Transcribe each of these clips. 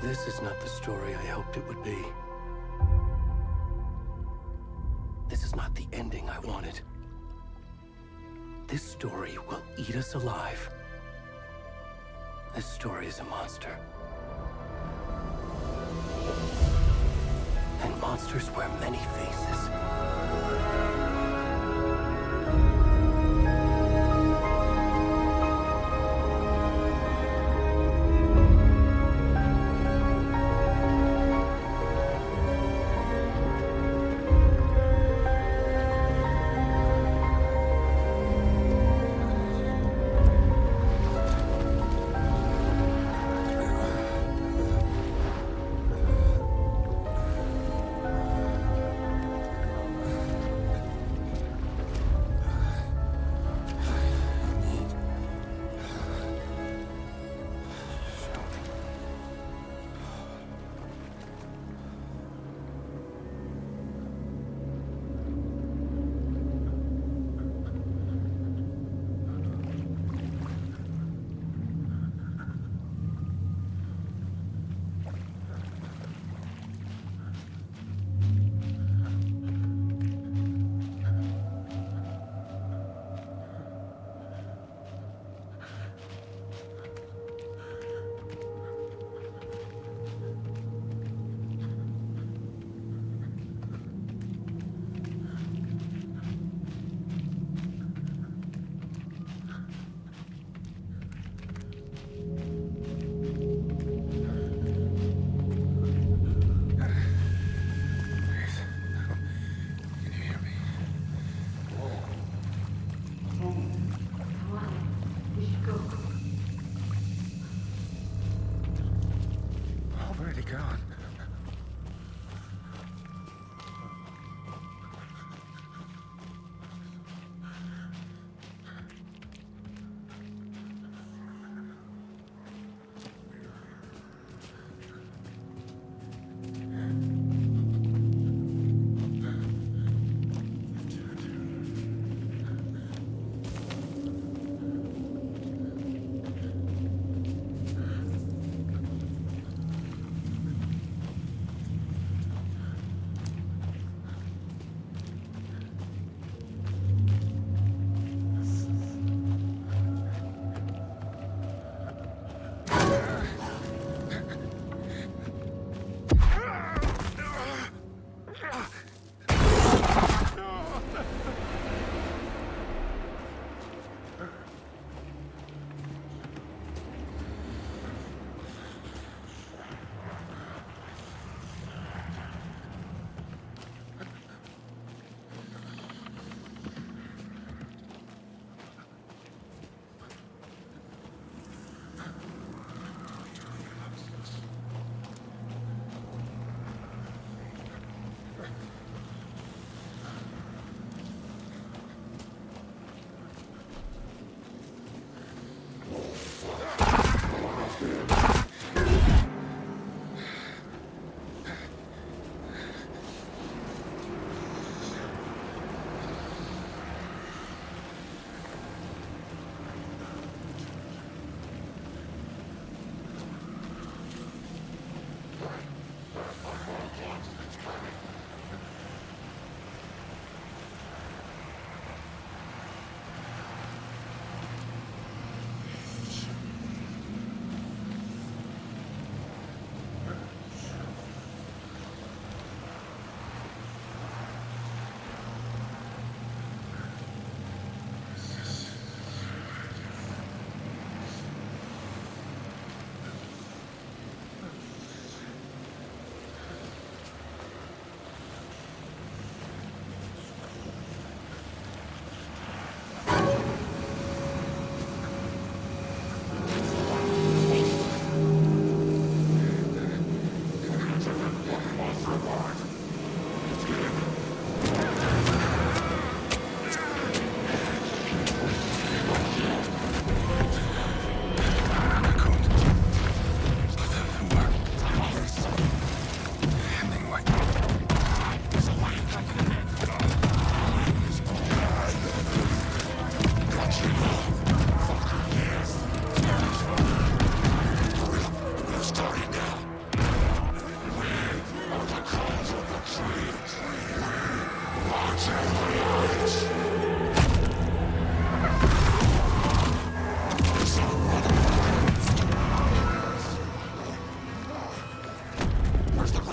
This is not the story I hoped it would be. This is not the ending I wanted. This story will eat us alive. This story is a monster. And monsters wear many faces.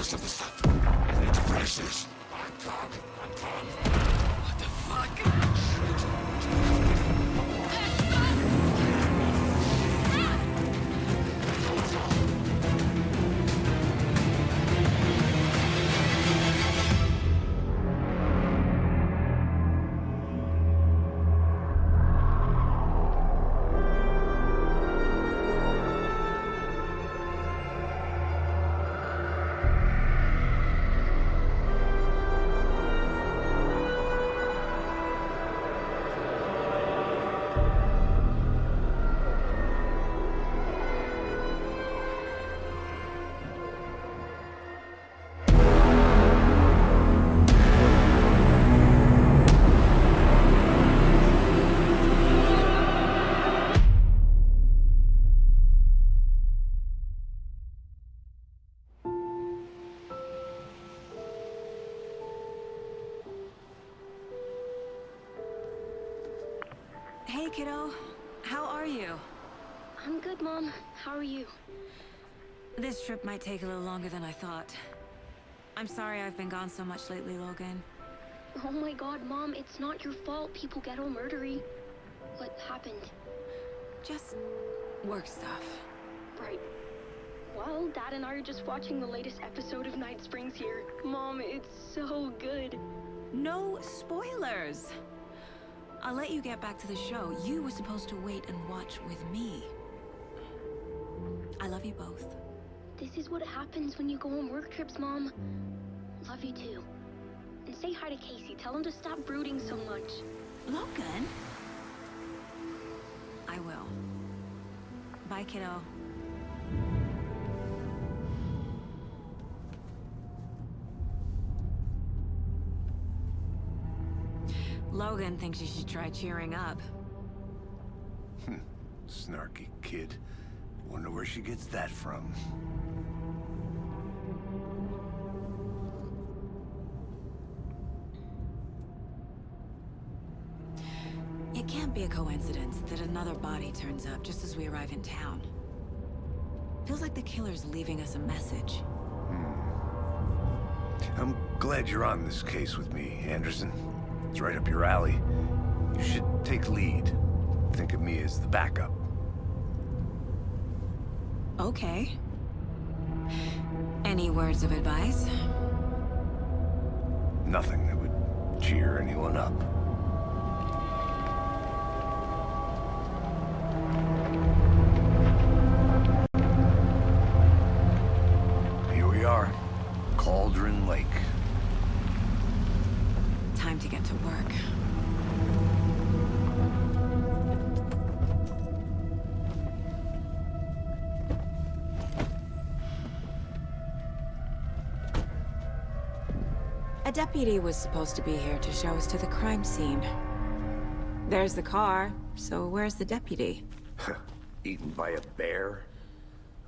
rest of the stuff. I need to finish this. What the fuck? Hey, kiddo. How are you? I'm good, Mom. How are you? This trip might take a little longer than I thought. I'm sorry I've been gone so much lately, Logan. Oh my god, Mom, it's not your fault people get all murdery. What happened? Just work stuff. Right. Well, Dad and I are just watching the latest episode of Night Springs here. Mom, it's so good. No spoilers! I'll let you get back to the show. You were supposed to wait and watch with me. I love you both. This is what happens when you go on work trips, Mom. Love you too. And say hi to Casey. Tell him to stop brooding so much. Logan? I will. Bye, kiddo. Logan thinks you should try cheering up. Snarky kid. Wonder where she gets that from. It can't be a coincidence that another body turns up just as we arrive in town. Feels like the killer's leaving us a message. I'm glad you're on this case with me, Anderson. It's right up your alley. You should take lead. Think of me as the backup. Okay. Any words of advice? Nothing that would cheer anyone up. Here we are. Cauldron Lake. Time to get to work. A deputy was supposed to be here to show us to the crime scene. There's the car, so where's the deputy? Eaten by a bear?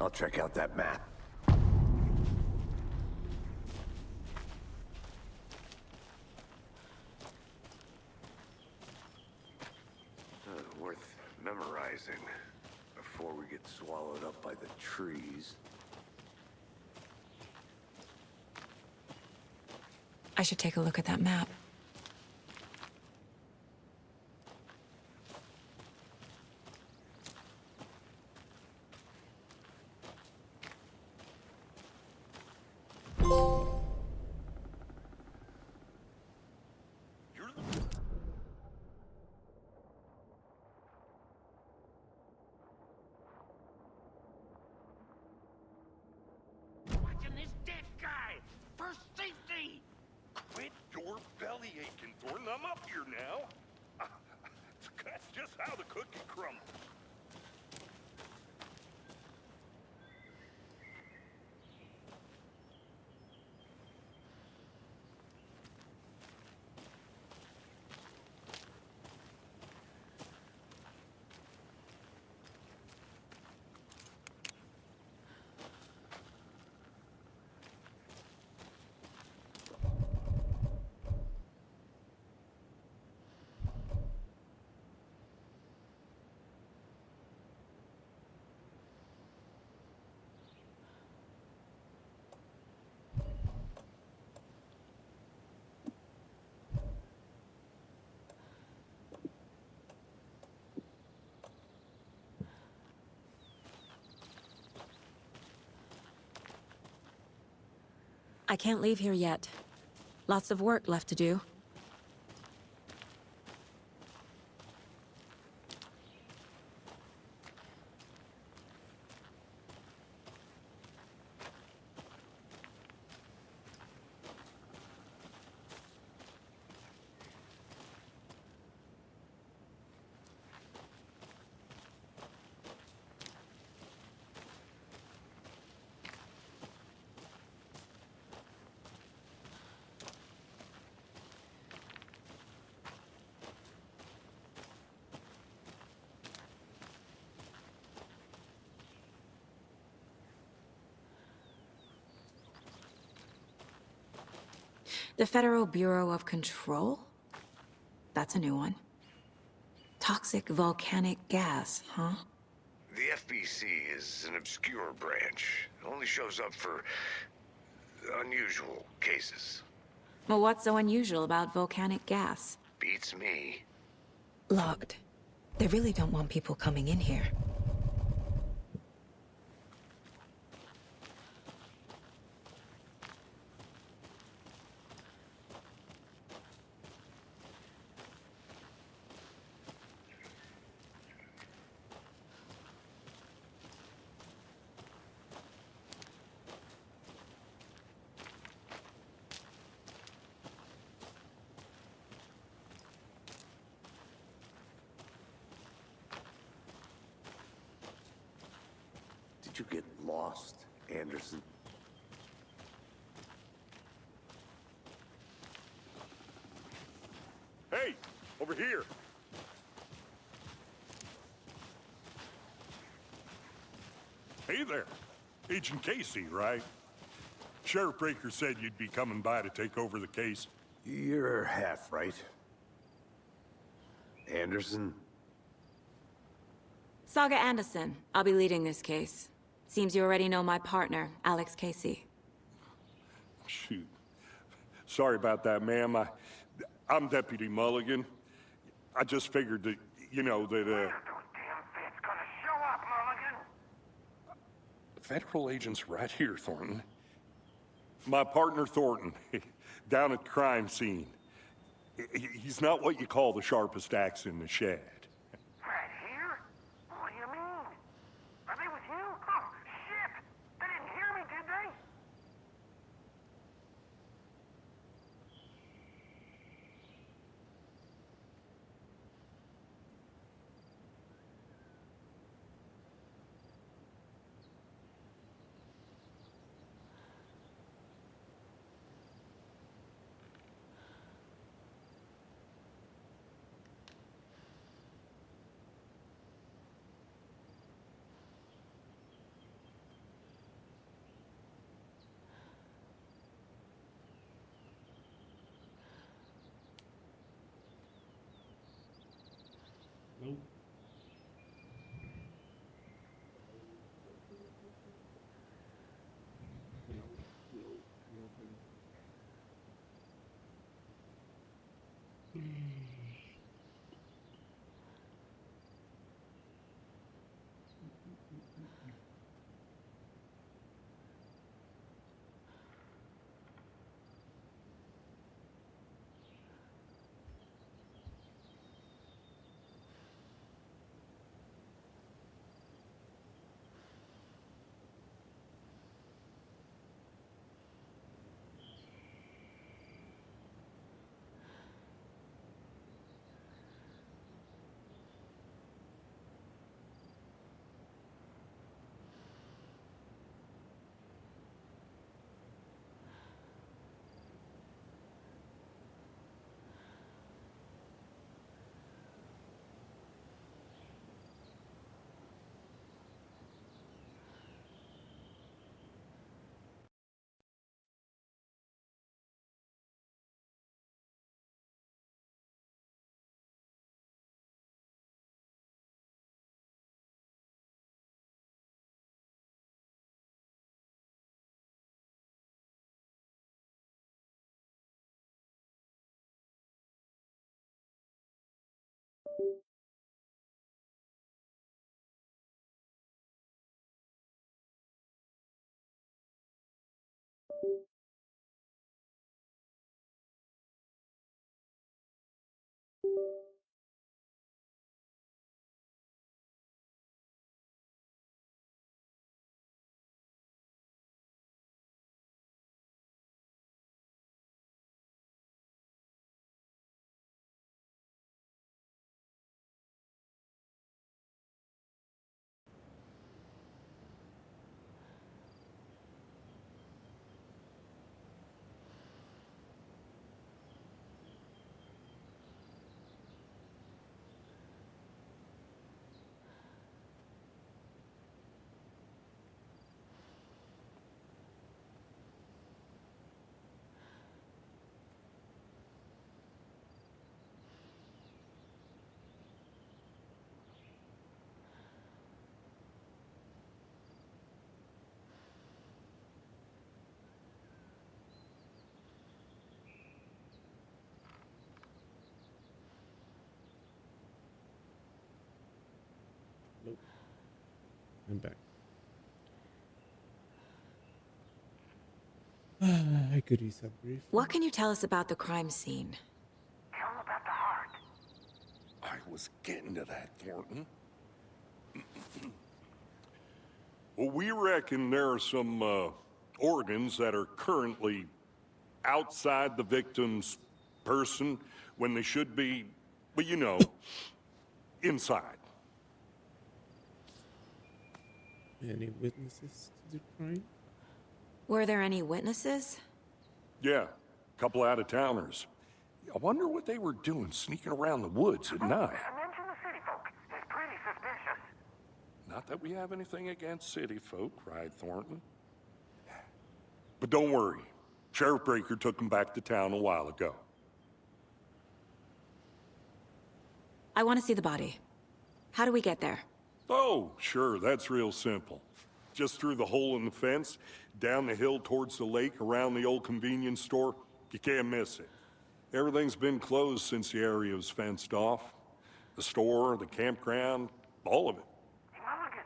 I'll check out that map. Worth memorizing before we get swallowed up by the trees. I should take a look at that map. Watching this dead guy! For safety! Quit your belly I can't leave here yet. Lots of work left to do. The Federal Bureau of Control? That's a new one. Toxic volcanic gas, huh? The FBC is an obscure branch. It only shows up for unusual cases. Well, what's so unusual about volcanic gas? Beats me. Locked. They really don't want people coming in here. Did you get lost, Anderson? Hey, over here. Hey there. Agent Casey, right? Sheriff Breaker said you'd be coming by to take over the case. You're half right. Anderson? Saga Anderson. I'll be leading this case. Seems you already know my partner, Alex Casey. Shoot. Sorry about that, ma'am. I'm Deputy Mulligan. I just figured that, you know, that, Those damn feds gonna show up, Mulligan. federal agent's right here, Thornton. My partner, Thornton, down at the crime scene. He's not what you call the sharpest axe in the shed. Right here? What do you mean? Are they with you? Oh, shit! They didn't hear me, did they? I'm back. I could use a brief. What can you tell us about the crime scene? Tell him about the heart. I was getting to that, Thornton. Well, we reckon there are some organs that are currently outside the victim's person when they should be, well, you know, inside. Any witnesses to the crime? Were there any witnesses? Yeah, couple out-of-towners. I wonder what they were doing sneaking around the woods at night. Mention the city folk. It's pretty suspicious. Not that we have anything against city folk, cried Thornton. But don't worry. Sheriff Breaker took them back to town a while ago. I want to see the body. How do we get there? Oh, sure, that's real simple. Just through the hole in the fence, down the hill towards the lake, around the old convenience store. You can't miss it. Everything's been closed since the area was fenced off. The store, the campground, all of it. Hey, Mulligan,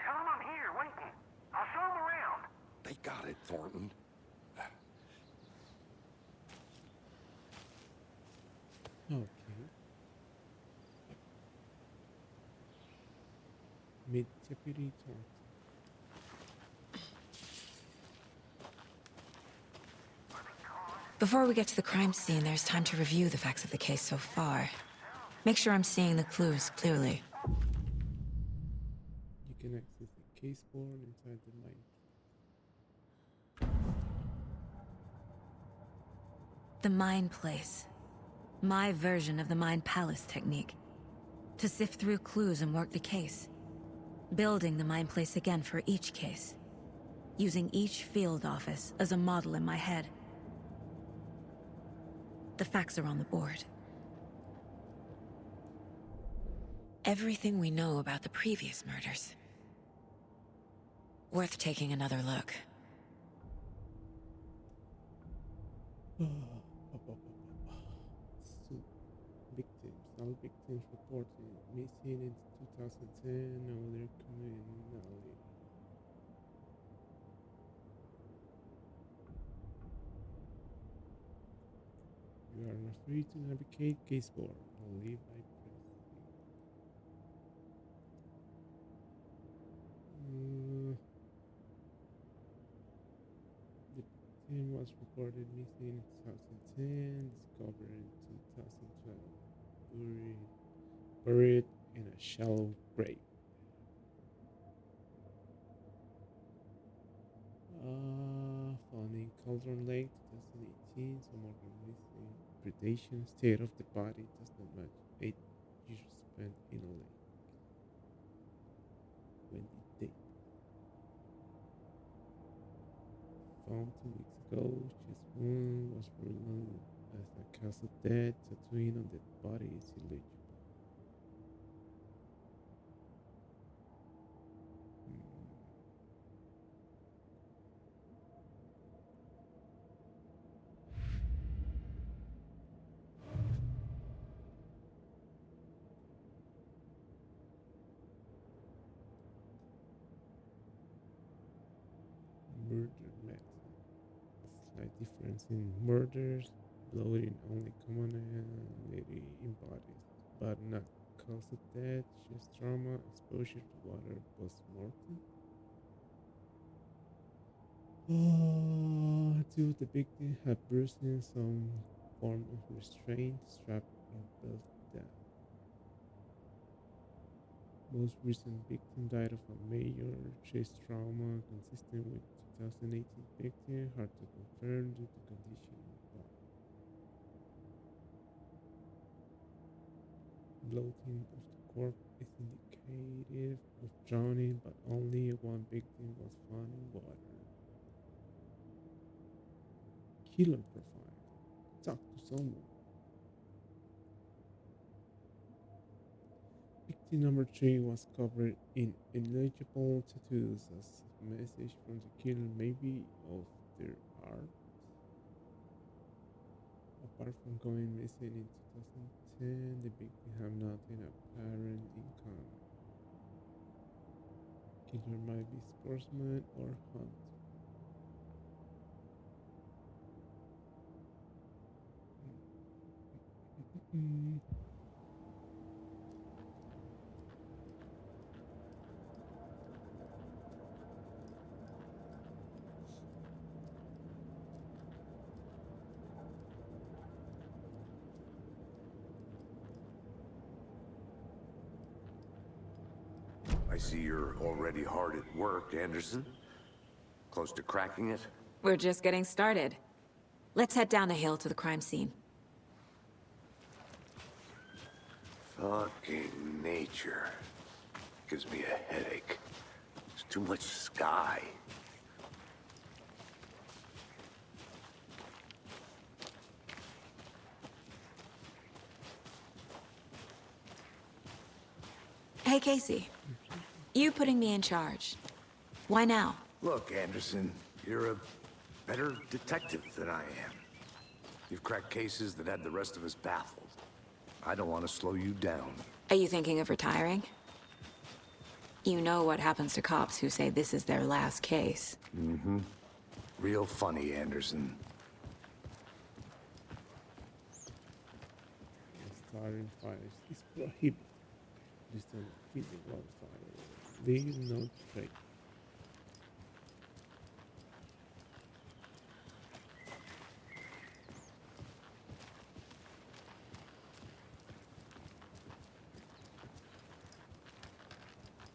tell him I'm here waiting. I'll show him around. They got it, Thornton. Okay. Meet Deputy Thornton. Before we get to the crime scene, there's time to review the facts of the case so far. Make sure I'm seeing the clues clearly. You can access the case board inside the mine. The Mind Place. My version of the Mind Palace technique. To sift through clues and work the case. Building the Mind Place again for each case. Using each field office as a model in my head. The facts are on the board. Everything we know about the previous murders. Worth taking another look. So, victims. All victims reported missing in 2010. Now they're criminally. You are not free to navigate case board. Only by pressing. The victim was reported missing in 2010, discovered in 2012, buried in a shallow grave. Found in Cauldron Lake, 2018. Some organ missing. Predation state of the body does not match 8 years spent in a lake. When did they? Found 2 weeks ago. Chest wound was ruled as a cause of death. Tattooing on the body is illegible. Murder method. Slight difference in murders. Bloating only commonly in bodies, but not cause of death. Chest trauma, exposure to water post-mortem. Two of the victims had bruising, some form of restraint, strap or belt down. Most recent victim died of a major chest trauma consistent with 2018 victim, hard to confirm due to condition of body. Bloating of the corpse is indicative of drowning, but only one victim was found in water. Killer profile. Talk to someone. Victim number 3 was covered in illegible tattoos as a message from the killer, maybe of their art. Apart from going missing in 2010, the victim have nothing apparent in common. Killer might be sportsman or hunt. Mm. I see you're already hard at work, Anderson. Close to cracking it? We're just getting started. Let's head down the hill to the crime scene. Fucking nature. Gives me a headache. There's too much sky. Hey, Casey. You putting me in charge. Why now? Look, Anderson, you're a better detective than I am. You've cracked cases that had the rest of us baffled. I don't want to slow you down. Are you thinking of retiring? You know what happens to cops who say this is their last case. Mm-hmm. Real funny, Anderson. Starting fires is prohibited. Distant feeding wildfire. Leave no trace.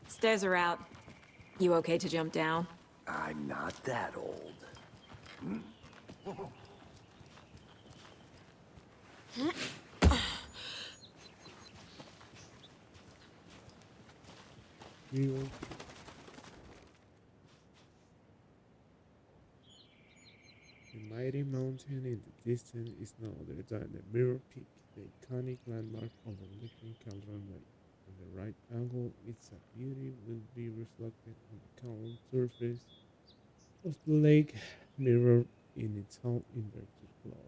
Stairs are out. You okay to jump down? I'm not that old. Mirror. The mighty mountain in the distance is no other than the Mirror Peak, the iconic landmark overlooking Caldron Lake. On the right angle, its beauty will be reflected on the calm surface of the lake, mirrored in its own inverted glory.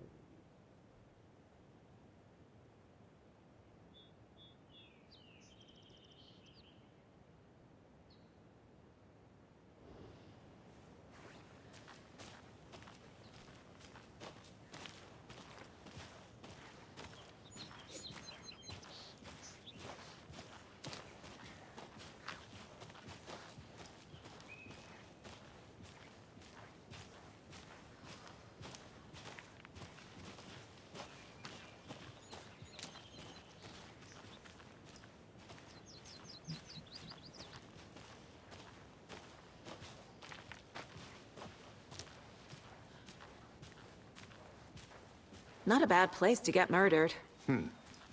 Not a bad place to get murdered.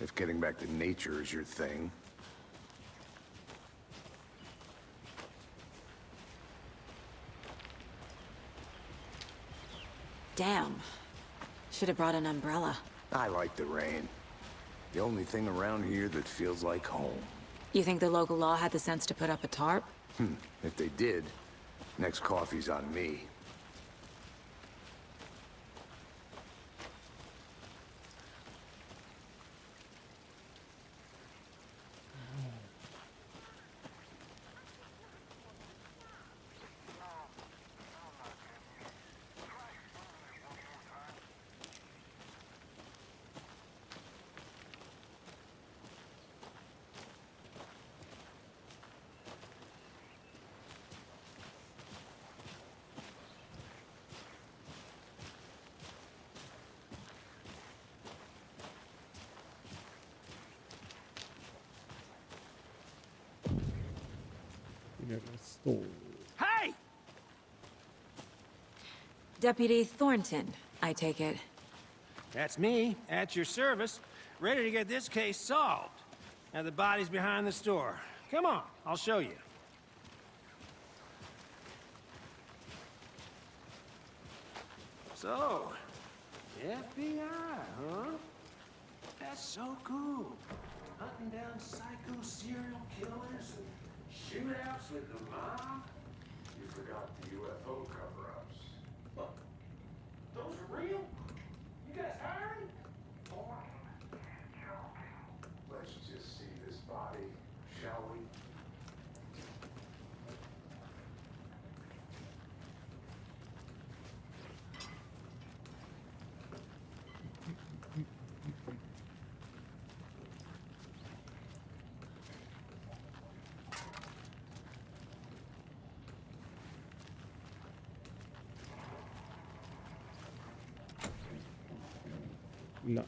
If getting back to nature is your thing. Damn. Should have brought an umbrella. I like the rain. The only thing around here that feels like home. You think the local law had the sense to put up a tarp? If they did, next coffee's on me. In a store. Hey! Deputy Thornton, I take it. That's me, at your service, ready to get this case solved. Now the body's behind the store. Come on, I'll show you. So, FBI, huh? That's so cool. Hunting down psycho serial killers and shootouts with the mob. You forgot the UFO cover-ups. What? Those are real? You guys hiring? Let's just see this body, shall we? lock.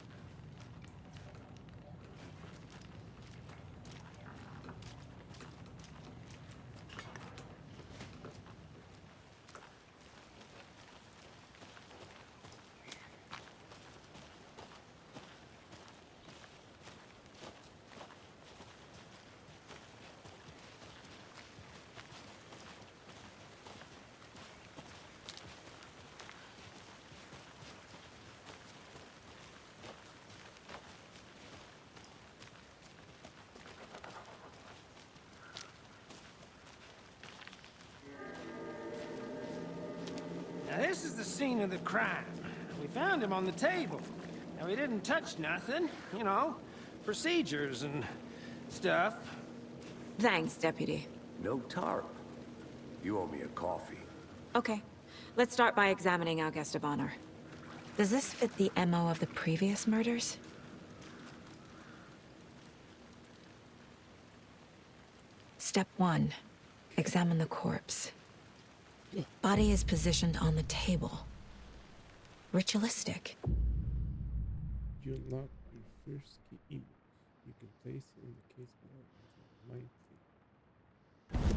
Now, this is the scene of the crime. We found him on the table. Now, he didn't touch nothing, you know, procedures and stuff. Thanks, Deputy. No tarp. You owe me a coffee. Okay, let's start by examining our guest of honor. Does this fit the MO of the previous murders? Step 1. Examine the corpse. Body is positioned on the table. Ritualistic. You unlock your first key image. You can place it in the case below until mind flip.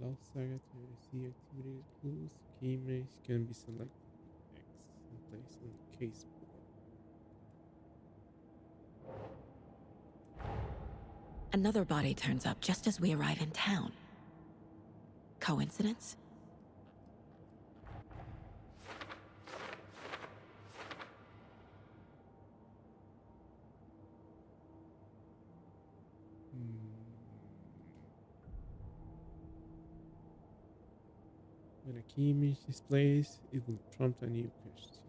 Allow Saga to see activity clues. Key image can be selected with X and placed on the case board. Another body turns up just as we arrive in town. Coincidence? When a key image is placed, it will prompt a new question.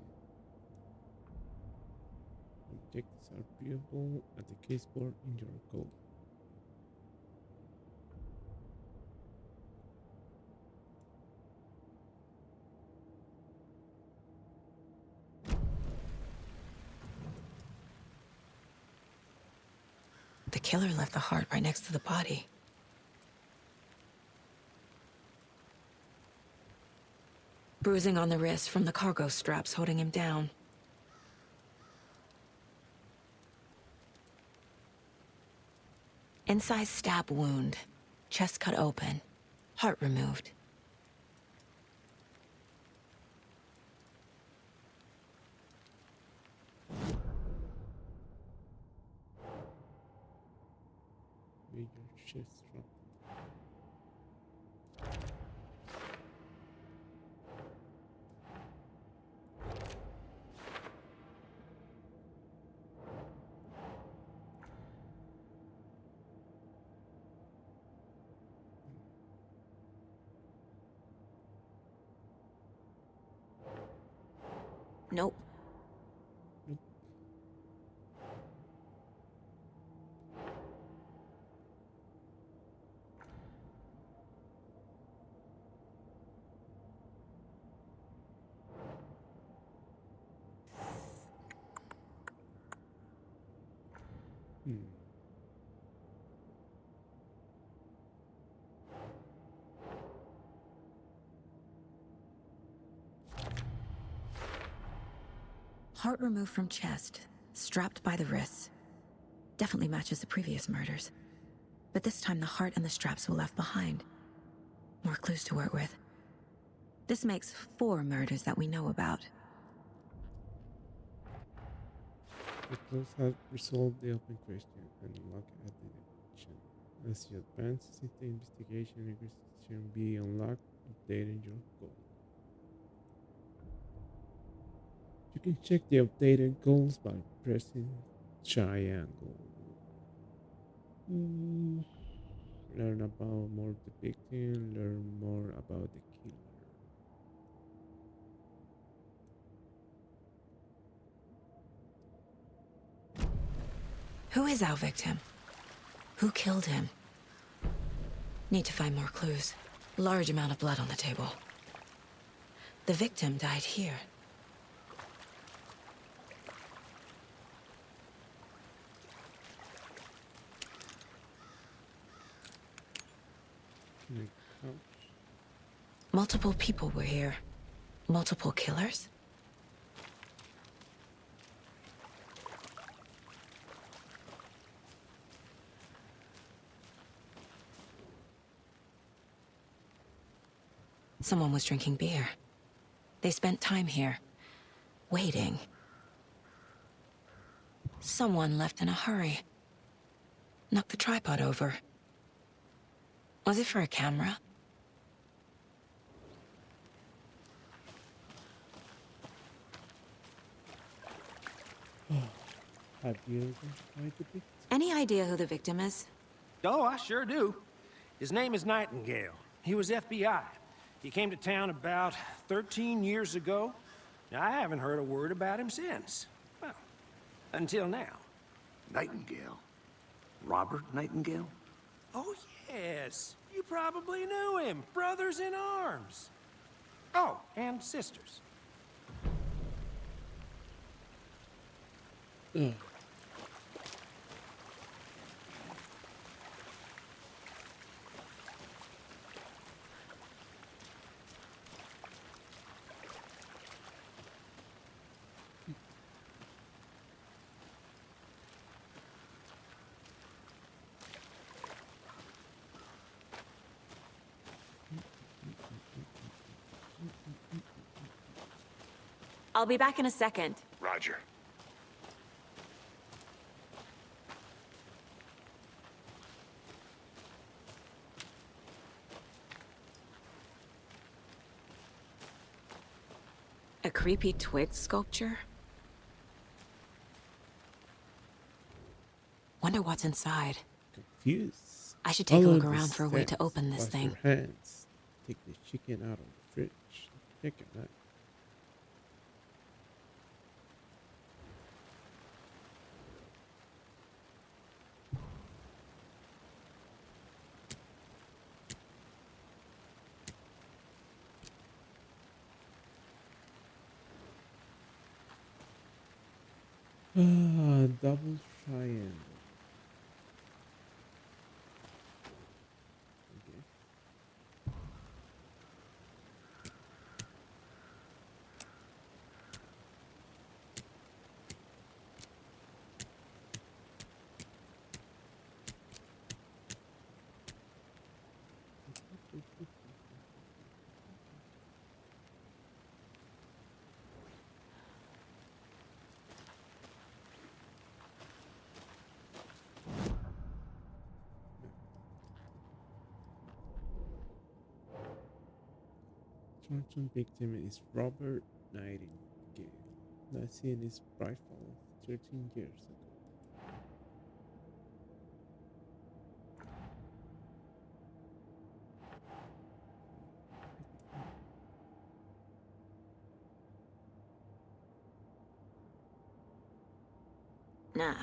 Objectives are viewable at the case board in your goal. The killer left the heart right next to the body. Bruising on the wrist from the cargo straps holding him down. Incised stab wound. Chest cut open. Heart removed. Major chest drop. Nope. Nope. Heart removed from chest, strapped by the wrists. Definitely matches the previous murders. But this time the heart and the straps were left behind. More clues to work with. This makes 4 murders that we know about. The clues have resolved the open question and unlock a deduction. As you advance in the investigation, requisition be unlocked, updating your goal. You can check the updated goals by pressing triangle. Learn about more the victim, learn more about the killer. Who is our victim? Who killed him? Need to find more clues. Large amount of blood on the table. The victim died here. Like, ouch. Multiple people were here. Multiple killers? Someone was drinking beer. They spent time here, waiting. Someone left in a hurry. Knocked the tripod over. Was it for a camera? Have you ever tried to pick? Any idea who the victim is? Oh, I sure do. His name is Nightingale. He was FBI. He came to town about 13 years ago. Now, I haven't heard a word about him since. Well, until now. Nightingale? Robert Nightingale? Oh, yes. You probably knew him. Brothers in arms. Oh, and sisters. Ugh. I'll be back in a second. Roger. A creepy twig sculpture? Wonder what's inside. Confused. I should take a look Follow the around for a way to steps. open this Wash thing. your hands. Take the chicken out of the fridge. Chicken nut. Double triangle. Okay. Thornton victim is Robert Nightingale. Last seen his rifle 13 years ago. Nah.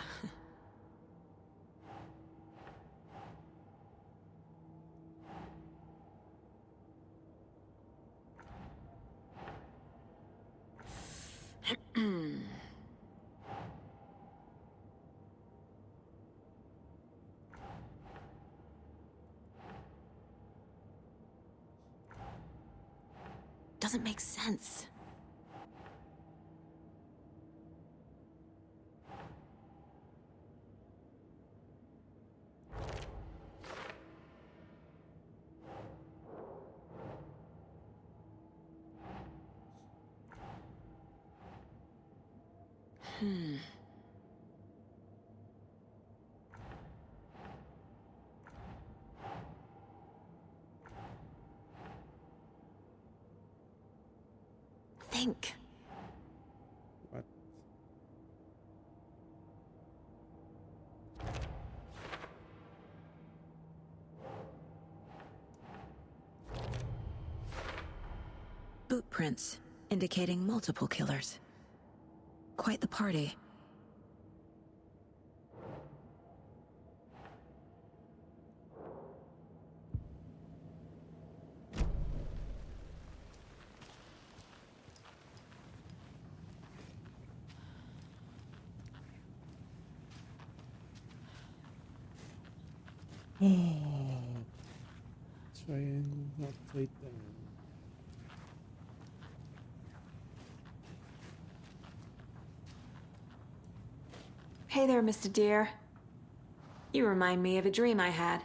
Doesn't make sense. Think. What? Boot prints, indicating multiple killers. Quite the party. Triangle upside down. Hey there, Mr. Deer. You remind me of a dream I had.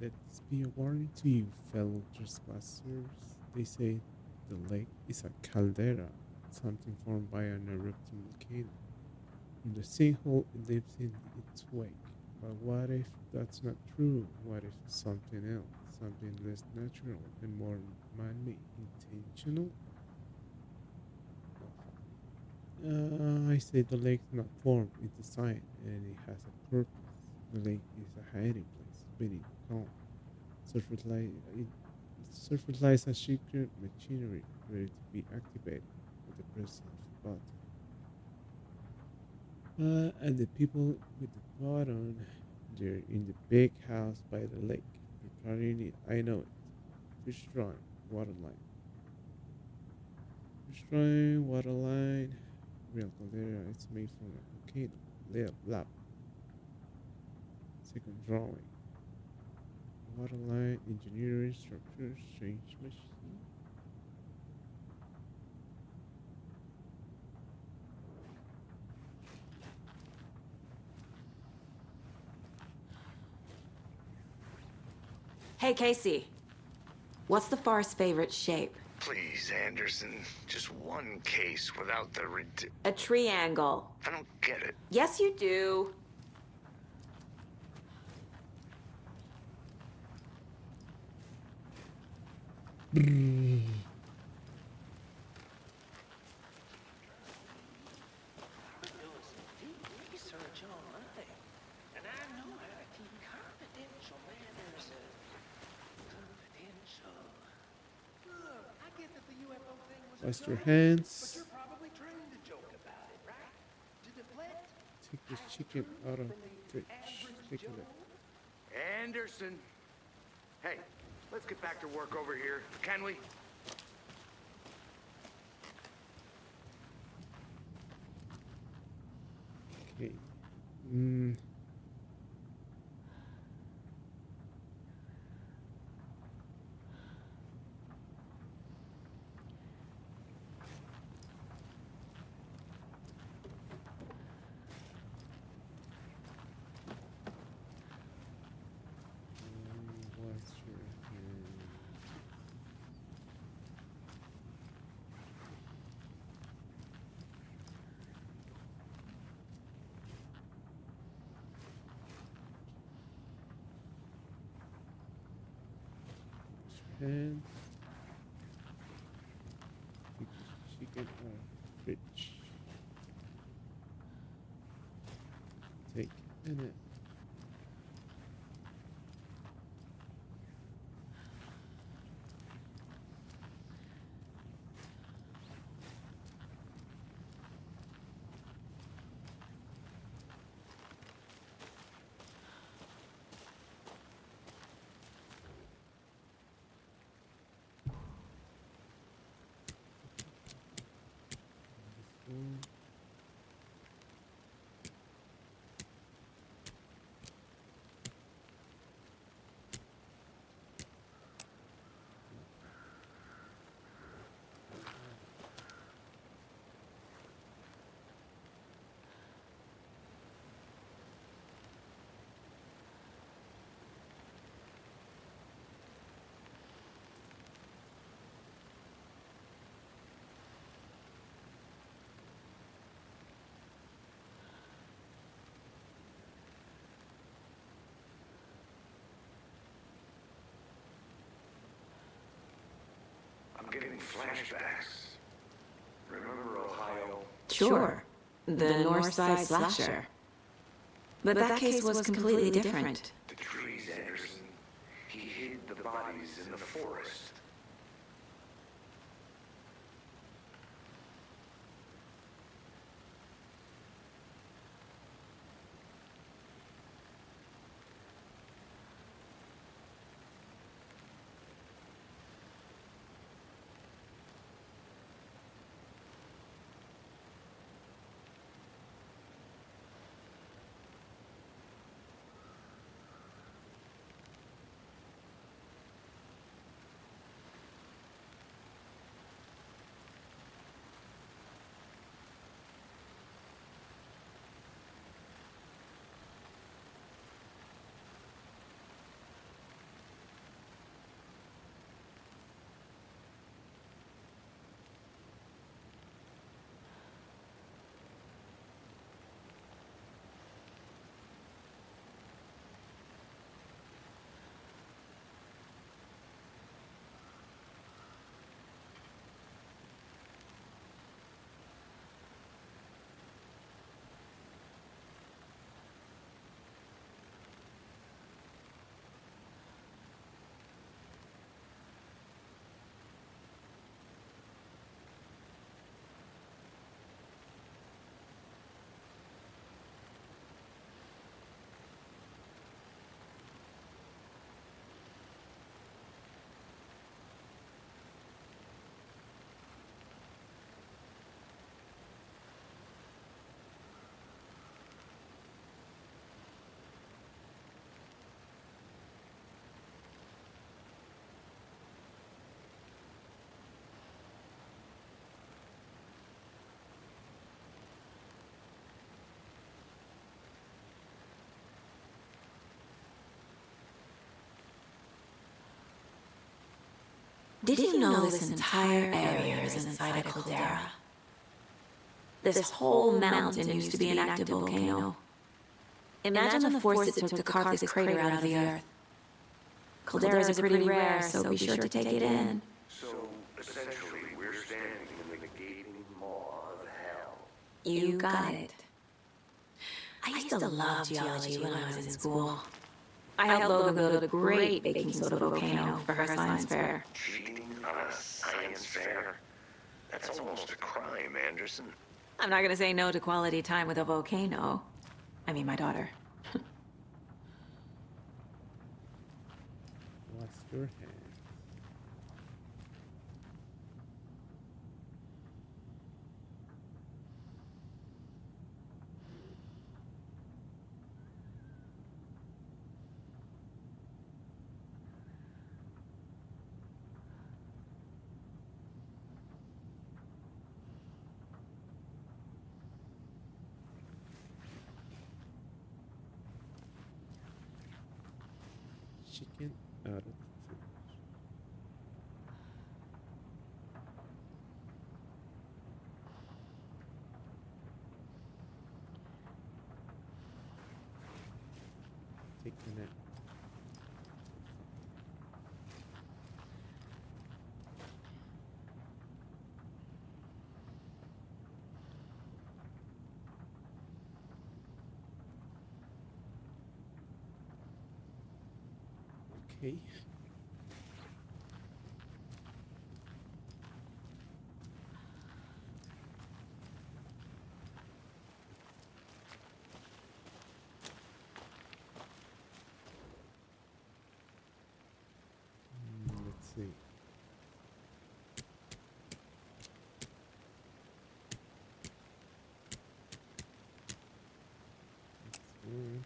Let this be a warning to you, fellow trespassers. They say the lake is a caldera, something formed by an erupting volcano. In the sinkhole it lives in its wake. But what if that's not true? What if something else, something less natural and more man-made, intentional? I say the lake's not formed, it's designed, and it has a purpose. The lake is a hiding place beneath calm. Surface light, it surface lies a secret machinery ready to be activated at the press of a button. And the people with the button, they're in the big house by the lake, preparing it. I know it. Fish drawing, water line. Fish drawing, water line. Real caldera, it's made from a volcano. Little lab. Second drawing. Waterline, engineering, structure, strange machine. Hey, Casey. What's the far's favorite shape? Please, Anderson. Just one case without the A triangle. I don't get it. Yes, you do. Wash your hands. Take the chicken out of the fridge. Take a look. Anderson! Hey, let's get back to work over here, can we? Okay. Wash your hands. Hands. Take the chicken out of the fridge. Take a minute. I'm getting flashbacks. Remember Ohio? Sure. The North Side Slasher. But that case was completely different. The trees, Anderson. He hid the bodies in the forest. Did you know this entire area is inside a caldera? This whole mountain used to be an active volcano. Imagine the force it took to carve this crater out of the earth. Calderas are pretty rare, so be sure to take it in. So, essentially, we're standing in the gaping maw of hell. You got it. I used to love geology when I was in school. I helped Logan build a great baking soda volcano for her science fair. Cheating on a science fair? That's almost a crime, Anderson. I'm not gonna say no to quality time with a volcano. I mean, my daughter. Wash your hands. Chicken out of the fridge. Take a nap. Okay. Let's see. That's one.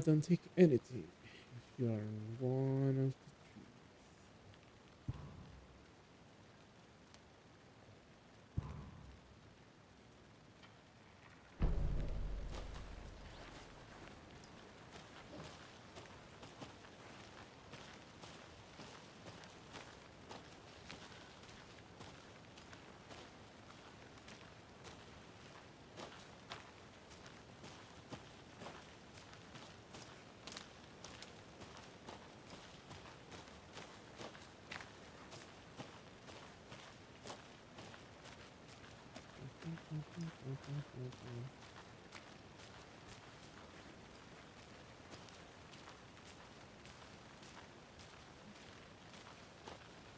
Don't take anything if you are in one of the trees.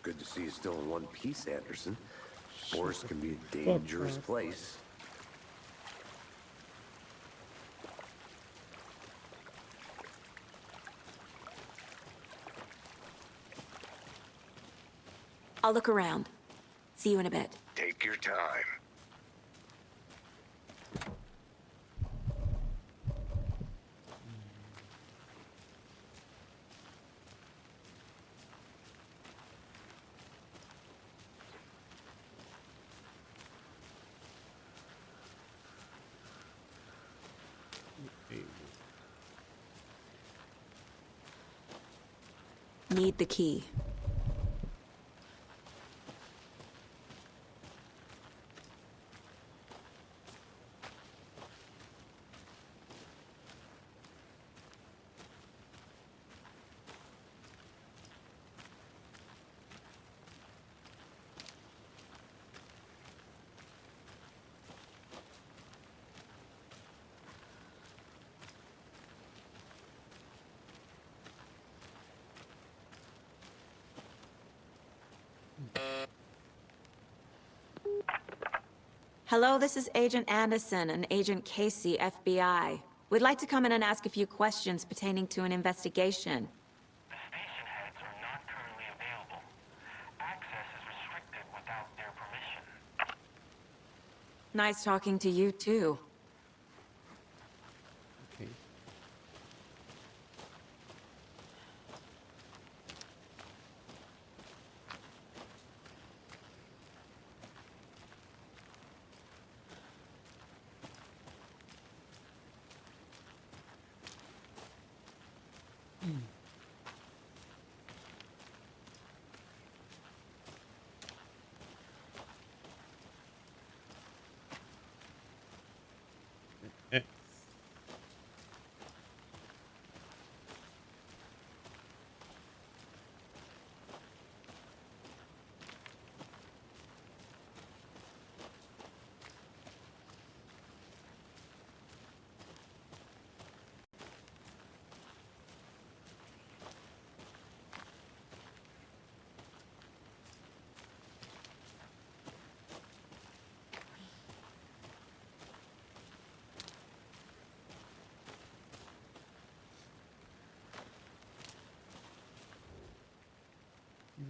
Good to see you still in one piece, Anderson. Forest can be a dangerous place. I'll look around. See you in a bit. Take your time. Need the key. Hello, this is Agent Anderson and Agent Casey, FBI. We'd like to come in and ask a few questions pertaining to an investigation. The station heads are not currently available. Access is restricted without their permission. Nice talking to you, too. Okay.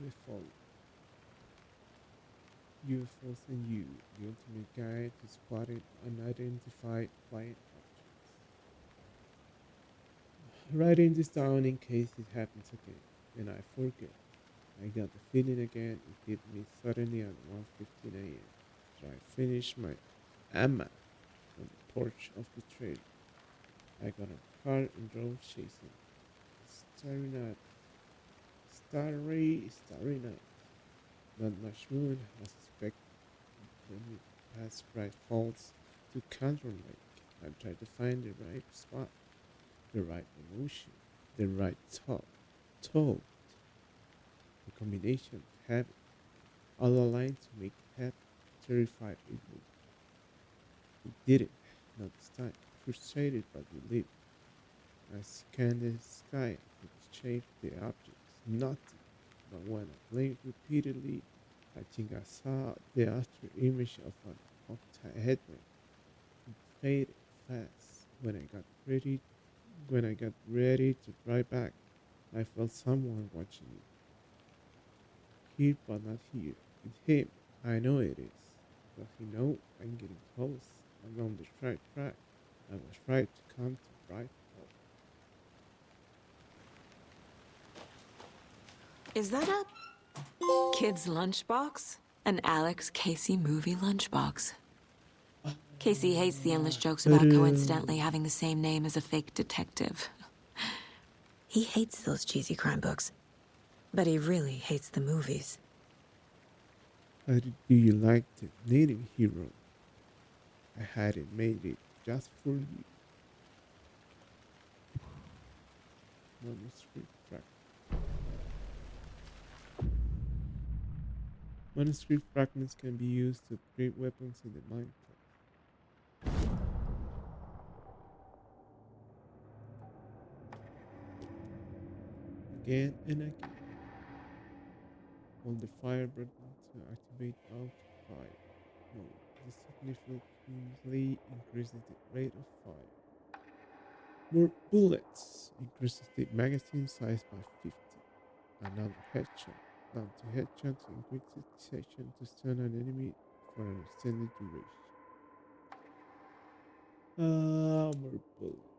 UFO. UFOs and You, the ultimate guide to spotting unidentified flying objects. Writing this down in case it happens again, and I forget. I got the feeling again, it hit me suddenly at 1:15 a.m. So I finished my AMA on the porch of the trailer. I got a car and drove chasing. Starry night. Not much moon as expected. When we passed Bright Falls to Canton Lake, I tried to find the right spot, the right emotion, the right tone, the combination of habit, all aligned to make it happen. Terrified it would. It didn't, not this time. Frustrated but relieved. I scanned the sky for the shape of the objects. Nothing. But when I blinked repeatedly, I think I saw the after image of an octahedron. It faded fast. When I got ready to drive back, I felt someone watching me. Here but not here. It's him. I know it is. Does he know I'm getting close? I'm on the right track. I was right to come to Bright Falls. Is that a kid's lunchbox? An Alex Casey movie lunchbox. Casey hates the endless jokes about coincidentally having the same name as a fake detective. He hates those cheesy crime books, but he really hates the movies. How do you like the Native Hero? I had it made just for you. Manuscript Manuscript fragments can be used to upgrade weapons in the mine place. Again and again. Hold the fire button to activate auto fire. No, this significantly increases the rate of fire. More bullets increases the magazine size by 50. Another headshot. Down to headshots increases the session to stun an enemy for an extended duration. More bullets.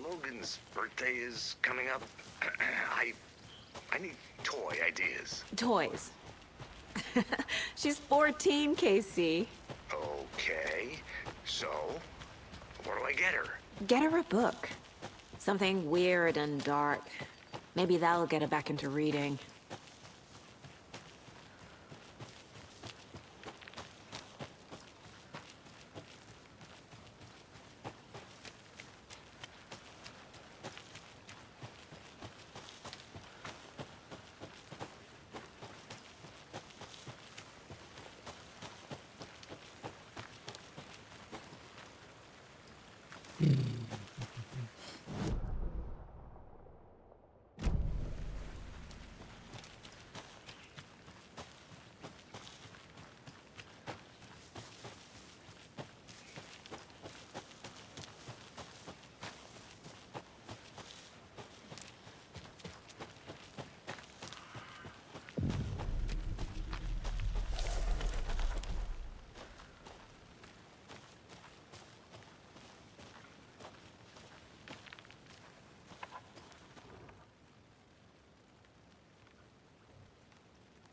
Logan's birthday is coming up. I need toy ideas. Toys. She's 14, Casey. Okay, so what do I get her? Get her a book. Something weird and dark. Maybe that'll get her back into reading.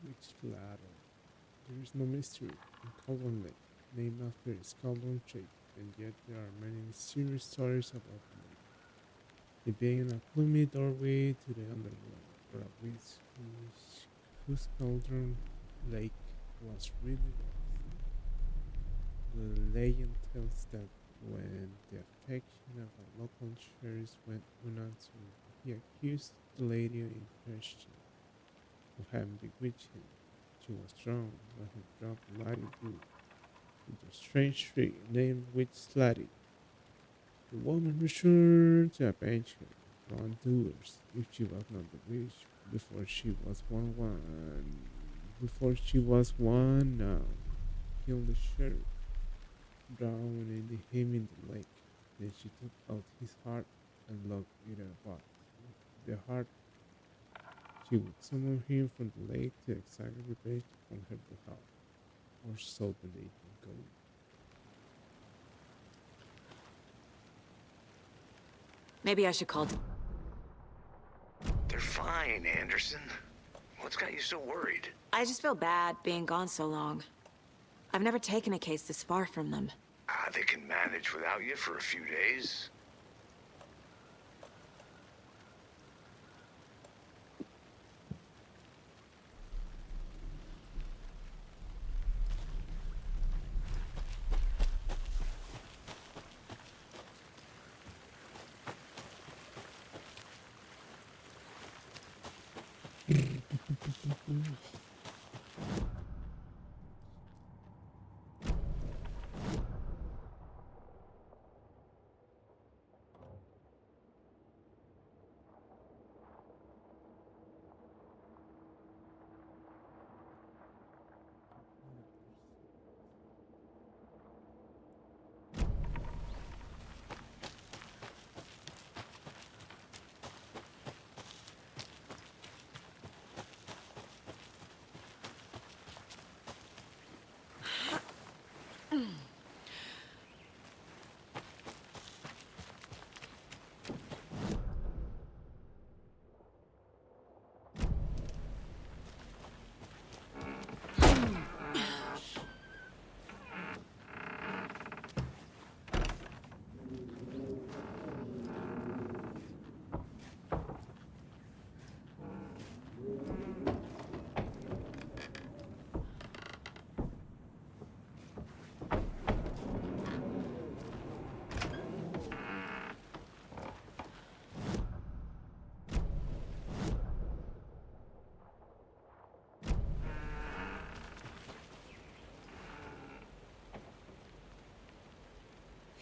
Which ladder? There is no mystery in Cauldron Lake, named after its cauldron shape, and yet there are many mysterious stories about the lake. It being a gloomy doorway to the underworld, for a witch whose cauldron lake was really lost. The legend tells that when the affection of a local sheriff went unanswered, he accused the lady in question of having bewitched him. She was drowned when he dropped Lottie Wood into a strange tree named Witch Lottie. The woman returned to avenge her wrongdoers if she was not the witch before she was now. Killed the sheriff, drowning him in the lake. Then she took out his heart and locked it in a box. The heart she would summon him from the lake to exact revenge on her behalf, or so the legend goes. Maybe I should call... They're fine, Anderson. What's got you so worried? I just feel bad being gone so long. I've never taken a case this far from them. They can manage without you for a few days.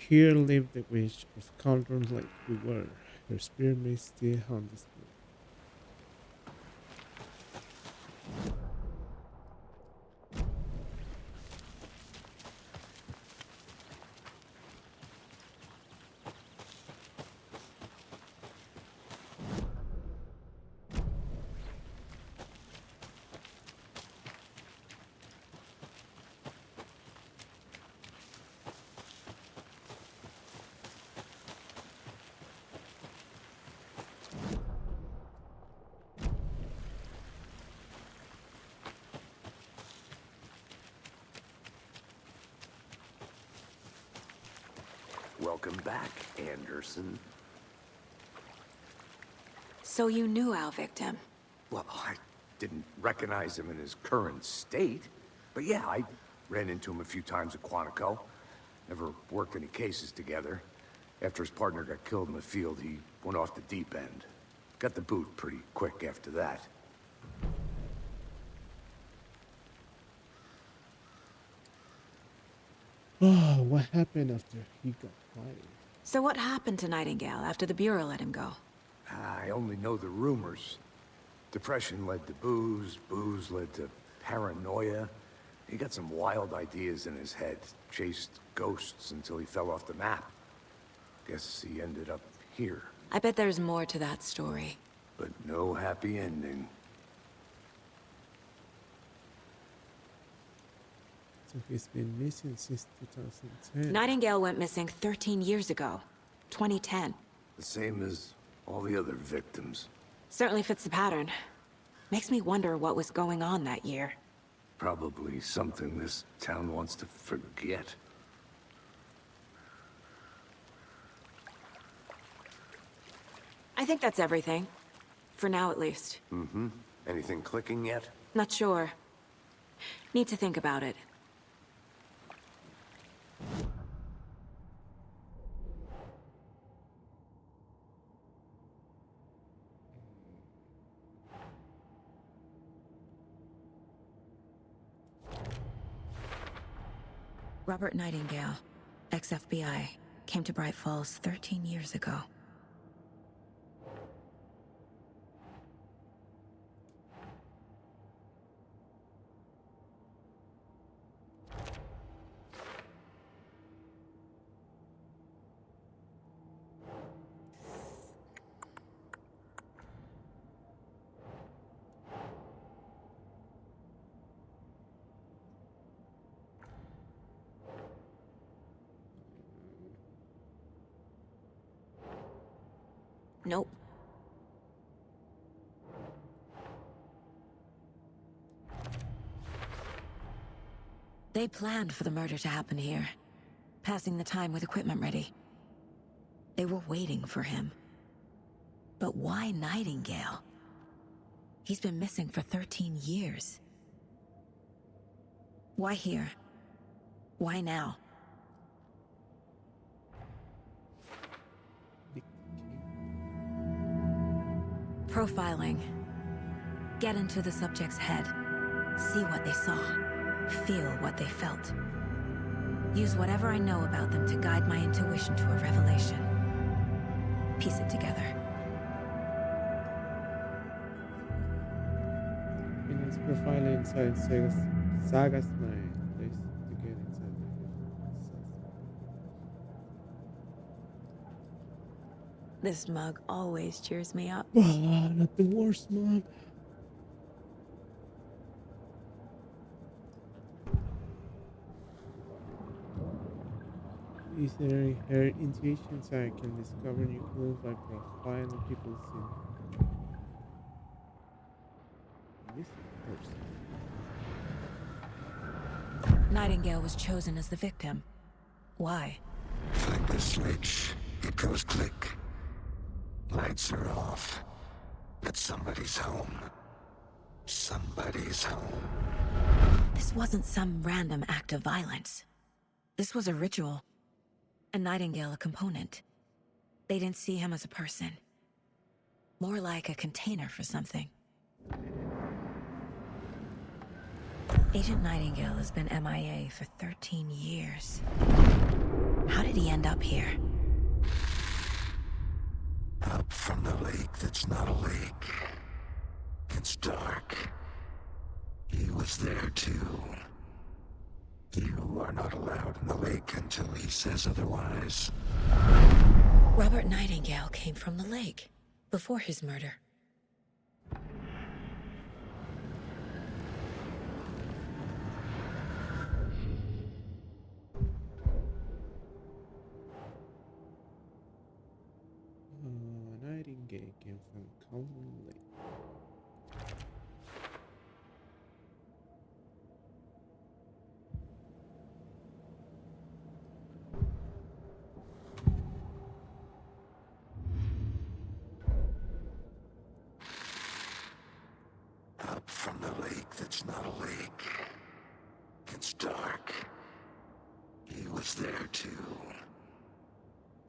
Here lived the witch of Cauldron Lake. Beware, her spirit may still haunt this place. Welcome back, Anderson. So you knew our victim? Well, I didn't recognize him in his current state. But yeah, I ran into him a few times at Quantico. Never worked any cases together. After his partner got killed in the field, he went off the deep end. Got the boot pretty quick after that. Oh, what happened after he got fired? So what happened to Nightingale after the Bureau let him go? I only know the rumors. Depression led to booze, booze led to paranoia. He got some wild ideas in his head, chased ghosts until he fell off the map. Guess he ended up here, I bet there's more to that story. but no happy ending. So he's been missing since 2010. Nightingale went missing 13 years ago, 2010. The same as all the other victims. Certainly fits the pattern. Makes me wonder what was going on that year. Probably something this town wants to forget. I think that's everything. For now, at least. Mm-hmm. Anything clicking yet? Not sure. Need to think about it. Robert Nightingale, ex-FBI, came to Bright Falls 13 years ago. Nope. They planned for the murder to happen here, passing the time with equipment ready. They were waiting for him. But why Nightingale? He's been missing for 13 years. Why here? Why now? Profiling. Get into the subject's head. See what they saw. Feel what they felt. Use whatever I know about them to guide my intuition to a revelation. Piece it together. Finish profiling inside Saga's mind. Place to get inside the This mug always cheers me up. Ah, not the worst, Mom. Is there her intuition so I can discover new clues by profiling people in missing person? Nightingale was chosen as the victim. Why? Flick the switch, it goes click. Lights are off. But somebody's home. Somebody's home. This wasn't some random act of violence. This was a ritual. And Nightingale a component. They didn't see him as a person. More like a container for something. Agent Nightingale has been MIA for 13 years. How did he end up here? Up from the lake that's not a lake. It's dark. He was there too. You are not allowed in the lake until he says otherwise. Robert Nightingale came from the lake, before his murder. Nightingale came from Colin Lake. was there too.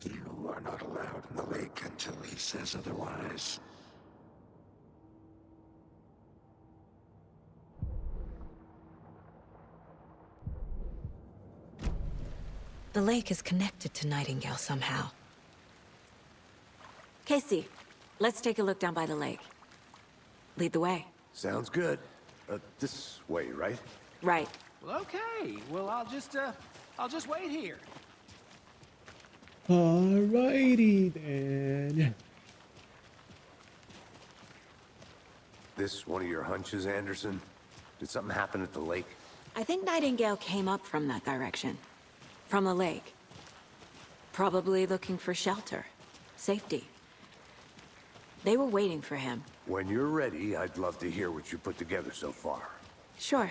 You are not allowed in the lake until he says otherwise. The lake is connected to Nightingale somehow. Casey, let's take a look down by the lake. Lead the way. Sounds good. This way, right? Right. Well, okay. Well, I'll just wait here. Alrighty then. This one of your hunches, Anderson? Did something happen at the lake? I think Nightingale came up from that direction. From the lake. Probably looking for shelter. Safety. They were waiting for him. When you're ready, I'd love to hear what you put together so far. Sure.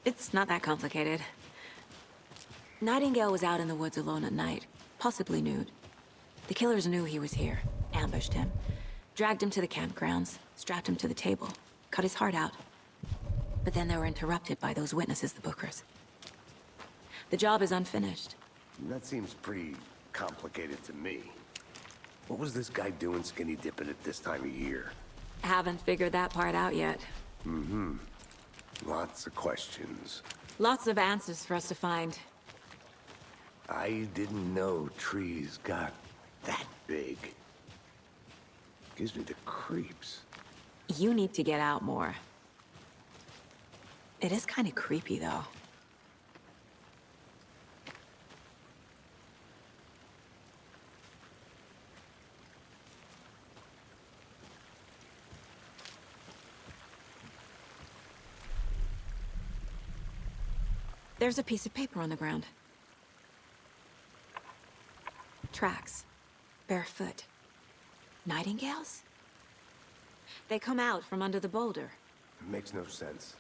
It's not that complicated. Nightingale was out in the woods alone at night, possibly nude. The killers knew he was here, ambushed him, dragged him to the campgrounds, strapped him to the table, cut his heart out. But then they were interrupted by those witnesses, the Bookers. The job is unfinished. That seems pretty complicated to me. What was this guy doing skinny dipping at this time of year? Haven't figured that part out yet. Mm-hmm. Lots of questions. Lots of answers for us to find. I didn't know trees got that big. Gives me the creeps. You need to get out more. It is kind of creepy, though. There's a piece of paper on the ground. Tracks. Barefoot. Nightingales? They come out from under the boulder. It makes no sense.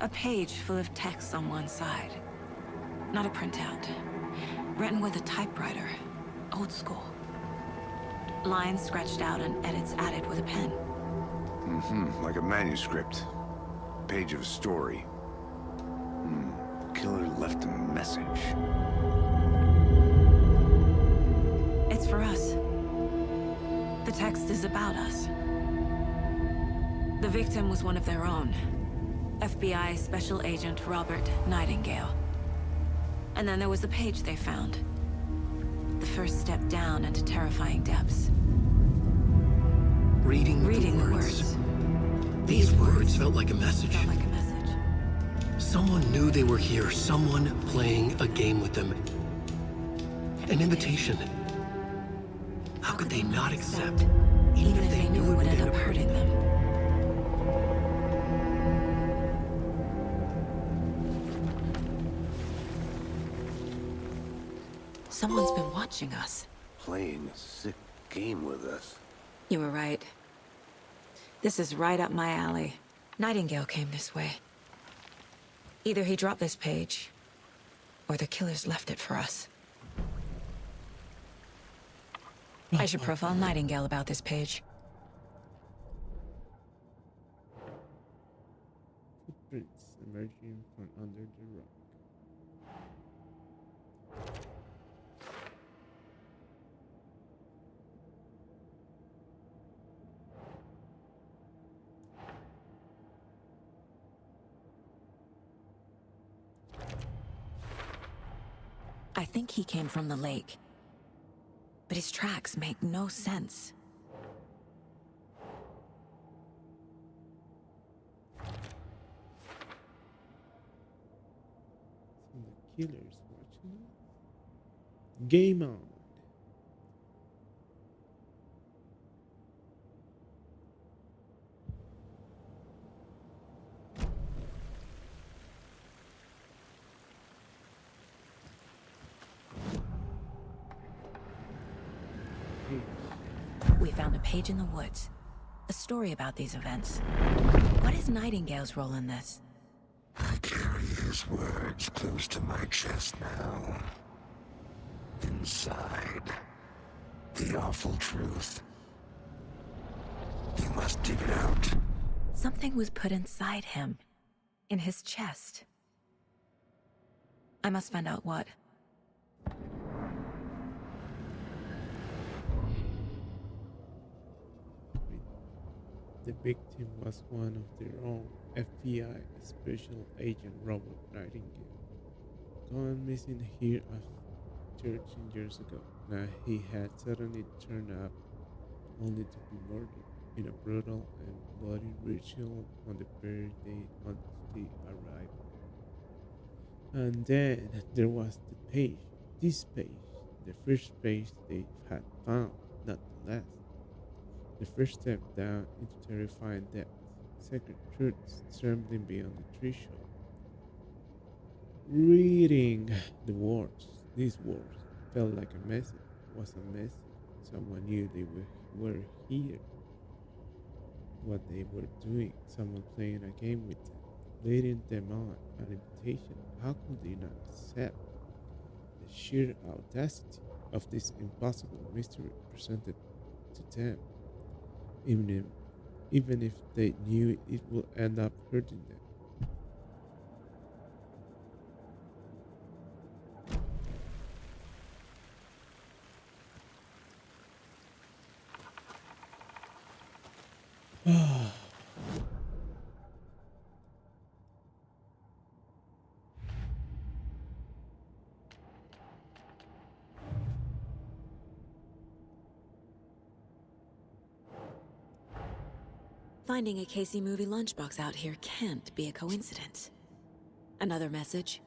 A page full of text on one side. Not a printout. Written with a typewriter. Old school. Lines scratched out and edits added with a pen. Mm-hmm, like a manuscript. Page of a story. Killer left a message. It's for us. The text is about us. The victim was one of their own. FBI Special Agent Robert Nightingale. And then there was the page they found. The first step down into terrifying depths. Reading the words. These words felt like a message. Someone knew they were here, someone playing a game with them. An invitation. How could they not accept, even if they knew it would end up hurting them? Someone's been watching us. Playing a sick game with us. You were right. This is right up my alley. Nightingale came this way. Either he dropped this page, or the killers left it for us. I should profile Nightingale about this page. Footprints emerging from under the rock. I think he came from the lake. But his tracks make no sense. So the killer's watching us. Game on. We found a page in the woods. A story about these events. What is Nightingale's role in this? I carry his words close to my chest now. Inside, the the awful truth. You must dig it out. Something was put inside him. In his chest. I must find out what. The victim was one of their own, FBI Special Agent Robert Nightingale, gone missing here 13 years ago. Now he had suddenly turned up only to be murdered in a brutal and bloody ritual on the very day on the arrival. And then there was the page, this page, the first page they had found, not the last. The first step down into terrifying depths, sacred truths trembling beyond the threshold. Reading the words, these words, felt like a message, was a message. Someone knew they were here, what they were doing, someone playing a game with them, leading them on, an invitation. How could they not accept the sheer audacity of this impossible mystery presented to them? Even if they knew it would end up hurting them. Finding a Casey movie lunchbox out here can't be a coincidence. Another message?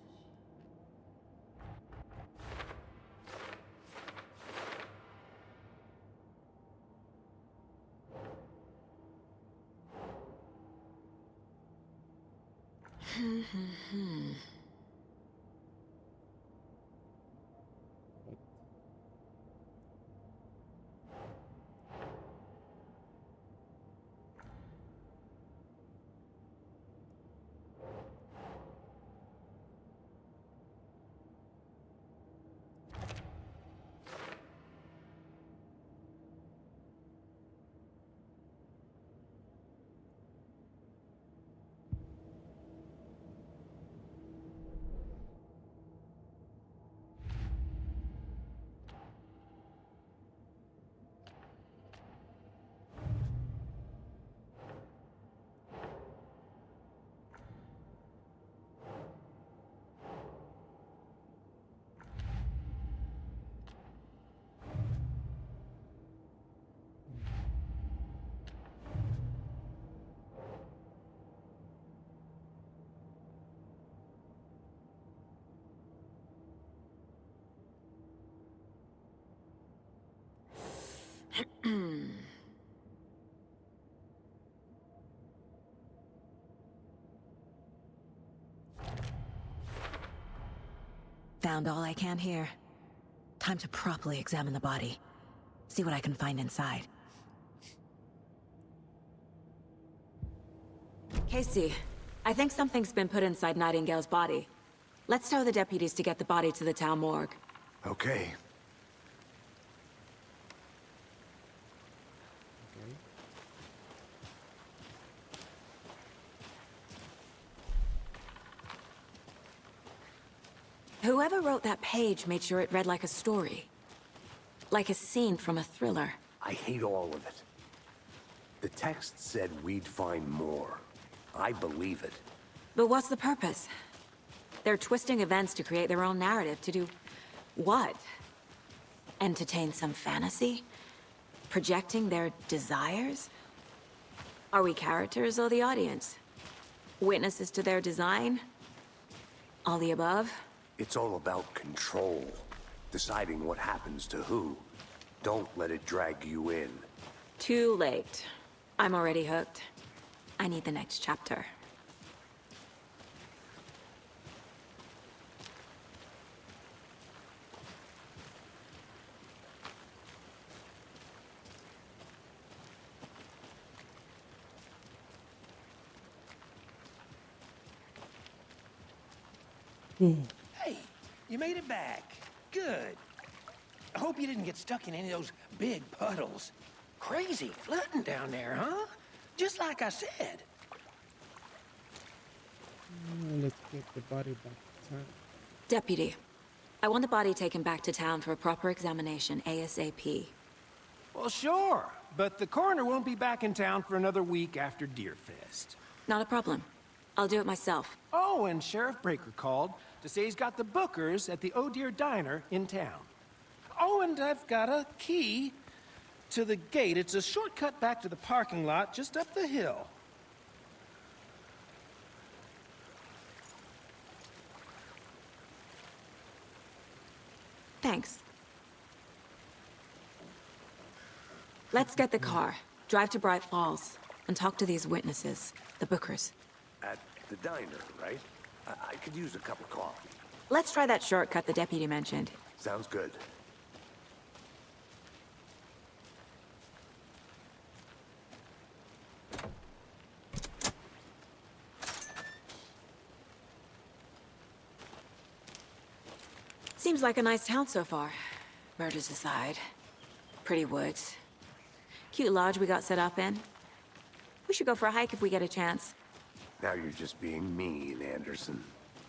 Found all I can here. Time to properly examine the body. See what I can find inside. Casey, I think something's been put inside Nightingale's body. Let's tell the deputies to get the body to the town morgue. Okay. Whoever wrote that page made sure it read like a story. Like a scene from a thriller. I hate all of it. The text said we'd find more. I believe it. But what's the purpose? They're twisting events to create their own narrative to do... what? Entertain some fantasy? Projecting their desires? Are we characters or the audience? Witnesses to their design? All the above? It's all about control. Deciding what happens to who. Don't let it drag you in. Too late. I'm already hooked. I need the next chapter. Hey, you made it back. Good. I hope you didn't get stuck in any of those big puddles. Crazy flooding down there, huh? Just like I said. Let's get the body back to town. Deputy, I want the body taken back to town for a proper examination ASAP. Well, sure. But the coroner won't be back in town for another week after Deerfest. Not a problem. I'll do it myself. Oh, and Sheriff Breaker called to say he's got the Bookers at the Oh Deer Diner in town. Oh, and I've got a key to the gate. It's a shortcut back to the parking lot just up the hill. Thanks. Let's get the car, drive to Bright Falls, and talk to these witnesses, the Bookers. At the diner, right? I could use a cup of coffee. Let's try that shortcut the deputy mentioned. Sounds good. Seems like a nice town so far. Murders aside. Pretty woods. Cute lodge we got set up in. We should go for a hike if we get a chance. Now you're just being mean, Anderson.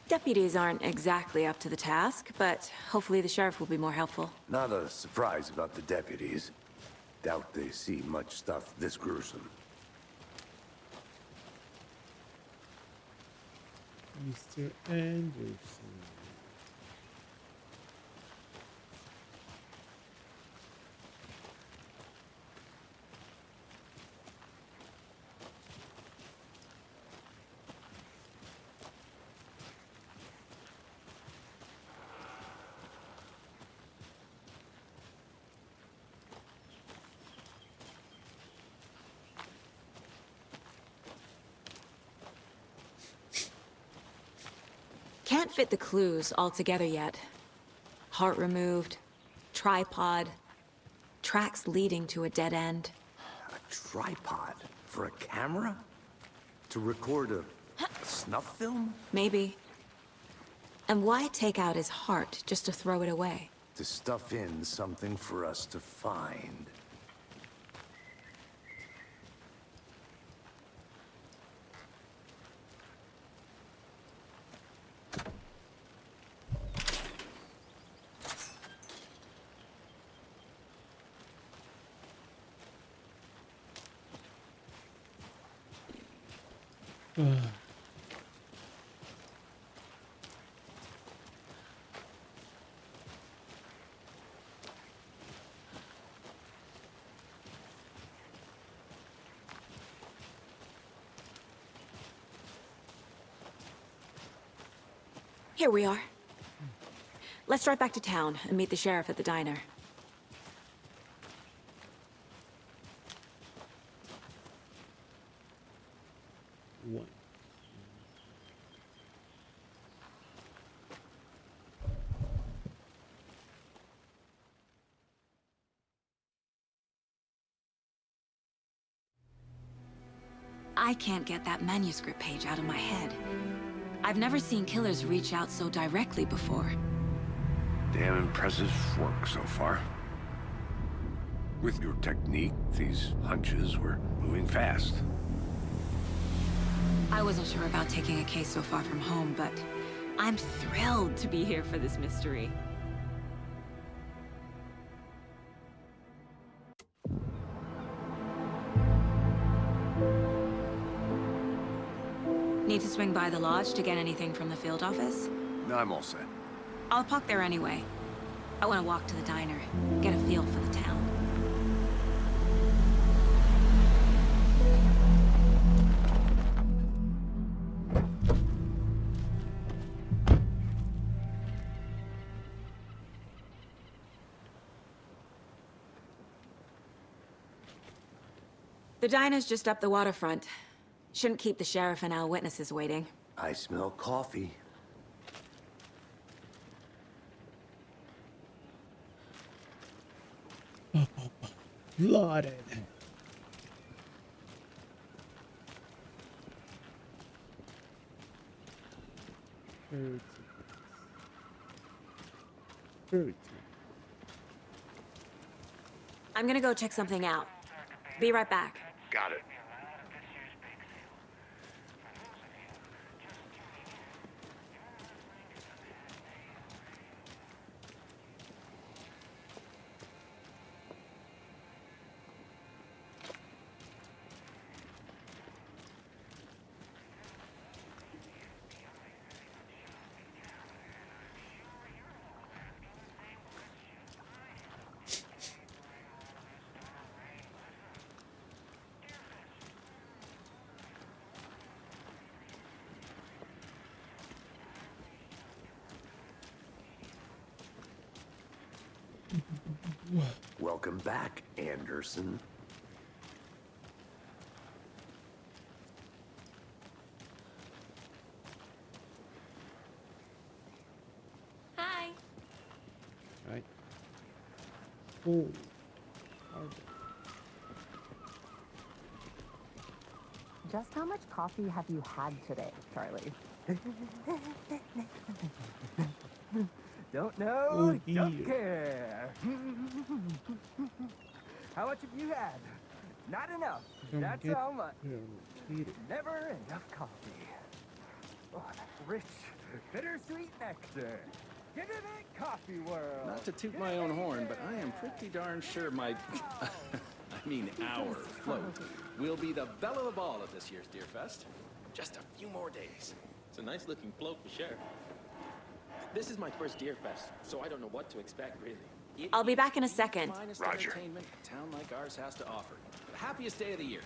Deputies aren't exactly up to the task, but hopefully the sheriff will be more helpful. Not a surprise about the deputies. Doubt they see much stuff this gruesome. Mr. Anderson. Can't fit the clues all together yet. Heart removed, tripod, tracks leading to a dead end. A tripod? For a camera? To record a snuff film? Maybe. And why take out his heart just to throw it away? To stuff in something for us to find. Here we are. Let's drive back to town and meet the sheriff at the diner. One. I can't get that manuscript page out of my head. I've never seen killers reach out so directly before. Damn impressive work so far. With your technique, these hunches were moving fast. I wasn't sure about taking a case so far from home, but I'm thrilled to be here for this mystery. Need to swing by the lodge to get anything from the field office? No, I'm all set. I'll park there anyway. I want to walk to the diner, get a feel for the town. The diner's just up the waterfront. Shouldn't keep the sheriff and our witnesses waiting. I smell coffee. Lauded. Very tight. I'm gonna go check something out. Be right back. Got it. Welcome back, Anderson. Hi. Right. Oh. Hard. Just how much coffee have you had today, Charlie? Don't know, Oh, don't dear. care. How much have you had? Not enough. Come That's get how much. her located. Never enough coffee. Oh, that rich, bittersweet nectar. Give it a coffee world. Not to toot my own horn, but I am pretty darn sure my, I mean our float will be the belle of the ball at this year's Deer Fest. Just a few more days. It's a nice looking float for sure. This is my first Deer Fest, so I don't know what to expect, really. I'll be back in a second. Finest Roger. entertainment a town like ours has to offer. The happiest day of the year.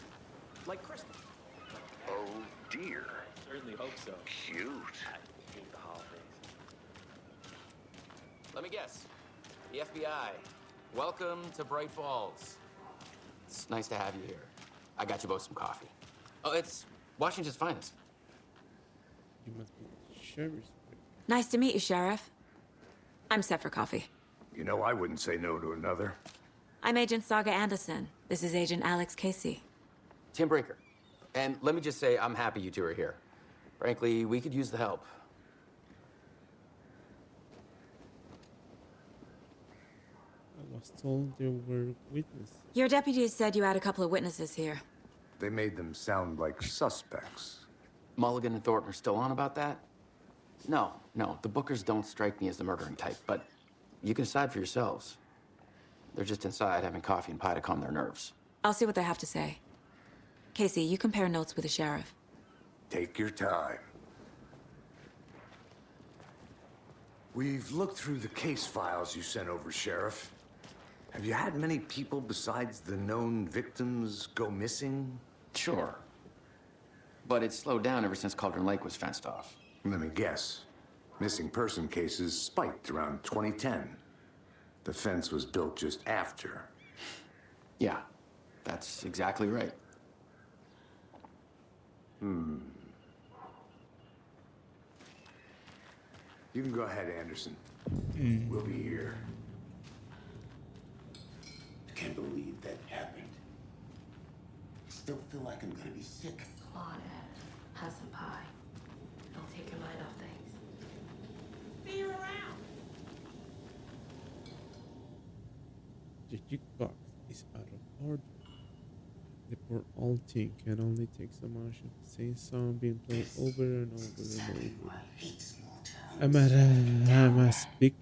Like Christmas. Oh, dear. Certainly hope so. Cute. I hate the holidays. Let me guess. The FBI. Welcome to Bright Falls. It's nice to have you here. I got you both some coffee. Oh, it's Washington's finest. You must be the sheriff's. Nice to meet you, Sheriff. I'm set for coffee. You know, I wouldn't say no to another. I'm Agent Saga Anderson. This is Agent Alex Casey. Tim Breaker. And let me just say, I'm happy you two are here. Frankly, we could use the help. I was told there were witnesses. Your deputies said you had a couple of witnesses here. They made them sound like suspects. Mulligan and Thornton are still on about that? No, the Bookers don't strike me as the murdering type, but you can decide for yourselves. They're just inside having coffee and pie to calm their nerves. I'll see what they have to say. Casey, you compare notes with the sheriff. Take your time. We've looked through the case files you sent over, Sheriff. Have you had many people besides the known victims go missing? Sure. But it's slowed down ever since Cauldron Lake was fenced off. Let me guess. Missing person cases spiked around 2010. The fence was built just after. Yeah, that's exactly right. You can go ahead, Anderson. We'll be here. I can't believe that happened. Still feel like I'm gonna be sick. Come on, Ed. Have some pie. It'll take your mind off things. See you around. The jukebox is out of order. The poor old thing can only take so much of the same song being played over and over and over. I'm as big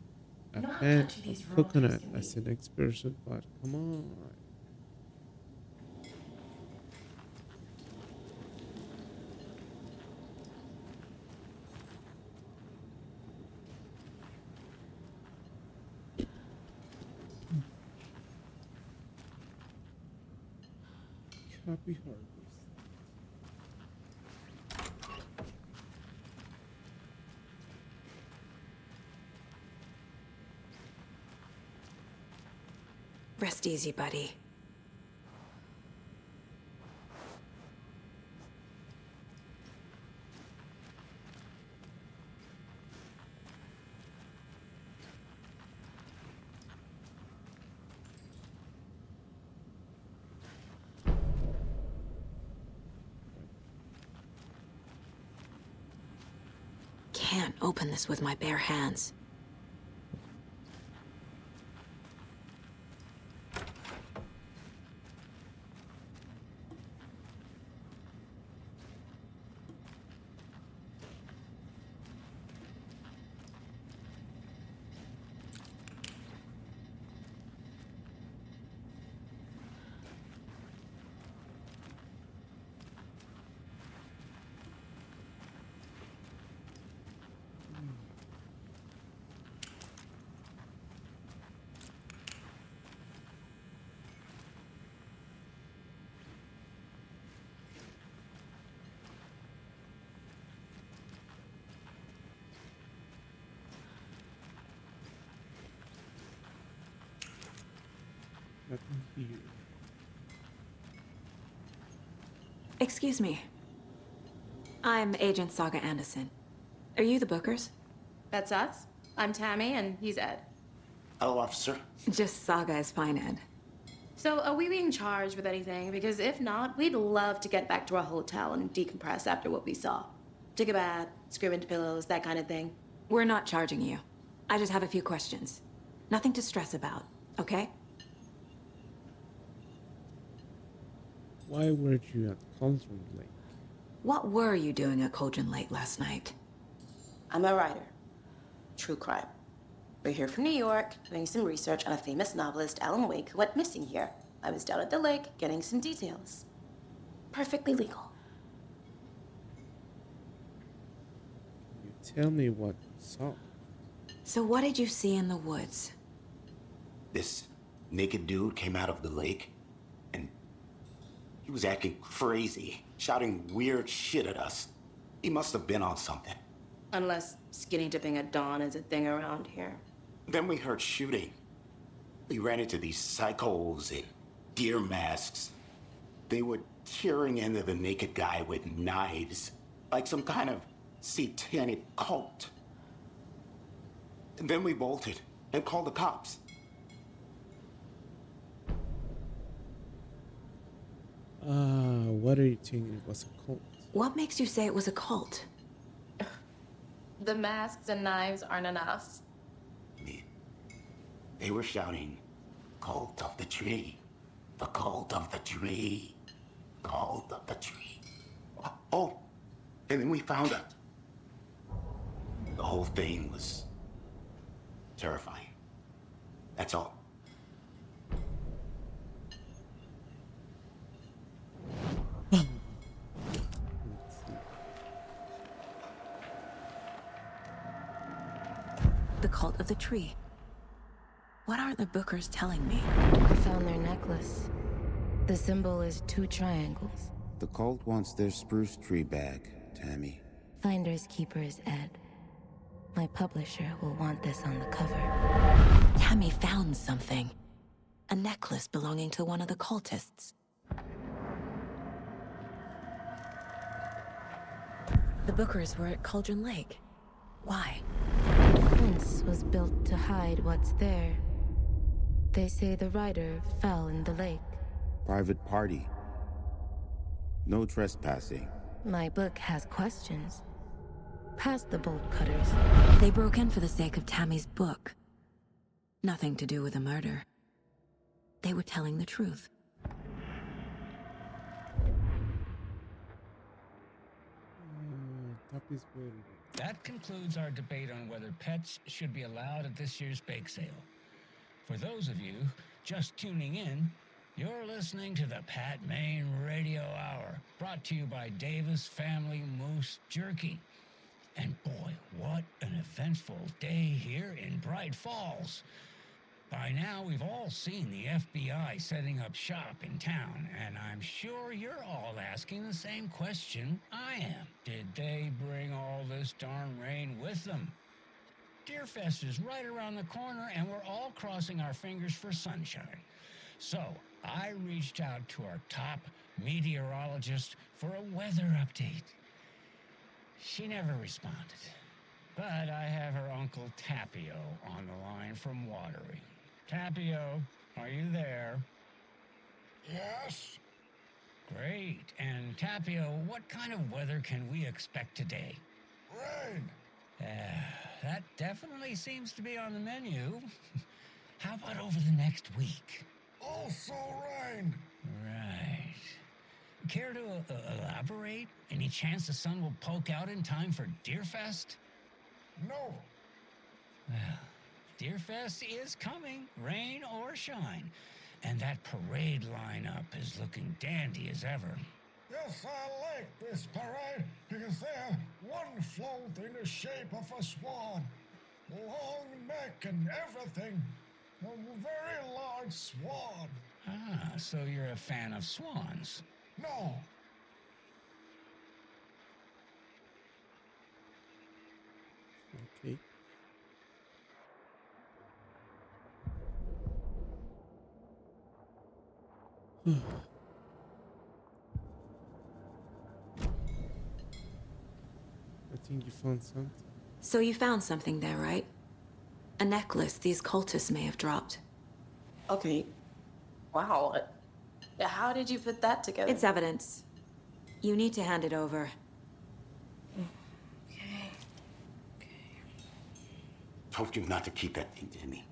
a fan of Coconut as the next person, but come on. Happy Harvest. Rest easy, buddy. Can't open this with my bare hands. Nothing here. Excuse me. I'm Agent Saga Anderson. Are you the Bookers? That's us. I'm Tammy, and he's Ed. Hello, officer. Just Saga is fine, Ed. So, are we being charged with anything? Because if not, we'd love to get back to our hotel and decompress after what we saw. Take a bath, scream into pillows, that kind of thing. We're not charging you. I just have a few questions. Nothing to stress about, okay? Why weren't you at Cauldron Lake? What were you doing at Cauldron Lake last night? I'm a writer. True crime. We're here from New York, doing some research on a famous novelist, Alan Wake, who went missing here. I was down at the lake, getting some details. Perfectly legal. Can you tell me what you saw? So what did you see in the woods? This naked dude came out of the lake, and he was acting crazy, shouting weird shit at us. He must have been on something. Unless skinny dipping at dawn is a thing around here. Then we heard shooting. We ran into these psychos in deer masks. They were tearing into the naked guy with knives, like some kind of satanic cult. And then we bolted and called the cops. What are you thinking? It was a cult. What makes you say it was a cult? The masks and knives aren't enough. They were shouting, "Cult of the tree, the cult of the tree, cult of the tree." Oh, and then we found out. The whole thing was terrifying. That's all. The cult of the tree. What are the Bookers telling me? I found their necklace. The symbol is 2 triangles. The cult wants their spruce tree back, Tammy. Finders keepers, Ed. My publisher will want this on the cover. Tammy found something. A necklace belonging to one of the cultists. The Bookers were at Cauldron Lake. Why? The fence was built to hide what's there. They say the rider fell in the lake. Private party. No trespassing. My book has questions. Past the bolt cutters. They broke in for the sake of Tammy's book. Nothing to do with a murder. They were telling the truth. That concludes our debate on whether pets should be allowed at this year's bake sale. For those of you just tuning in, you're listening to the Pat Maine Radio Hour, brought to you by Davis Family Moose Jerky. And boy, what an eventful day here in Bright Falls. By now, we've all seen the FBI setting up shop in town, and I'm sure you're all asking the same question I am. Did they bring all this darn rain with them? Deerfest is right around the corner, and we're all crossing our fingers for sunshine. So, I reached out to our top meteorologist for a weather update. She never responded, but I have her Uncle Tapio on the line from Watery. Tapio, are you there? Yes. Great. And Tapio, what kind of weather can we expect today? Rain. That definitely seems to be on the menu. How about over the next week? Also rain. Right. Care to elaborate? Any chance the sun will poke out in time for Deerfest? No. Well, Deerfest is coming, rain or shine. And that parade lineup is looking dandy as ever. Yes, I like this parade because they have one float in the shape of a swan. Long neck and everything. A very large swan. Ah, so you're a fan of swans. No. Okay. I think you found something. So you found something there, right? A necklace these cultists may have dropped. Okay. Wow. How did you put that together? It's evidence. You need to hand it over. Told you not to keep that thing to me.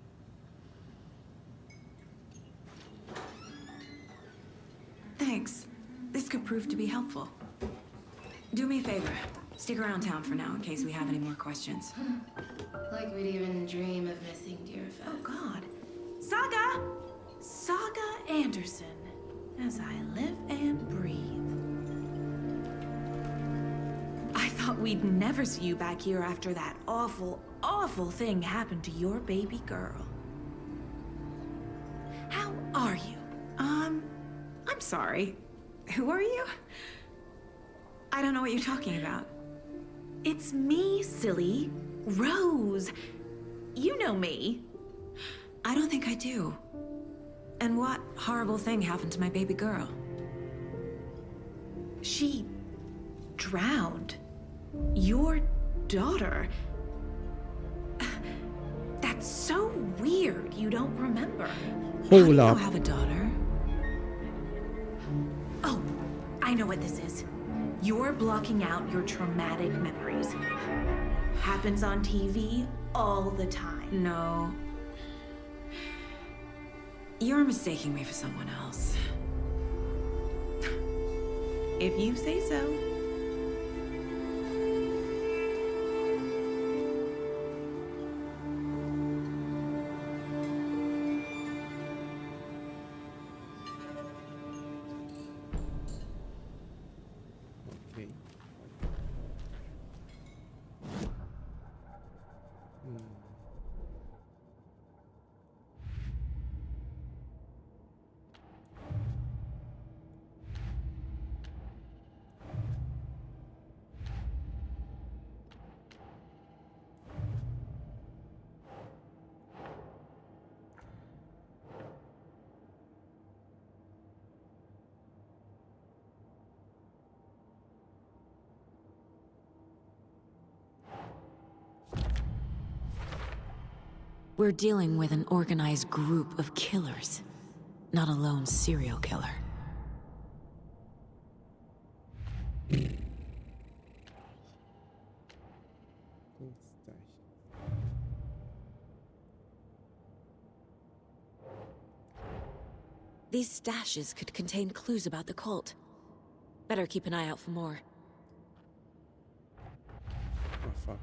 Thanks. This could prove to be helpful. Do me a favor. Stick around town for now in case we have any more questions. Like we'd even dream of missing Deerfest. Oh, God. Saga! Saga Anderson. As I live and breathe. I thought we'd never see you back here after that awful, awful thing happened to your baby girl. How are you? I'm sorry. Who are you? I don't know what you're talking about. It's me, silly. Rose. You know me. I don't think I do. And what horrible thing happened to my baby girl? She drowned. Your daughter. That's so weird you don't remember. Hold How do up. you have a daughter? Oh, I know what this is. You're blocking out your traumatic memories. Happens on TV all the time. No. You're mistaking me for someone else. If you say so. Okay. We're dealing with an organized group of killers, not a lone serial killer. Cool stash. These stashes could contain clues about the cult. Better keep an eye out for more. Oh fuck.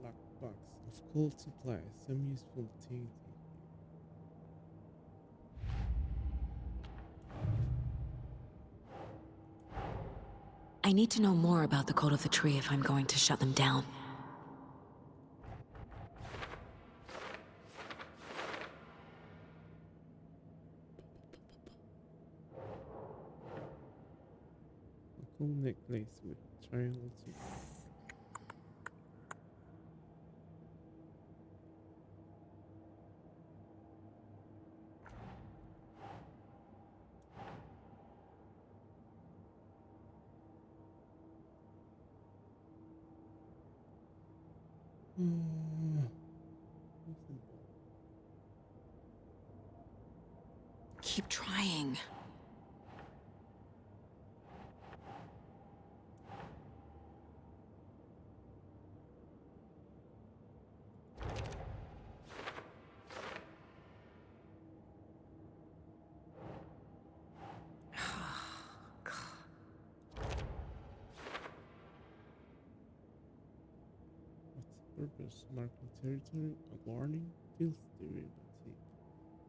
Lockbox of cold supplies, some useful things. I need to know more about the Cult of the Tree if I'm going to shut them down. A cool necklace with triangles. Keep trying. Purpose, marking territory, a warning, feels derivative,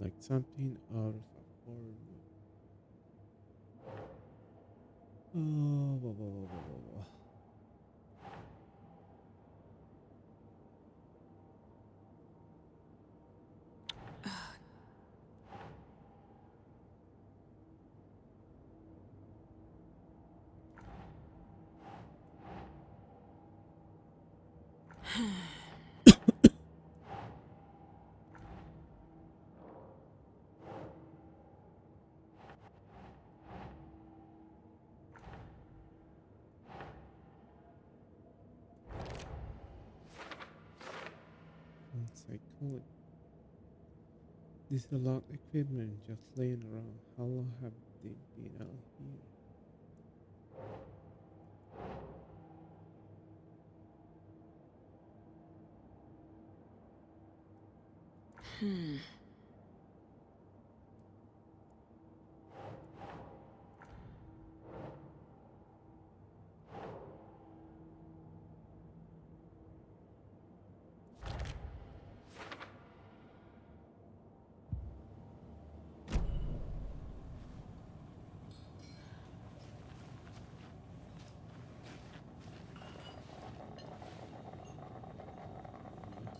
like something out of a horror movie. Psychology. There's a lot of equipment just laying around. How long have they been out here?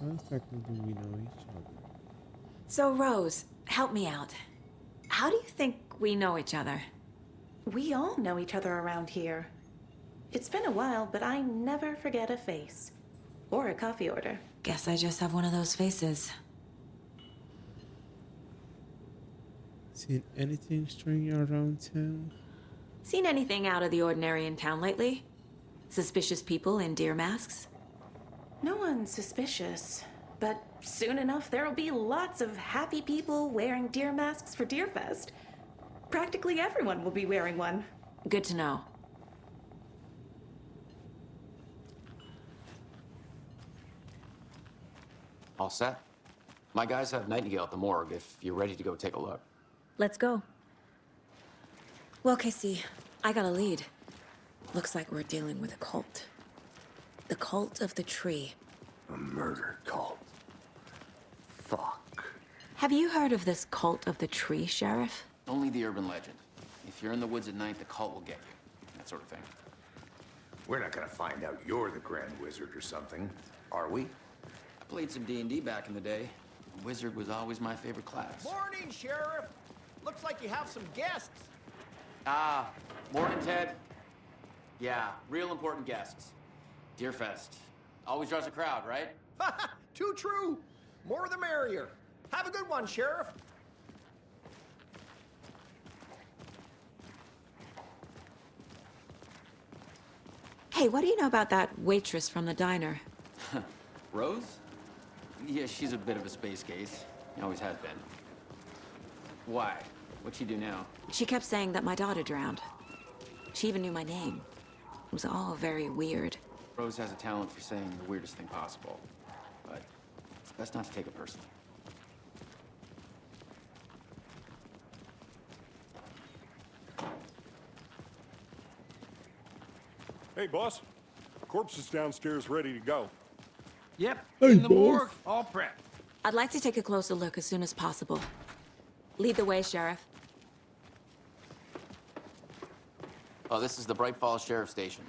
How exactly do we know each other? So, Rose, help me out. How do you think we know each other? We all know each other around here. It's been a while, but I never forget a face. Or a coffee order. Guess I just have one of those faces. Seen anything strange around town? Seen anything out of the ordinary in town lately? Suspicious people in deer masks? No one's suspicious. But soon enough, there'll be lots of happy people wearing deer masks for Deerfest. Practically everyone will be wearing one. Good to know. All set? My guys have Nightingale at the morgue if you're ready to go take a look. Let's go. Well, Casey, I got a lead. Looks like we're dealing with a cult. The cult of the tree. A murder cult. Fuck. Have you heard of this cult of the tree, Sheriff? Only the urban legend. If you're in the woods at night, the cult will get you. That sort of thing. We're not gonna find out you're the Grand Wizard or something, are we? I played some D&D back in the day. Wizard was always my favorite class. Morning, Sheriff. Looks like you have some guests. Morning, Ted. Yeah, real important guests. Deerfest. Always draws a crowd, right? Too true. More the merrier. Have a good one, Sheriff. Hey, what do you know about that waitress from the diner? Rose? Yeah, she's a bit of a space case. Always has been. Why? What'd she do now? She kept saying that my daughter drowned. She even knew my name. It was all very weird. Rose has a talent for saying the weirdest thing possible. But it's best not to take it personally. Hey, boss. Corpse is downstairs ready to go. Yep, Hey, in the boss. morgue, all prepped. I'd like to take a closer look as soon as possible. Lead the way, Sheriff. Oh, this is the Bright Falls Sheriff Station.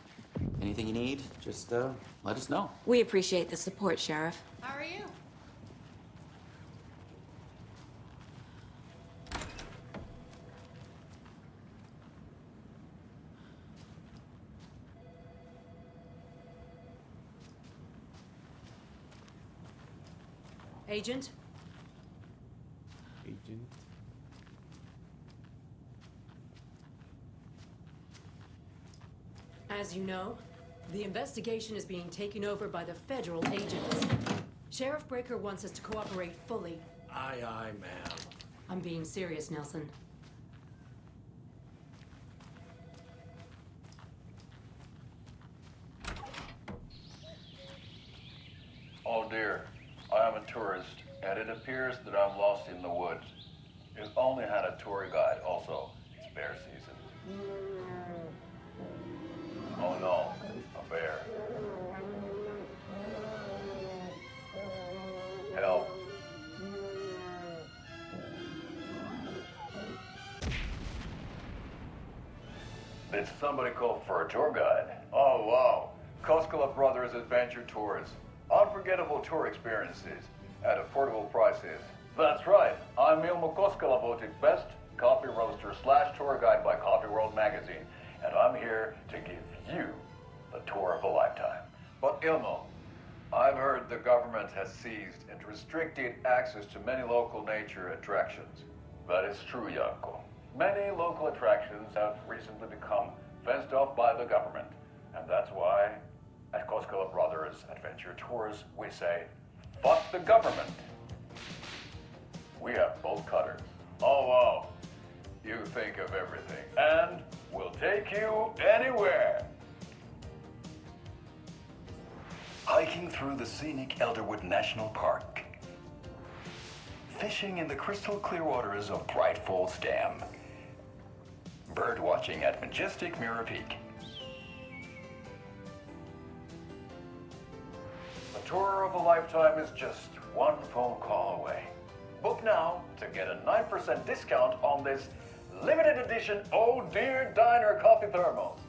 Anything you need, just let us know. We appreciate the support, Sheriff. How are you? Agent? Agent. As you know, the investigation is being taken over by the federal agents. Sheriff Breaker wants us to cooperate fully. Aye, aye, ma'am. I'm being serious, Nelson. Oh dear, I am a tourist, and it appears that I'm lost in the woods. If only had a tour guide also. It's bear season. Oh no, a bear. Help. Did somebody call for a tour guide? Oh wow, Koskela Brothers Adventure Tours. Unforgettable tour experiences at affordable prices. That's right, I'm Ilmo Koskela, voted best coffee roaster / tour guide by Coffee World magazine, and I'm here to give you the tour of a lifetime. But Ilmo, I've heard the government has seized and restricted access to many local nature attractions. That is true, Yanko. Many local attractions have recently become fenced off by the government. And that's why, at Koskela Brothers Adventure Tours, we say, fuck the government. We have bolt cutters. Oh, wow. You think of everything. And we'll take you anywhere. Hiking through the scenic Elderwood National Park. Fishing in the crystal clear waters of Bright Falls Dam. Bird watching at majestic Mirror Peak. A tour of a lifetime is just one phone call away. Book now to get a 9% discount on this limited edition Oh Dear Diner coffee thermos.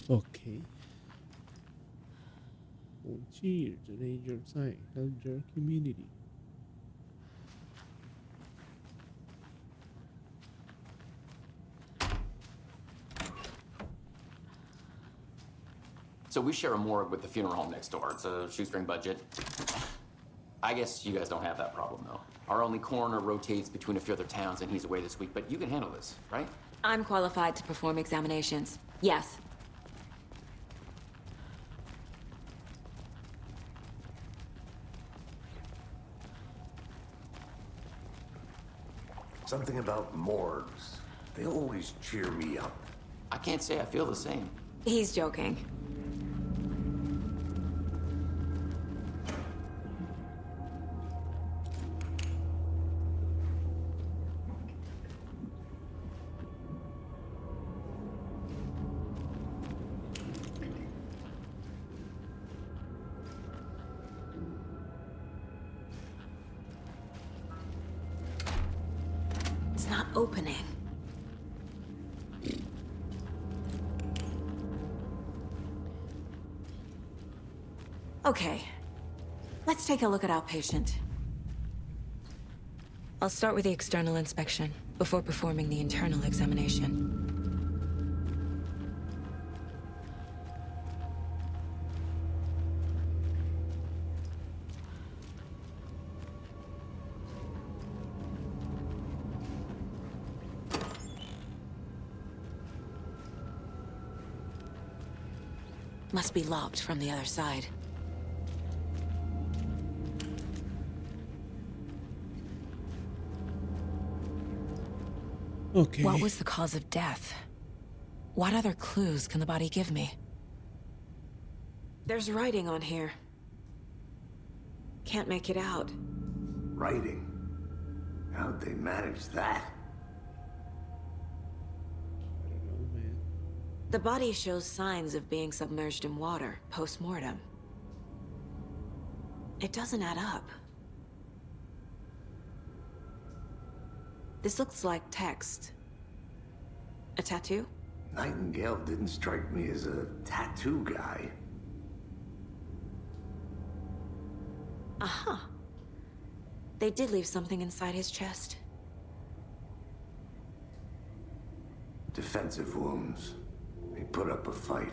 Okay. Oh, cheers to Ranger Sign, help your community. So we share a morgue with the funeral home next door. It's a shoestring budget. I guess you guys don't have that problem, though. Our only coroner rotates between a few other towns, and he's away this week, but you can handle this, right? I'm qualified to perform examinations. Yes. Something about morgues. They always cheer me up. I can't say I feel the same. He's joking. It's not opening. Okay, let's take a look at our patient. I'll start with the external inspection before performing the internal examination. Must be locked from the other side. Okay. What was the cause of death? What other clues can the body give me? There's writing on here. Can't make it out. Writing? How'd they manage that? The body shows signs of being submerged in water post-mortem. It doesn't add up. This looks like text. A tattoo? Nightingale didn't strike me as a tattoo guy. Aha. They did leave something inside his chest. Defensive wounds. He put up a fight.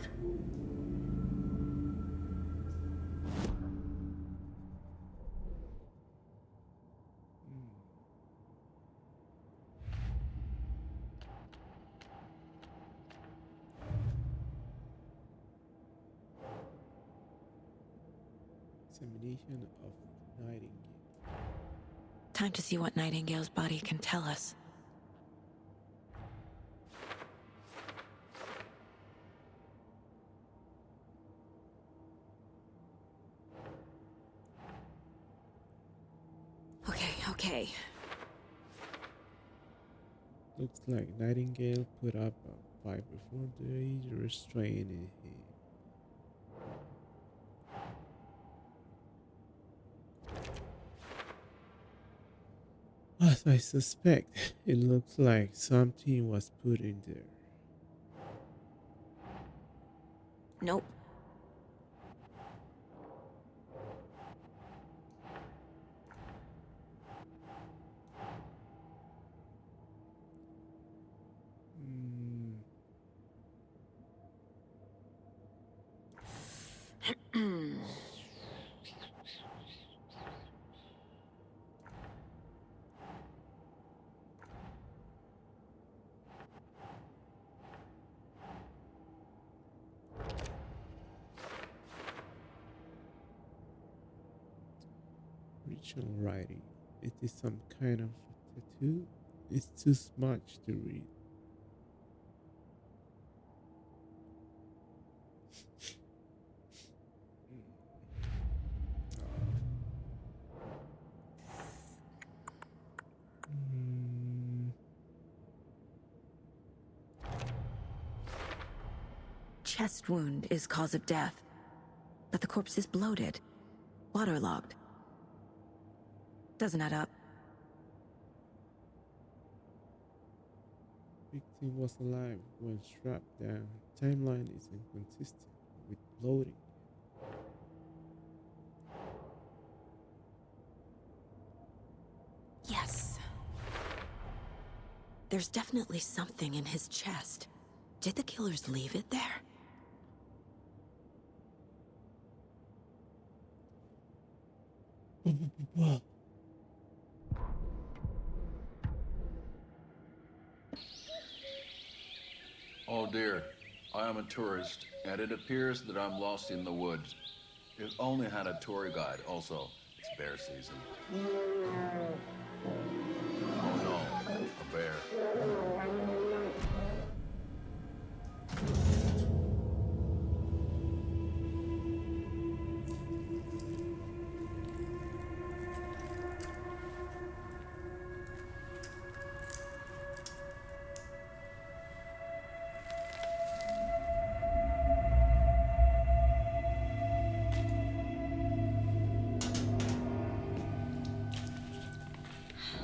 Examination of Nightingale. Time to see what Nightingale's body can tell us. Okay. Looks like Nightingale put up a fight before the restraining him. As I suspect, it looks like something was put in there. Nope. Ritual writing. It is some kind of tattoo. It's too much to read. Chest wound is cause of death, but the corpse is bloated, waterlogged. Doesn't add up. Victim was alive when strapped down. Timeline is inconsistent with bloating. Yes. There's definitely something in his chest. Did the killers leave it there? Oh dear, I am a tourist, and it appears that I'm lost in the woods. If only had a tour guide. Also, it's bear season. Oh no, a bear.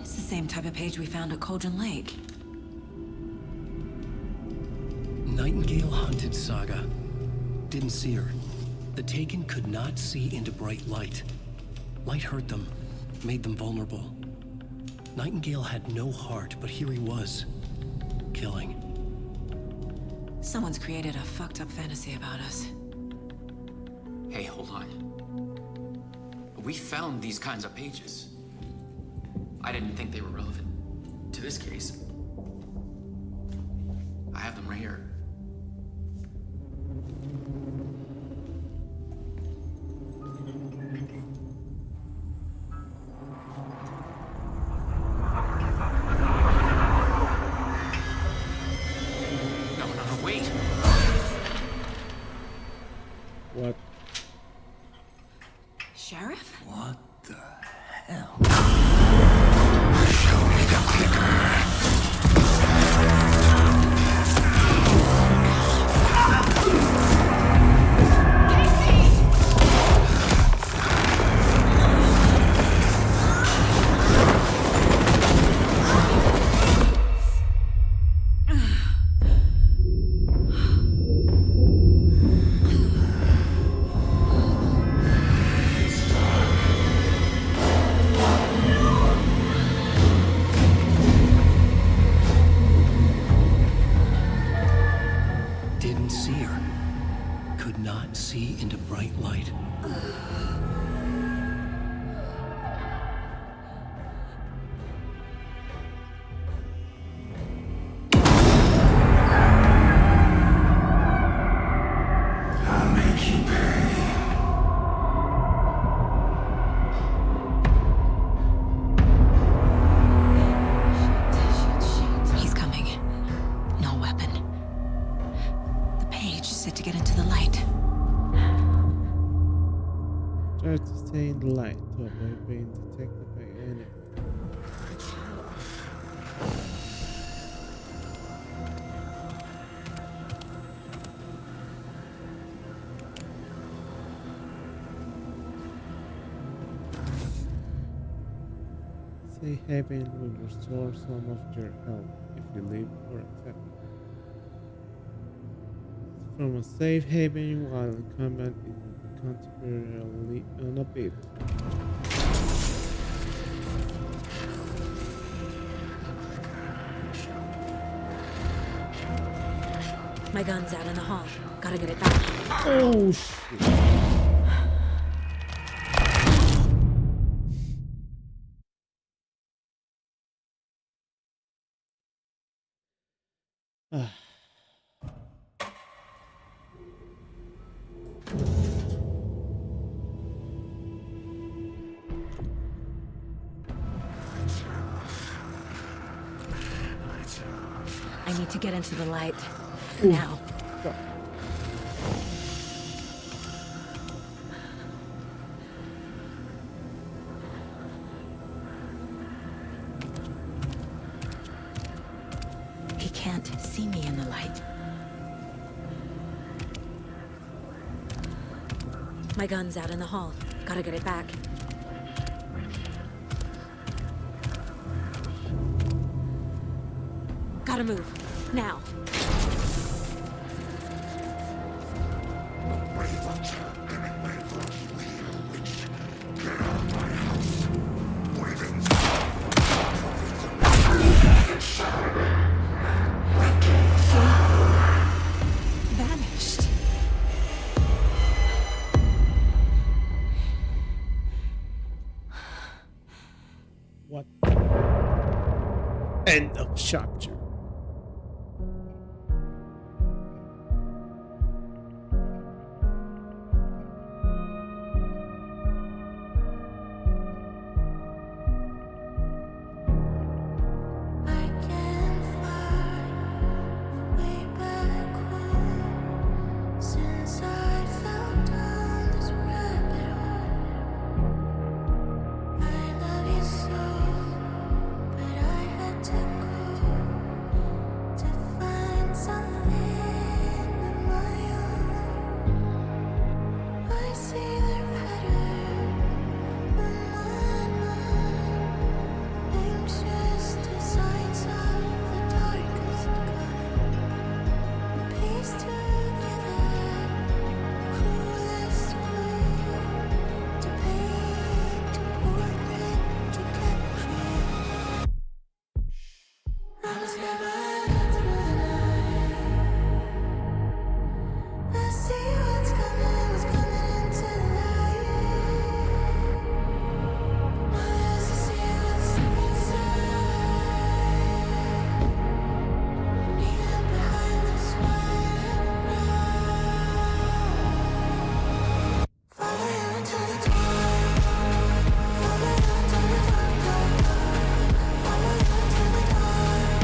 It's the same type of page we found at Cauldron Lake. Nightingale hunted Saga. Didn't see her. The Taken could not see into bright light. Light hurt them, made them vulnerable. Nightingale had no heart, but here he was, killing. Someone's created a fucked up fantasy about us. Hey, hold on. We found these kinds of pages. I didn't think they were relevant to this case. I have them right here. No, wait. What? Sheriff? What the hell? Didn't see her. Could not see into bright light. I'll make you pay. He's coming. No weapon. The page set to get into the light. Try to stay in the light to avoid being detected by anyone. Safe haven will restore some of your health if you leave or attack. From a safe haven while in combat, it will become temporarily unavailable. My gun's out in the hall. Gotta get it back. Oh shit. Ah. I need to get into the light. Now. He can't see me in the light. My gun's out in the hall. Gotta get it back. Gotta move. Now. Vanished. What? End of chapter. Since I fell down this rabbit hole, I love you so, but I had to go to find something of my own. I see the pattern in my mind, anxious designs of the darkest kind, pieced together. Clueless clue to paint a portrait to capture. I was never through the night. I see what's coming into the light. My eyes to see what's inside. Needing behind this white follow you into the dark. Follow you into the dark, dark, dark. Follow you into the dark.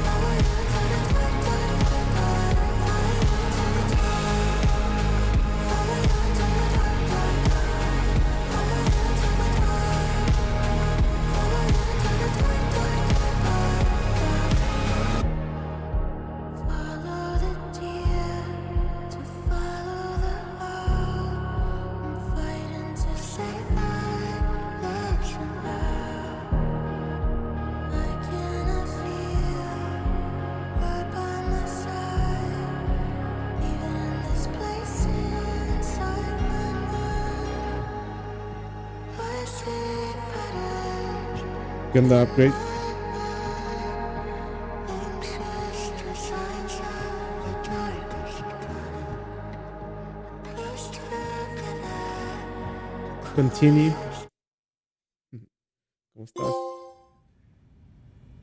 Follow you into the dark, dark, dark, dark. Follow you into the dark. Follow you into the dark, dark, dark. Follow you into the dark. Follow you into the dark, dark, dark, dark. Follow the deer to follow the owl. I'm fighting to save my legs and bow. I cannot feel right by my side, even in this place inside my mind. I see patterns. Gonna upgrade. Anxious designs of the darkest kind, pieced together. Continue. ¿Cómo estás?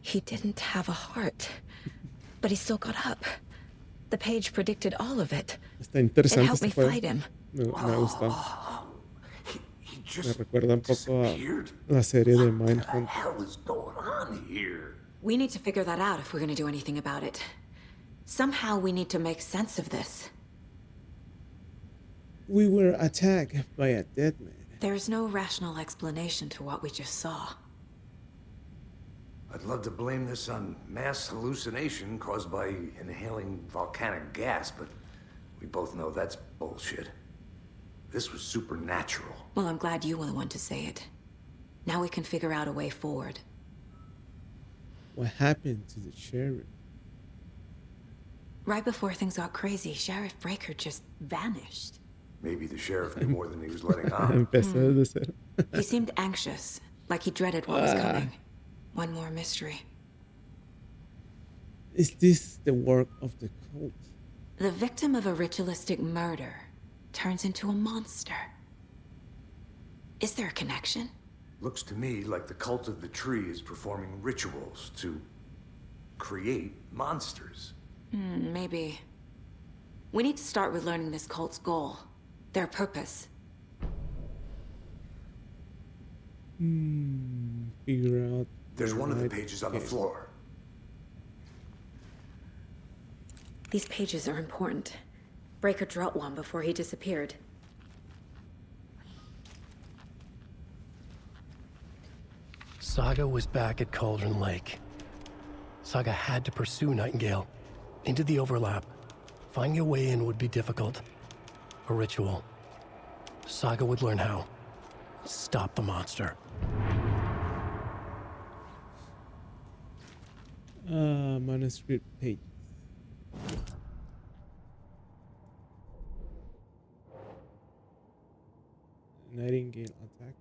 He didn't have a heart, but he still got up. The page predicted all of it. Está It interesante helped me este juego. fight him. Me gusta. Me recuerda un poco a la serie de Mindhunt. We need to figure that out if we're going to do anything about it. Somehow we need to make sense of this. We were attacked by a dead man. There's no rational explanation to what we just saw. I'd love to blame this on mass hallucination caused by inhaling volcanic gas, but we both know that's bullshit. This was supernatural. Well, I'm glad you were the one to say it. Now we can figure out a way forward. What happened to the sheriff? Right before things got crazy, Sheriff Breaker just vanished. Maybe the sheriff knew more than he was letting on. Empezó desde cero. He seemed anxious, like he dreaded what was coming. One more mystery. Is this the work of the cult? The victim of a ritualistic murder turns into a monster. Is there a connection? Looks to me like the cult of the tree is performing rituals to create monsters. Maybe. We need to start with learning this cult's goal, their purpose. Figure out. There's one of the pages on the floor. These pages are important. Breaker dropped one before he disappeared. Saga was back at Cauldron Lake. Saga had to pursue Nightingale. Into the overlap. Finding a way in would be difficult. A ritual. Saga would learn how. Stop the monster. Manuscript page. Nightingale attacked.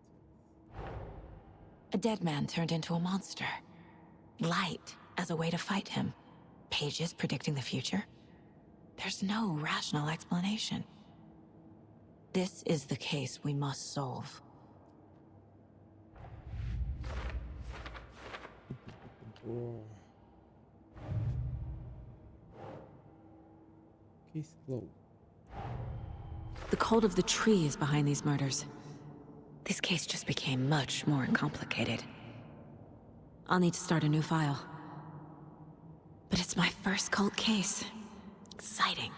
A dead man turned into a monster. Light as a way to fight him. Pages predicting the future. There's no rational explanation. This is the case we must solve. Whoa. Case closed. The cult of the tree is behind these murders. This case just became much more complicated. I'll need to start a new file. But it's my first cult case. Exciting.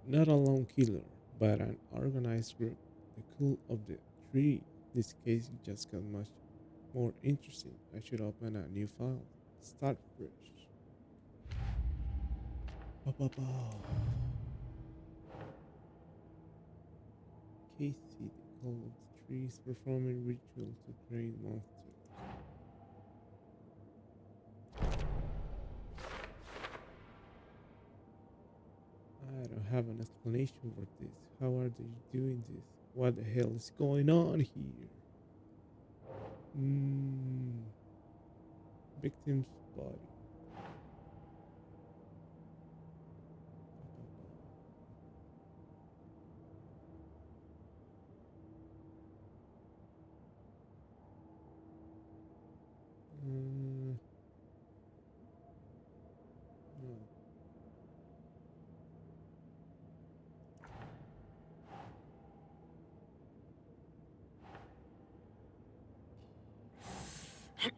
Not a lone killer, but an organized group. The cult of the tree. This case just got much more interesting. I should open a new file. Start fresh. Casey, the cult of the trees, performing ritual to create monsters. I don't have an explanation for this. How are they doing this? What the hell is going on here? Victim's body.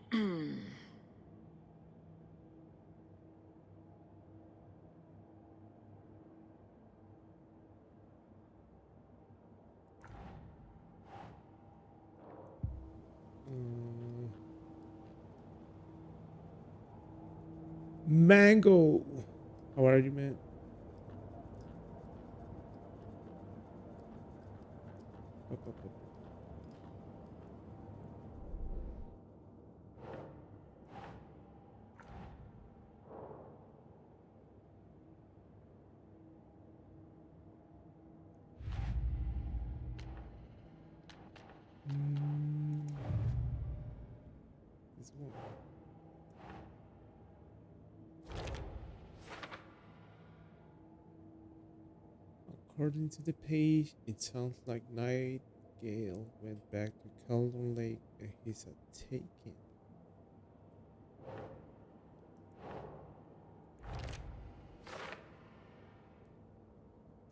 No. Mango. How are you, man? This one. According to the page, it sounds like Nightingale went back to Cauldron Lake and he's a taken.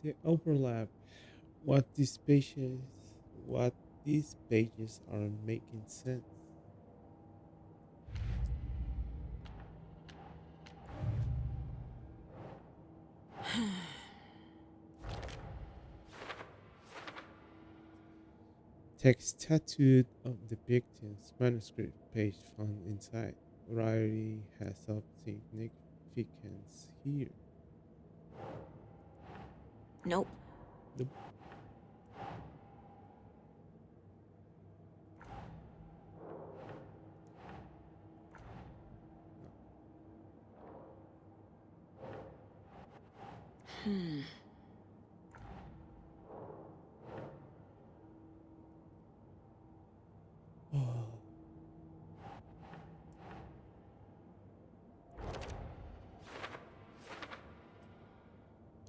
The overlap. What these pages aren't making sense. Text tattooed of the victim's manuscript page found inside. Variety has some significance here. Nope. Nope.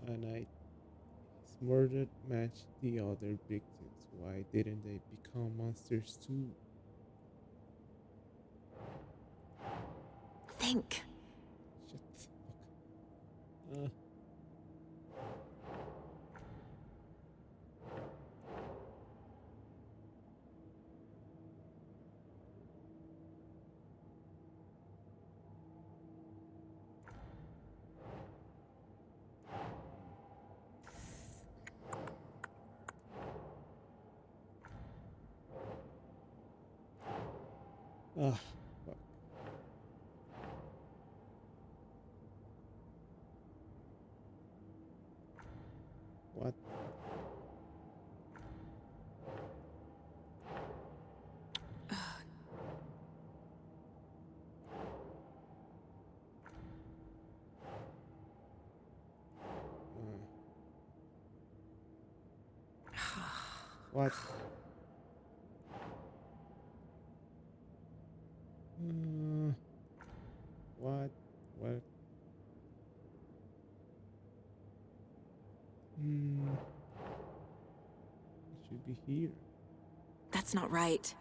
And his murder matched the other victims. Why didn't they become monsters too? Think. Shut the fuck. Ah, fuck. What? What? What? What? It should be here. That's not right.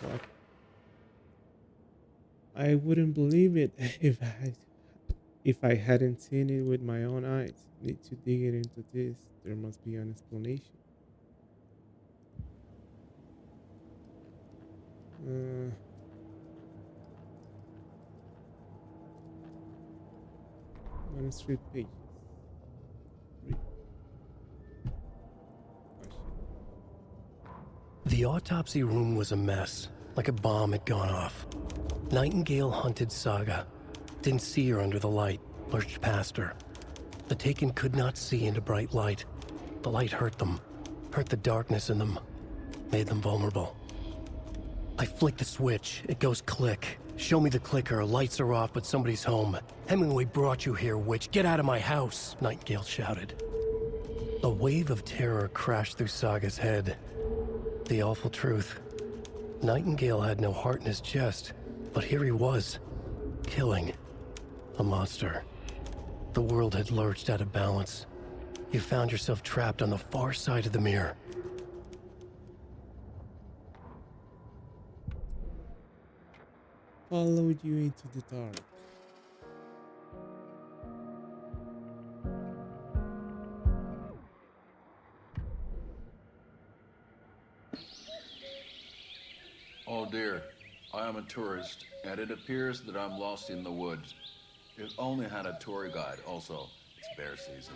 What? I wouldn't believe it if I hadn't seen it with my own eyes. Need to dig it into this. There must be an explanation. Manuscript pages. Read. The autopsy room was a mess, like a bomb had gone off. Nightingale hunted Saga. Didn't see her under the light, lurched past her. The Taken could not see into bright light. The light hurt them, hurt the darkness in them, made them vulnerable. I flick the switch, it goes click. Show me the clicker, lights are off, but somebody's home. Hemingway brought you here, witch. Get out of my house, Nightingale shouted. A wave of terror crashed through Saga's head. The awful truth. Nightingale had no heart in his chest, but here he was, killing a monster. The world had lurched out of balance. You found yourself trapped on the far side of the mirror. Followed you into the dark. Oh dear, I am a tourist, and it appears that I'm lost in the woods. It only had a tour guide, also. It's bear season.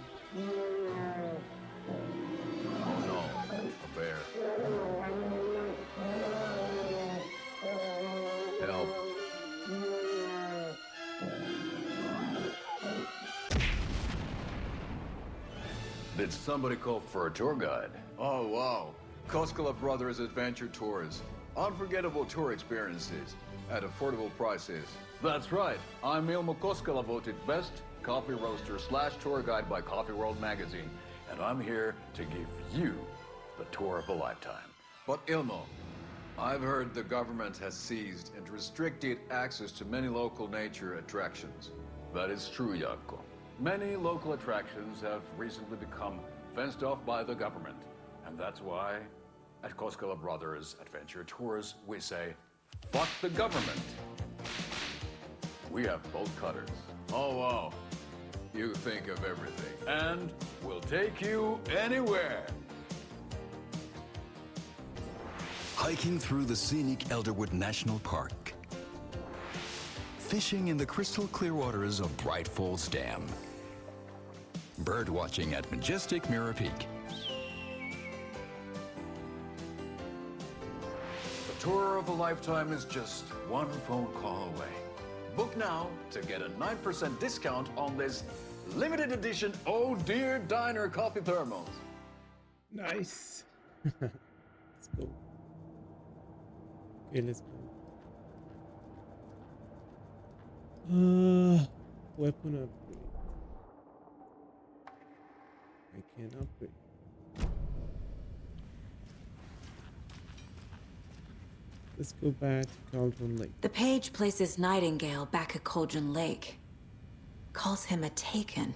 Oh no, a bear. Help. Did somebody call for a tour guide? Oh wow, Koskela Brothers Adventure Tours. Unforgettable tour experiences at affordable prices. That's right. I'm Ilmo Koskela, voted best coffee roaster / tour guide by Coffee World magazine, and I'm here to give you the tour of a lifetime. But Ilmo, I've heard the government has seized and restricted access to many local nature attractions. That is true, Jaakko. Many local attractions have recently become fenced off by the government, and that's why at Koskela Brothers Adventure Tours, we say, fuck the government. We have bolt cutters. Oh, wow. You think of everything. And we'll take you anywhere. Hiking through the scenic Elderwood National Park. Fishing in the crystal clear waters of Bright Falls Dam. Bird watching at majestic Mirror Peak. Tour of a lifetime is just one phone call away. Book now to get a 9% discount on this limited edition Oh Dear Diner coffee thermos. Nice. Let's go. Okay, let's go. Weapon upgrade. I can't upgrade. Let's go back to Cauldron Lake. The page places Nightingale back at Cauldron Lake. Calls him a Taken.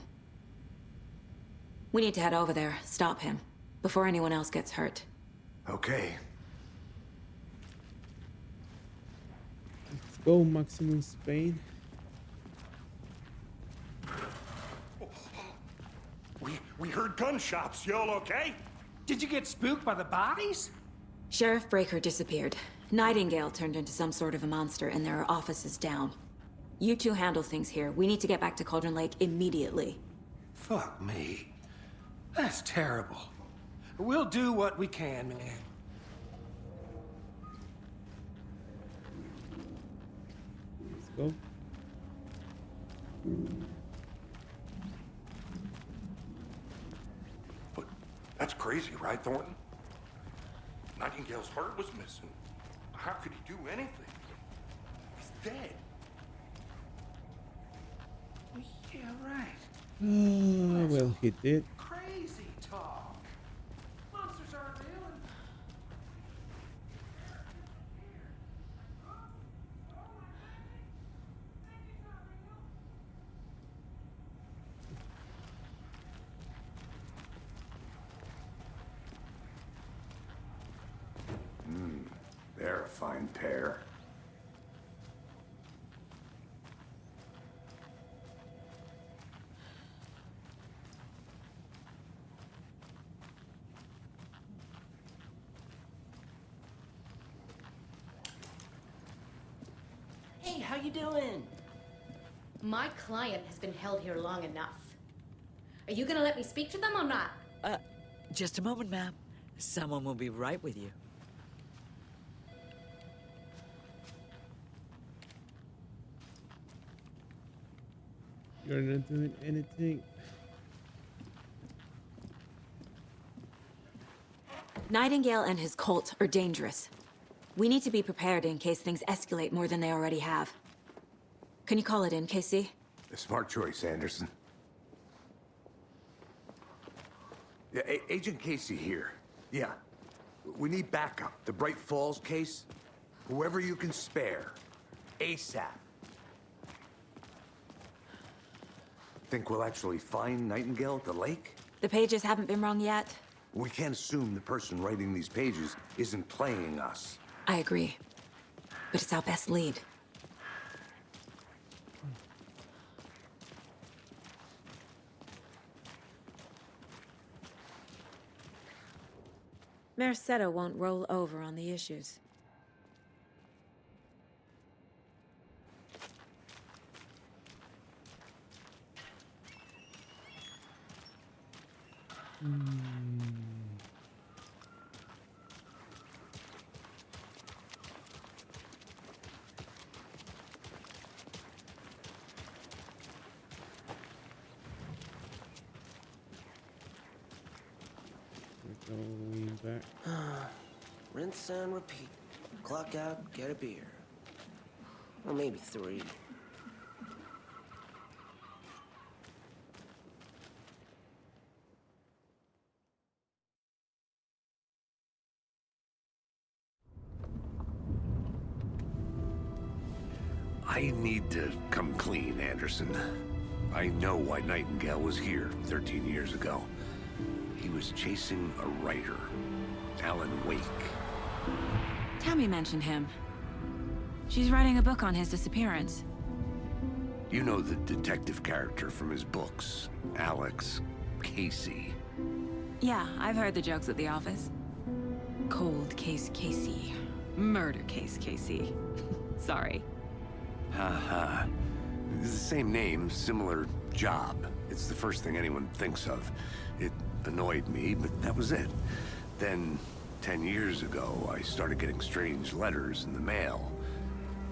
We need to head over there, stop him, before anyone else gets hurt. Okay. Let's go, Maximum Spain. We heard gunshots. Y'all okay? Did you get spooked by the bodies? Sheriff Breaker disappeared. Nightingale turned into some sort of a monster, and there are offices down. You two handle things here. We need to get back to Cauldron Lake immediately. Fuck me. That's terrible. We'll do what we can, man. Let's go. But that's crazy, right, Thornton? Nightingale's heart was missing. How could he do anything? He's dead. Yeah, right. Well, he did. Crazy talk. Monsters aren't real. They're a fine pair. Hey, how you doing? My client has been held here long enough. Are you gonna let me speak to them or not? Just a moment, ma'am. Someone will be right with you. You're not doing anything. Nightingale and his cult are dangerous. We need to be prepared in case things escalate more than they already have. Can you call it in, Casey? A smart choice, Anderson. Yeah, Agent Casey here. Yeah. We need backup. The Bright Falls case. Whoever you can spare. ASAP. Think we'll actually find Nightingale at the lake? The pages haven't been wrong yet. We can't assume the person writing these pages isn't playing us. I agree. But it's our best lead. Mercado won't roll over on the issues. Going back. Rinse and repeat. Clock out, get a beer. Or maybe 3. I need to come clean, Anderson. I know why Nightingale was here 13 years ago. He was chasing a writer, Alan Wake. Tammy mentioned him. She's writing a book on his disappearance. You know the detective character from his books, Alex Casey. Yeah, I've heard the jokes at the office. Cold case Casey. Murder case Casey. Sorry. Ha. It's the same name, similar job. It's the first thing anyone thinks of. It annoyed me, but that was it. Then, 10 years ago, I started getting strange letters in the mail.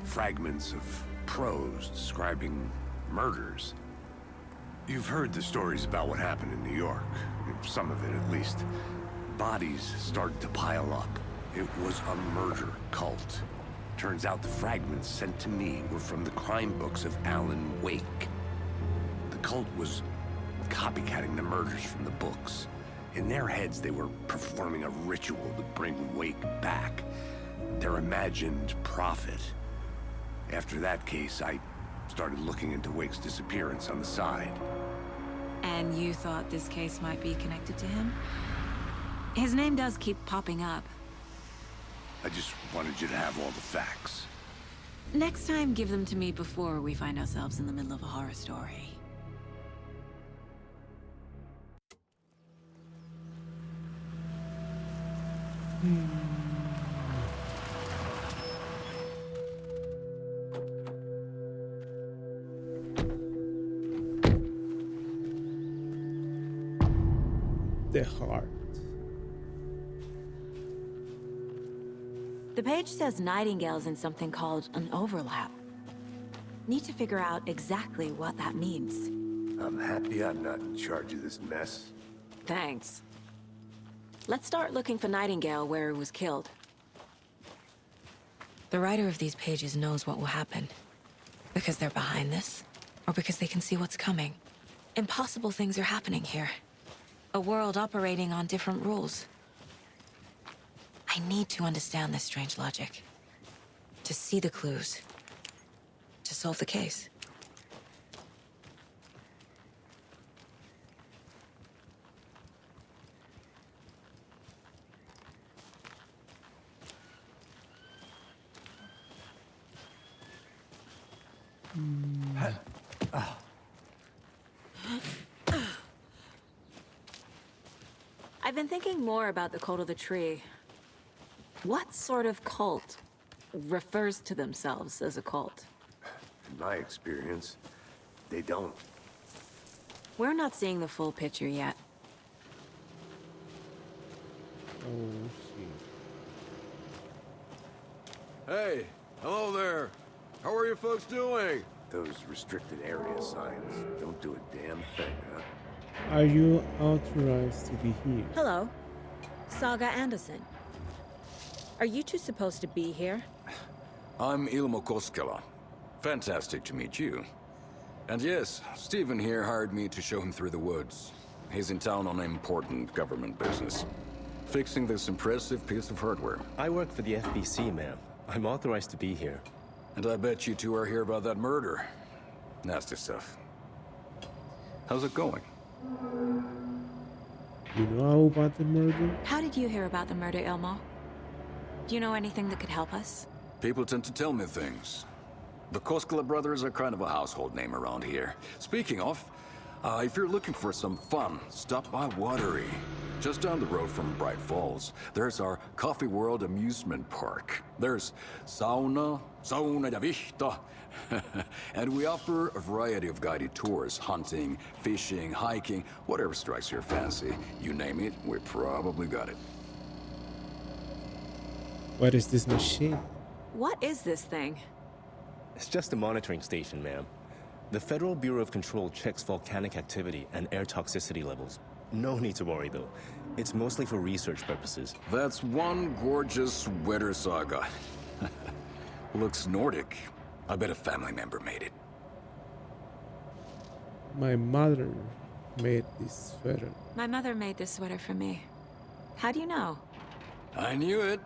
Fragments of prose describing murders. You've heard the stories about what happened in New York. Some of it, at least. Bodies started to pile up. It was a murder cult. Turns out the fragments sent to me were from the crime books of Alan Wake. The cult was copycatting the murders from the books. In their heads, they were performing a ritual to bring Wake back. Their imagined prophet. After that case, I started looking into Wake's disappearance on the side. And you thought this case might be connected to him? His name does keep popping up. I just wanted you to have all the facts. Next time, give them to me before we find ourselves in the middle of a horror story. The heart. The page says Nightingale's in something called an overlap. Need to figure out exactly what that means. I'm happy I'm not in charge of this mess. Thanks. Let's start looking for Nightingale where he was killed. The writer of these pages knows what will happen. Because they're behind this, or because they can see what's coming. Impossible things are happening here. A world operating on different rules. I need to understand this strange logic. To see the clues. To solve the case. I've been thinking more about the cult of the tree. What sort of cult refers to themselves as a cult? In my experience, they don't. We're not seeing the full picture yet. Oh, shit. Hey, hello there. How are you folks doing? Those restricted area signs don't do a damn thing, huh? Are you authorized to be here? Hello. Saga Anderson. Are you two supposed to be here? I'm Ilmo Koskela. Fantastic to meet you. And yes, Stephen here hired me to show him through the woods. He's in town on important government business. Fixing this impressive piece of hardware. I work for the FBC, ma'am. I'm authorized to be here. And I bet you two are here about that murder. Nasty stuff. How's it going? You know about the murder? How did you hear about the murder, Ilmo? Do you know anything that could help us? People tend to tell me things. The Koskela brothers are kind of a household name around here. Speaking of, if you're looking for some fun, stop by Watery. Just down the road from Bright Falls, there's our Coffee World amusement park. There's sauna ja vihta. And we offer a variety of guided tours, hunting, fishing, hiking, whatever strikes your fancy. You name it, we probably got it. What is this machine? What is this thing? It's just a monitoring station, ma'am. The Federal Bureau of Control checks volcanic activity and air toxicity levels. No need to worry, though. It's mostly for research purposes. That's one gorgeous weather saga. Looks Nordic. I bet a family member made it. My mother made this sweater. My mother made this sweater for me. How do you know? I knew it.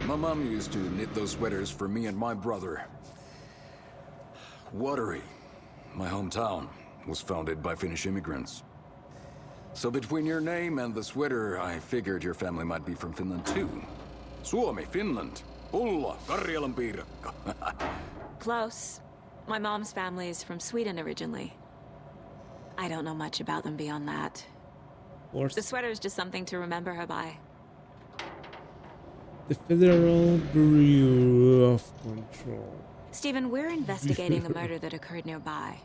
My mom used to knit those sweaters for me and my brother. Watery, my hometown, was founded by Finnish immigrants. So between your name and the sweater, I figured your family might be from Finland too. Suomi, Finland. Ulla, Karjalan piirakka. Close. My mom's family is from Sweden originally. I don't know much about them beyond that. The sweater is just something to remember her by. The Federal Bureau of Control. Stephen, we're investigating a murder that occurred nearby.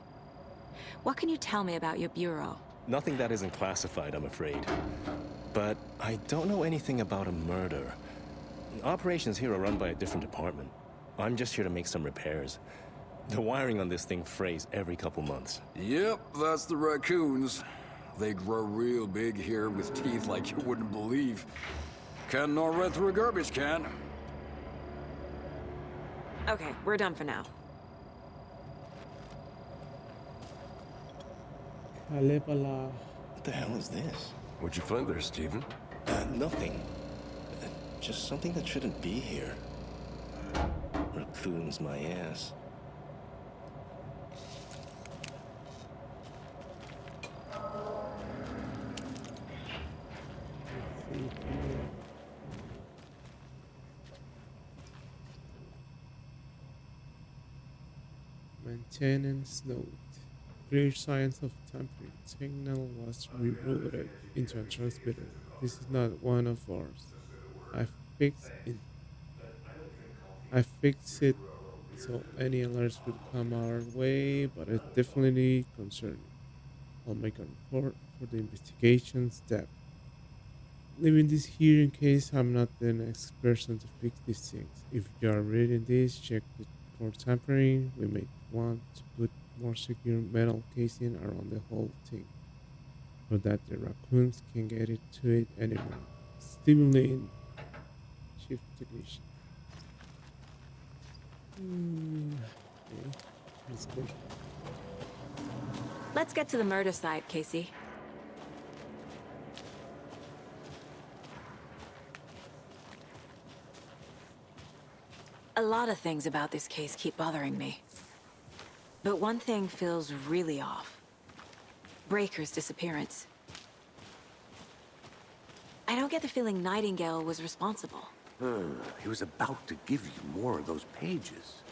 What can you tell me about your bureau? Nothing that isn't classified, I'm afraid. But I don't know anything about a murder. Operations here are run by a different department. I'm just here to make some repairs. The wiring on this thing frays every couple months. Yep, that's the raccoons. They grow real big here with teeth like you wouldn't believe. Can't gnaw right through a garbage can. Okay, we're done for now. Kalebala. What the hell is this? What'd you find there, Stephen? Nothing. Just something that shouldn't be here. Raccoons my ass. Maintenance note. Clear signs of tampering. Signal was rerouted into a transmitter. This is not one of ours. I fixed it. I fixed it so any alerts would come our way, but it's definitely concerning. I'll make a report for the investigation step. Leaving this here in case I'm not the next person to fix these things. If you are reading this, check it for tampering. We may want to put more secure metal casing around the whole thing, so that the raccoons can't get it to it anymore. Steven Lane, Chief Technician. Okay, let's go. Let's get to the murder site, Casey. A lot of things about this case keep bothering me. But one thing feels really off. Breaker's disappearance. I don't get the feeling Nightingale was responsible. He was about to give you more of those pages.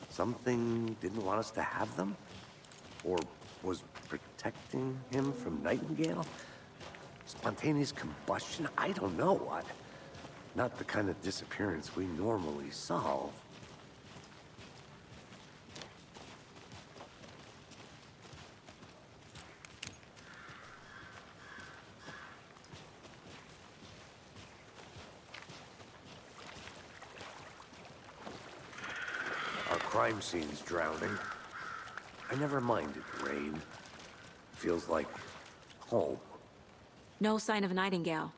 Something didn't want us to have them? Or was protecting him from Nightingale? Spontaneous combustion? I don't know. Not the kind of disappearance we normally solve. Our crime scene's drowning. I never minded rain. Feels like home. No sign of Nightingale.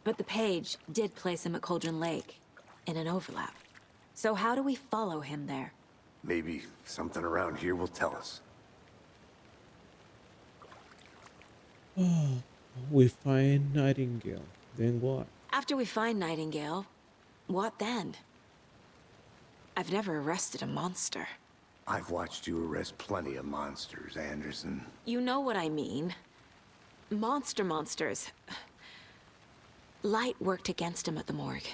But the page did place him at Cauldron Lake, in an overlap. So how do we follow him there? Maybe something around here will tell us. Oh, we find Nightingale. Then what? After we find Nightingale, what then? I've never arrested a monster. I've watched you arrest plenty of monsters, Anderson. You know what I mean. Monsters. Light worked against him at the morgue.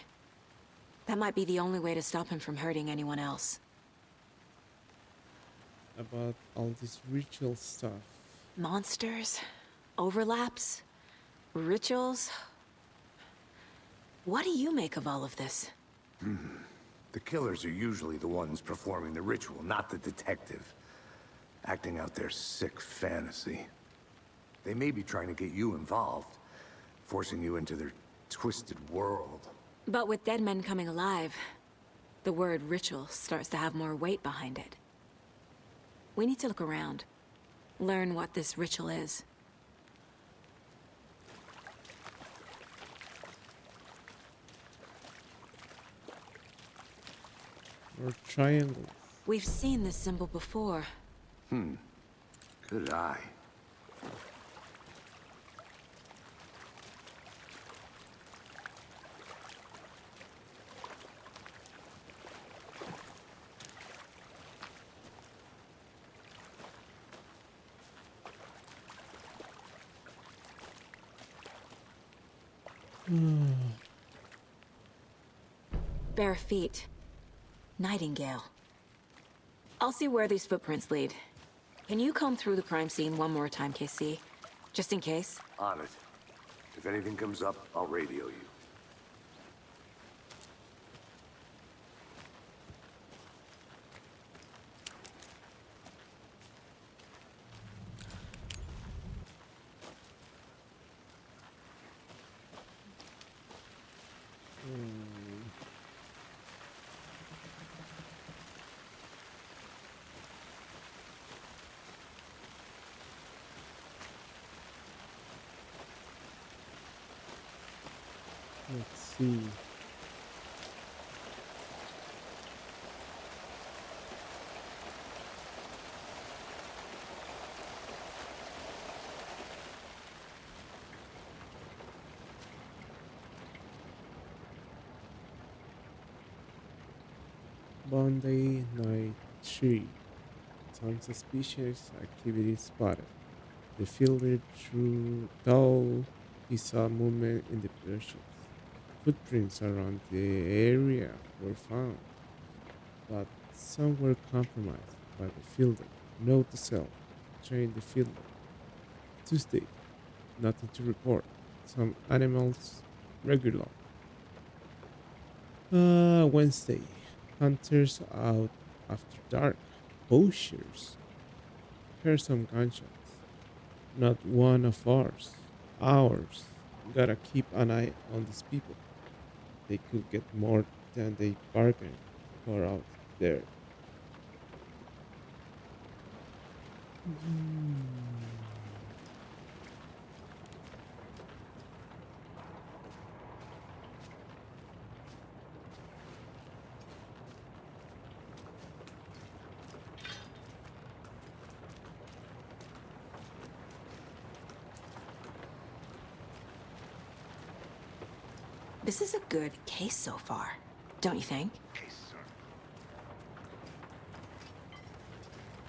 That might be the only way to stop him from hurting anyone else. About all this ritual stuff. Monsters? Overlaps? Rituals? What do you make of all of this? The killers are usually the ones performing the ritual, not the detective. Acting out their sick fantasy. They may be trying to get you involved, forcing you into their twisted world. But with dead men coming alive, the word ritual starts to have more weight behind it. We need to look around. Learn what this ritual is. Or triangle. We've seen this symbol before. Good eye. Bare feet. Nightingale. I'll see where these footprints lead. Can you comb through the crime scene one more time, KC? Just in case? On it. If anything comes up, I'll radio you. Let's see. Monday night 3. Some suspicious activity spotted. The filtered through, though he saw movement in the bushes. Footprints around the area were found, but some were compromised by the filter. Note to self, train the filter. Tuesday, nothing to report. Some animals regular. Wednesday. Hunters out after dark. Poachers. Hear some gunshots. Not one of ours. Ours. Gotta keep an eye on these people. They could get more than they bargained for out there. This is a good case so far, don't you think?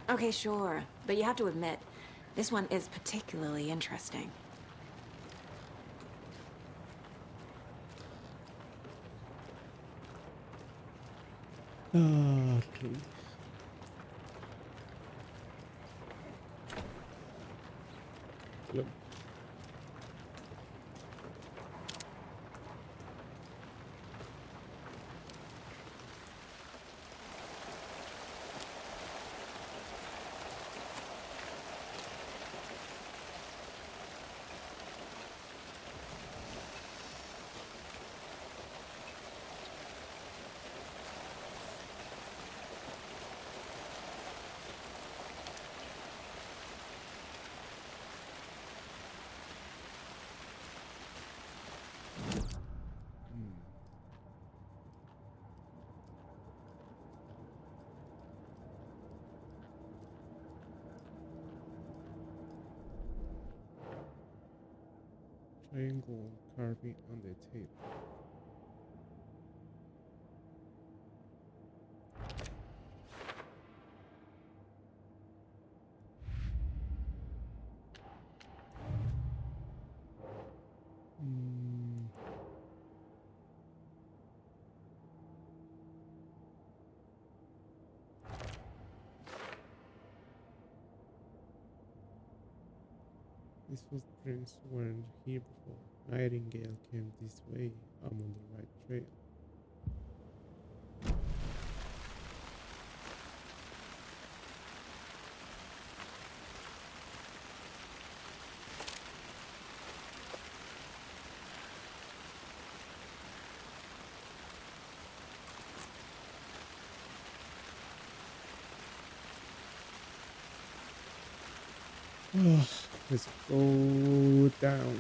Okay, sure, but you have to admit, this one is particularly interesting. Okay. Look. Triangle carving on the table. These footprints weren't here before. Nightingale came this way. I'm on the right trail. Let's go down.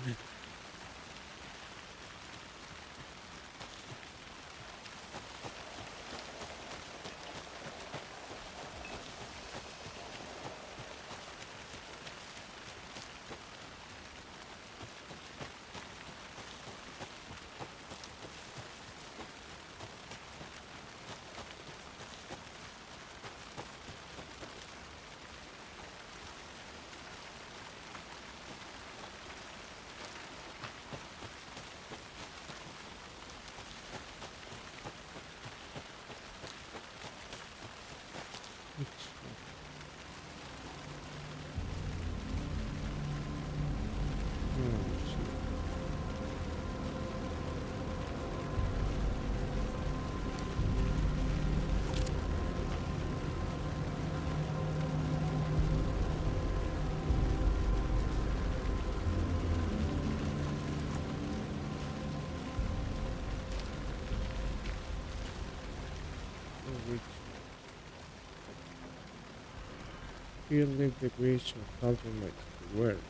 Here live the creation of Calvin like the world.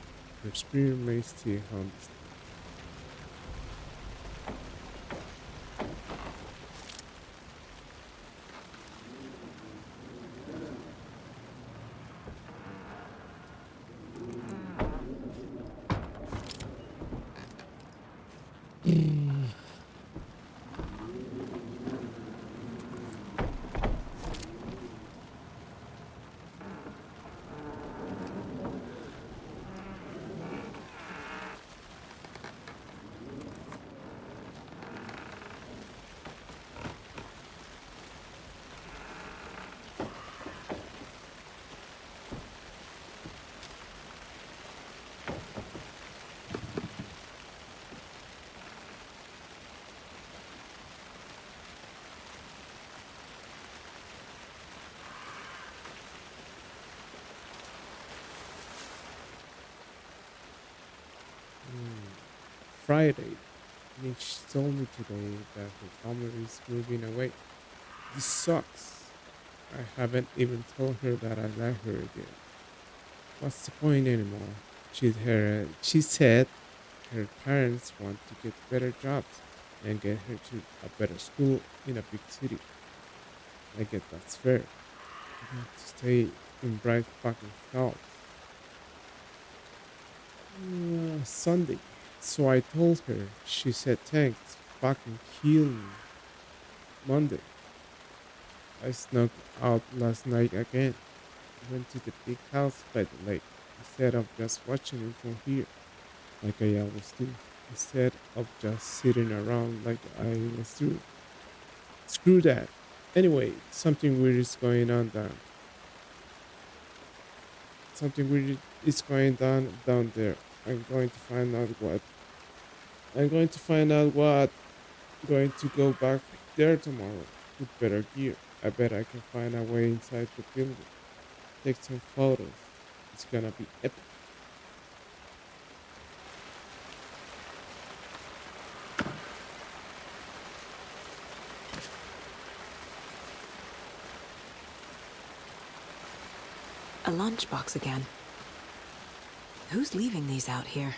Her spirit may still haunt us. Friday. Mitch told me today that her family is moving away. This sucks. I haven't even told her that I like her yet. What's the point anymore? She said her parents want to get better jobs and get her to a better school in a big city. I get that's fair. You have to stay in Bright fucking Falls. Sunday. So I told her. She said thanks. Fucking kill me. Monday. I snuck out last night again. Went to the big house by the lake instead of just watching it from here, like I always do. Instead of just sitting around like I was doing. Screw that. Anyway, something weird is going on down. Something weird is going on down there. I'm going to find out what. Going to go back there tomorrow with better gear. I bet I can find a way inside the building. Take some photos. It's gonna be epic. A lunchbox again. Who's leaving these out here?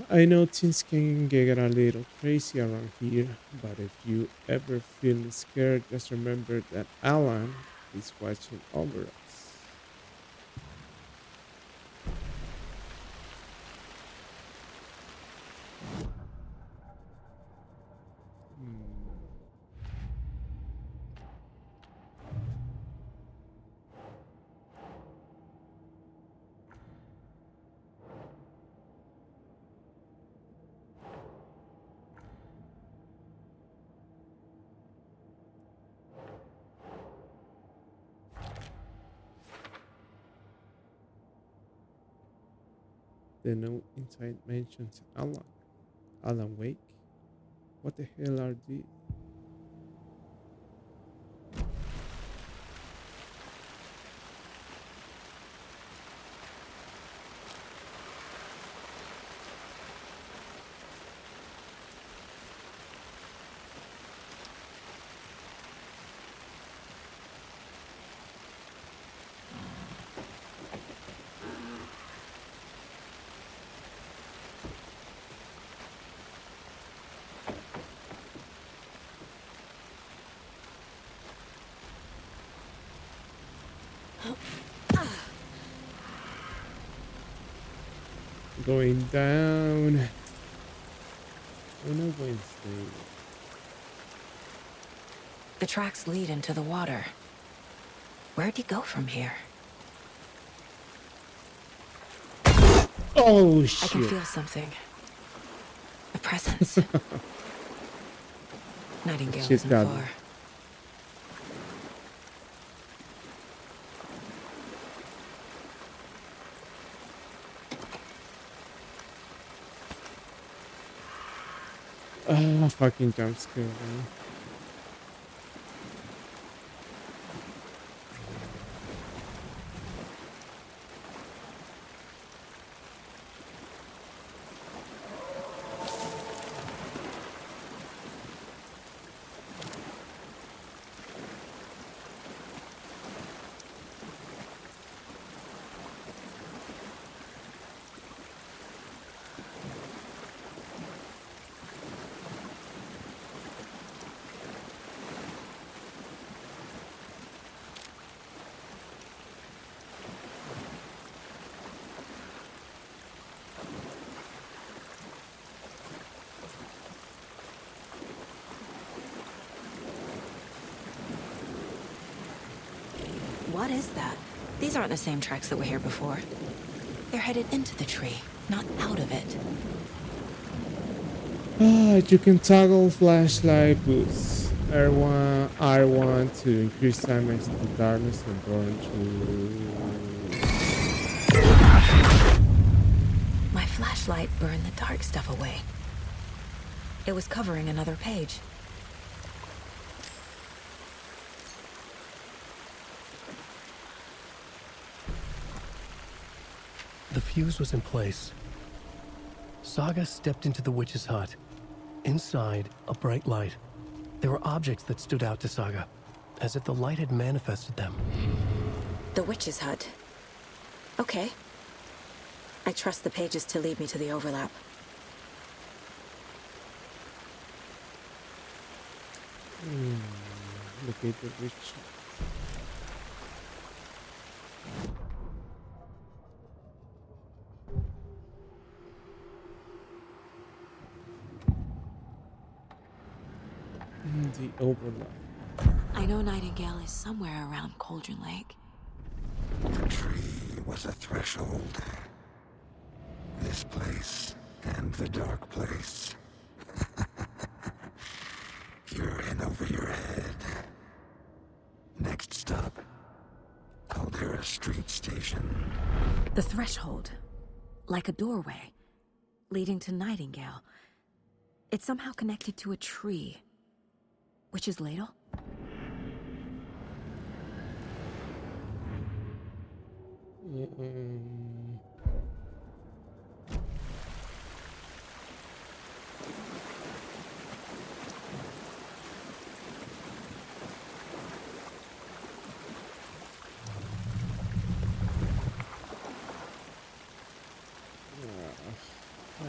I know things can get a little crazy around here, but if you ever feel scared, just remember that Alan is watching over us. The note inside mentions Alan. Alan Wake? What the hell are these? Going down on a Wednesday. The tracks lead into the water. Where'd he go from here? Oh I shit. can feel something. A presence. Nightingale She's isn't got far. Fucking jump scare, man. What is that? These aren't the same tracks that were here before. They're headed into the tree, not out of it. You can toggle flashlight boost. R1 to increase damage to darkness and burn through. My flashlight burned the dark stuff away. It was covering another page. The fuse was in place. Saga stepped into the witch's hut. Inside, a bright light. There were objects that stood out to Saga, as if the light had manifested them. The witch's hut. Okay. I trust the pages to lead me to the overlap. Locate the witch. The overlap. I know Nightingale is somewhere around Cauldron Lake. The tree was a threshold. This place and the dark place. You're in over your head. Next stop, Caldera Street Station. The threshold. Like a doorway. Leading to Nightingale. It's somehow connected to a tree. Witch's Ladle?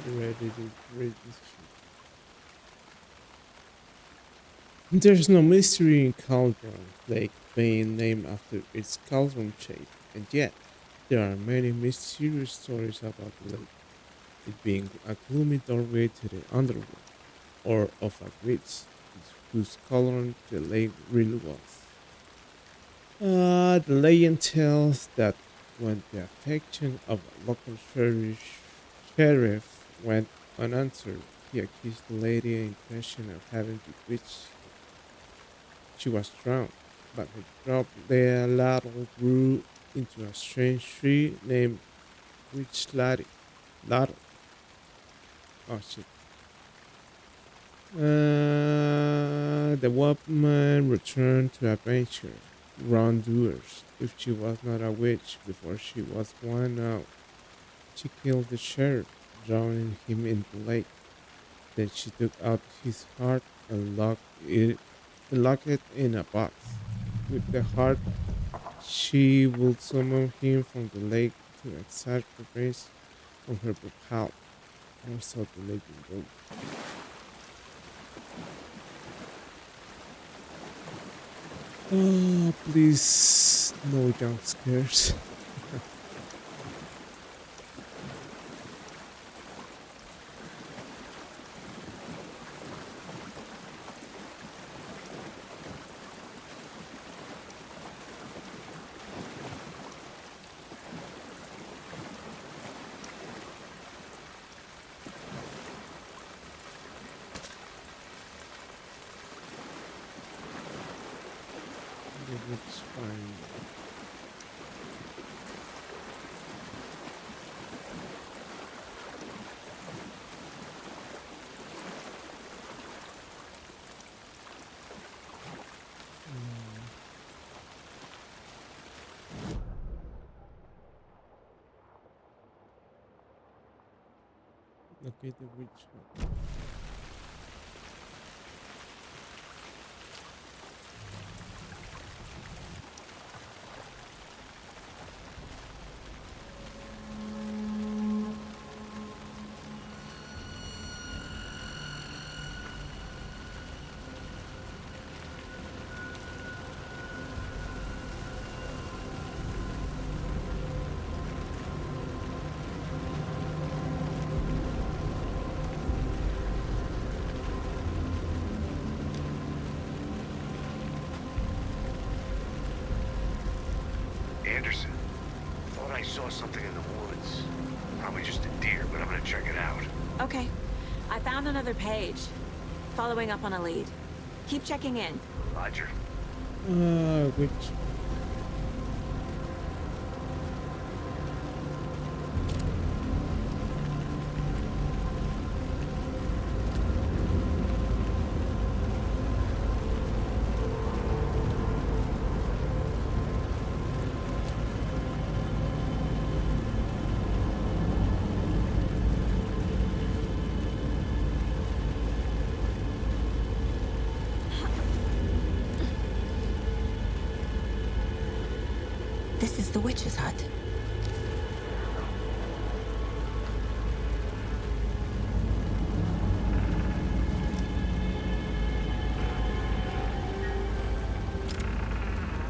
Ready to read this. There's no mystery in Cauldron Lake being named after its cauldron shape, and yet there are many mysterious stories about the lake. It being a gloomy doorway to the underworld, or of a witch whose cauldron the lake really was. The legend tells that when the affection of a local sheriff went unanswered, he accused the lady in question of having bewitched. She was drowned, but her drop the ladle grew into a strange tree named Witch Ladle. Oh shit. The woman returned to adventure, wrongdoers. If she was not a witch before she was one out, she killed the sheriff, drowning him in the lake. Then she took out his heart and locked it in a box. With the heart, she would summon him from the lake to exact revenge on her pal. Or so the legend goes. Oh, please, no jump scares. It's fine. Locate the witch. Anderson, thought I saw something in the woods. Probably just a deer, but I'm gonna check it out. Okay. I found another page. Following up on a lead. Keep checking in. Roger. Witch. This is the witch's hut.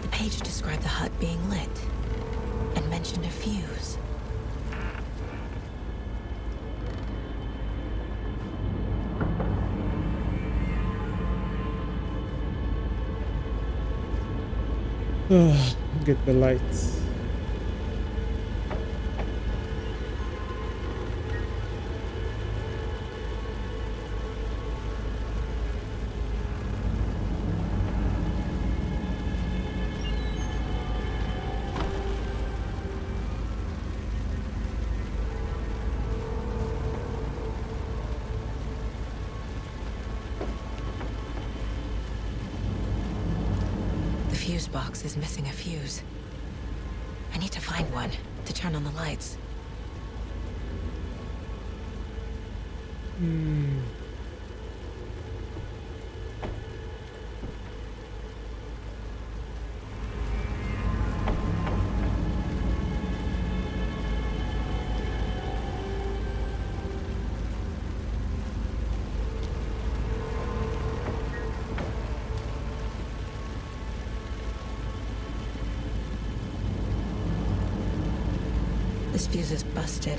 The page described the hut being lit and mentioned a fuse. Get the lights. The fuse box is missing a fuse. I need to find one to turn on the lights. This fuse is busted.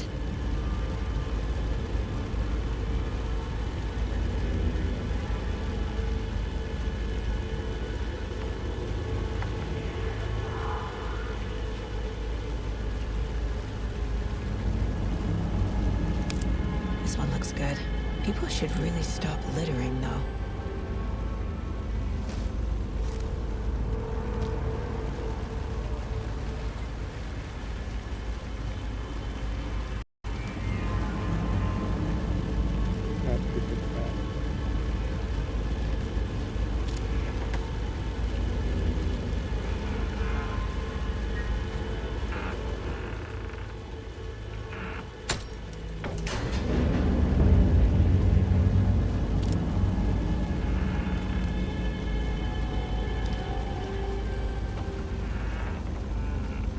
This one looks good. People should really stop littering, though.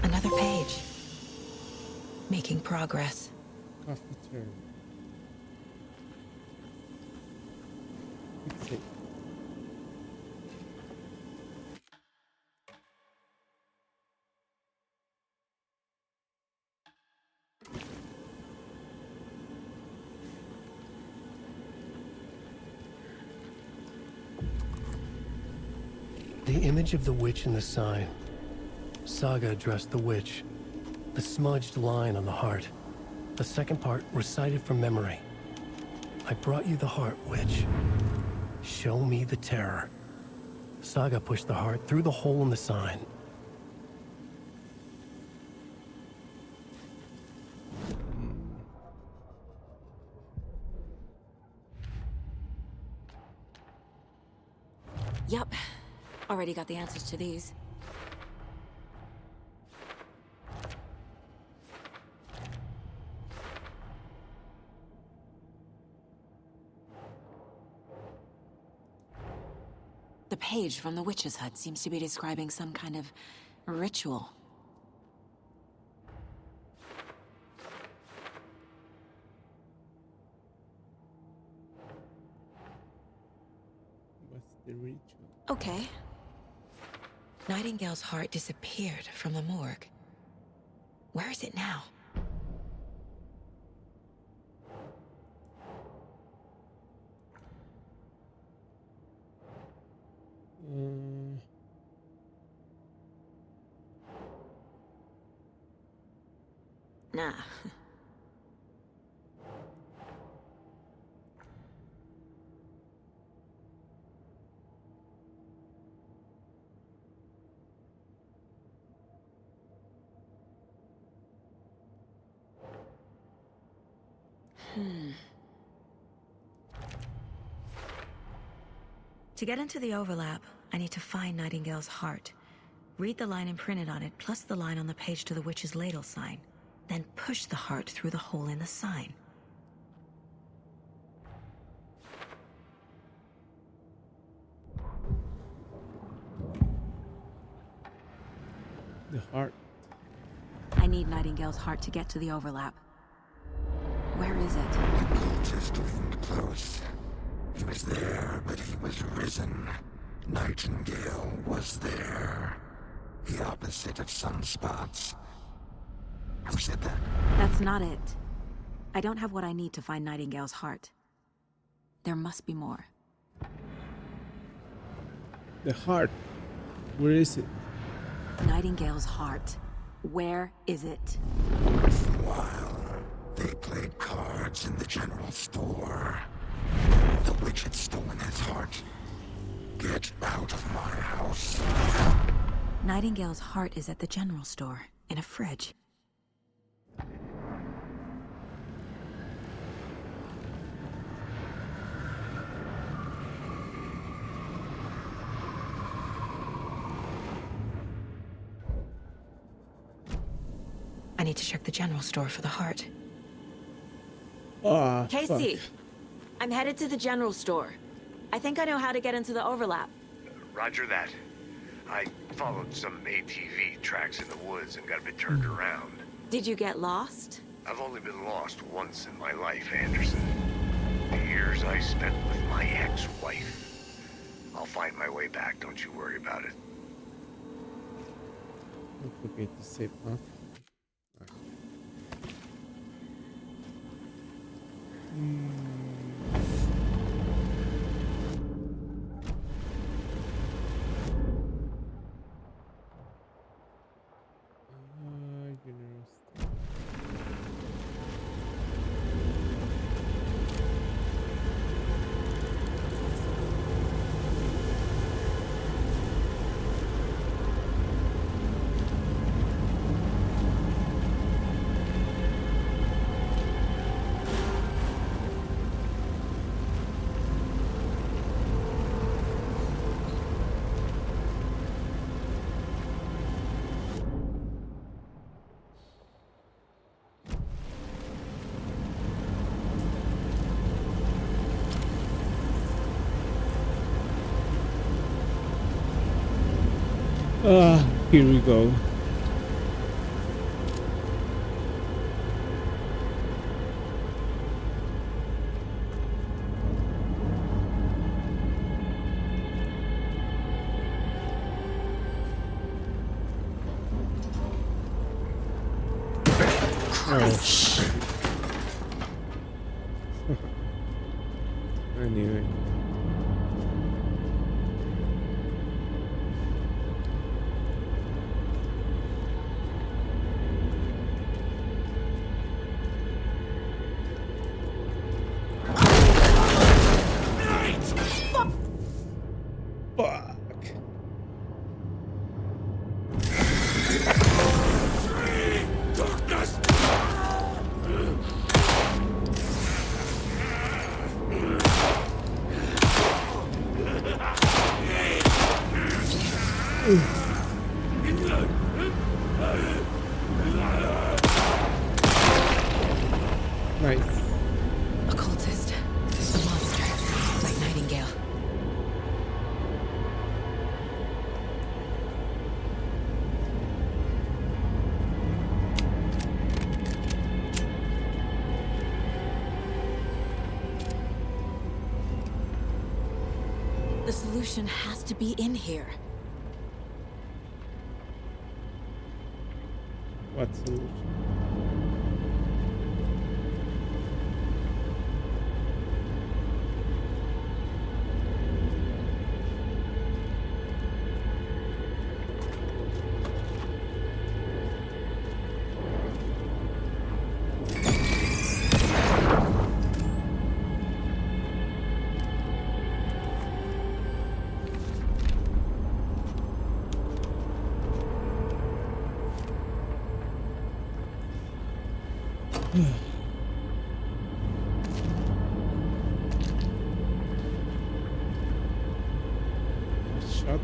Another page. Making progress. Coffee turn. Let's see. The image of the witch in the sign. Saga addressed the witch. The smudged line on the heart. The second part recited from memory. I brought you the heart, witch. Show me the terror. Saga pushed the heart through the hole in the sign. Yup. Already got the answers to these. The page from the witch's hut seems to be describing some kind of ritual. What's the ritual? Okay. Nightingale's heart disappeared from the morgue. Where is it now? Nah. To get into the overlap, I need to find Nightingale's heart. Read the line imprinted on it, plus the line on the page to the witch's ladle sign. Then push the heart through the hole in the sign. The heart. need Nightingale's heart to get to the overlap. Where is it? The cultist loomed close. He was there, but he was risen. Nightingale was there. The opposite of sunspots. Who said that? That's not it. I don't have what I need to find Nightingale's heart. There must be more. The heart. Where is it? Nightingale's heart. Where is it? For a while, they played cards in the general store. The witch had stolen his heart. Get out of my house. Nightingale's heart is at the general store, in a fridge. I need to check the general store for the heart. Ah, Casey! fuck. I'm headed to the general store. I think I know how to get into the overlap. Roger that. I followed some ATV tracks in the woods and got a bit turned around. Did you get lost? I've only been lost once in my life, Anderson. The years I spent with my ex-wife. I'll find my way back, don't you worry about it. Don't forget to save up. Here we go. Oh, shit. I knew it. Nice. Occultist. A monster. Like Nightingale. The solution has to be in here. What solution? Shot.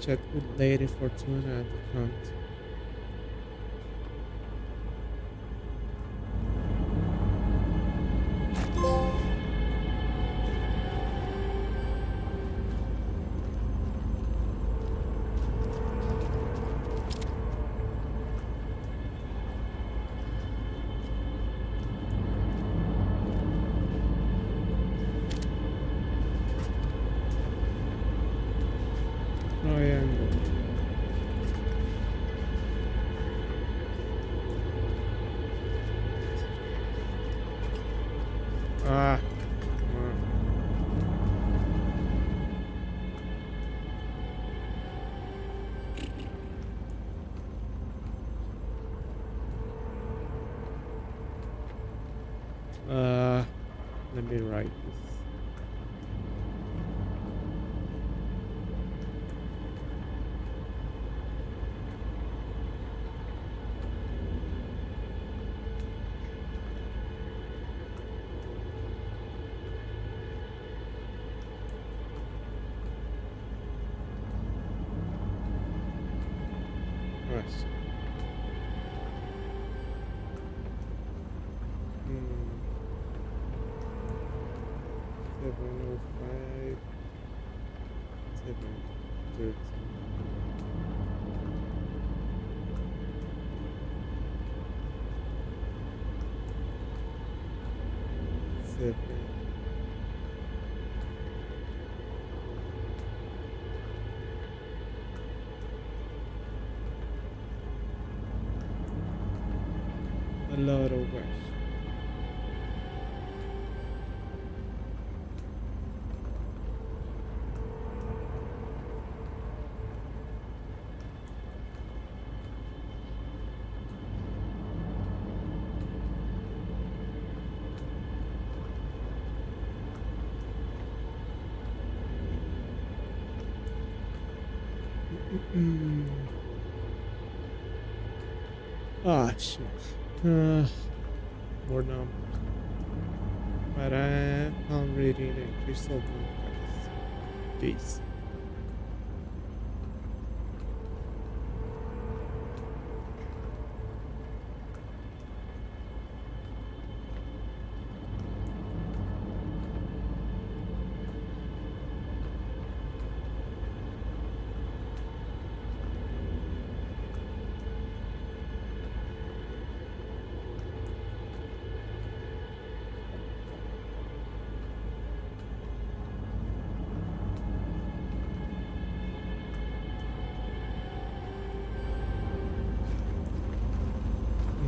Chat with Lady Fortuna at the front. Let me write this. Nice. 705, 713. A lot of work. Ah, shit. More numbers. But I'm reading a crystal ball, guys. Peace.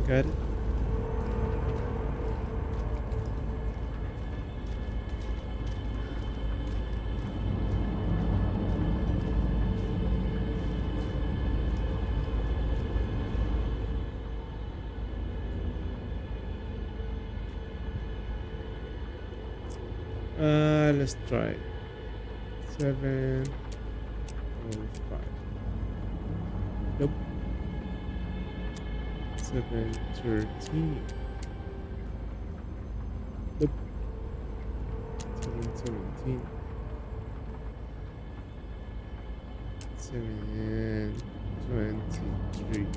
Got it. Let's try 705. Nope. 713. Nope. 717. 723.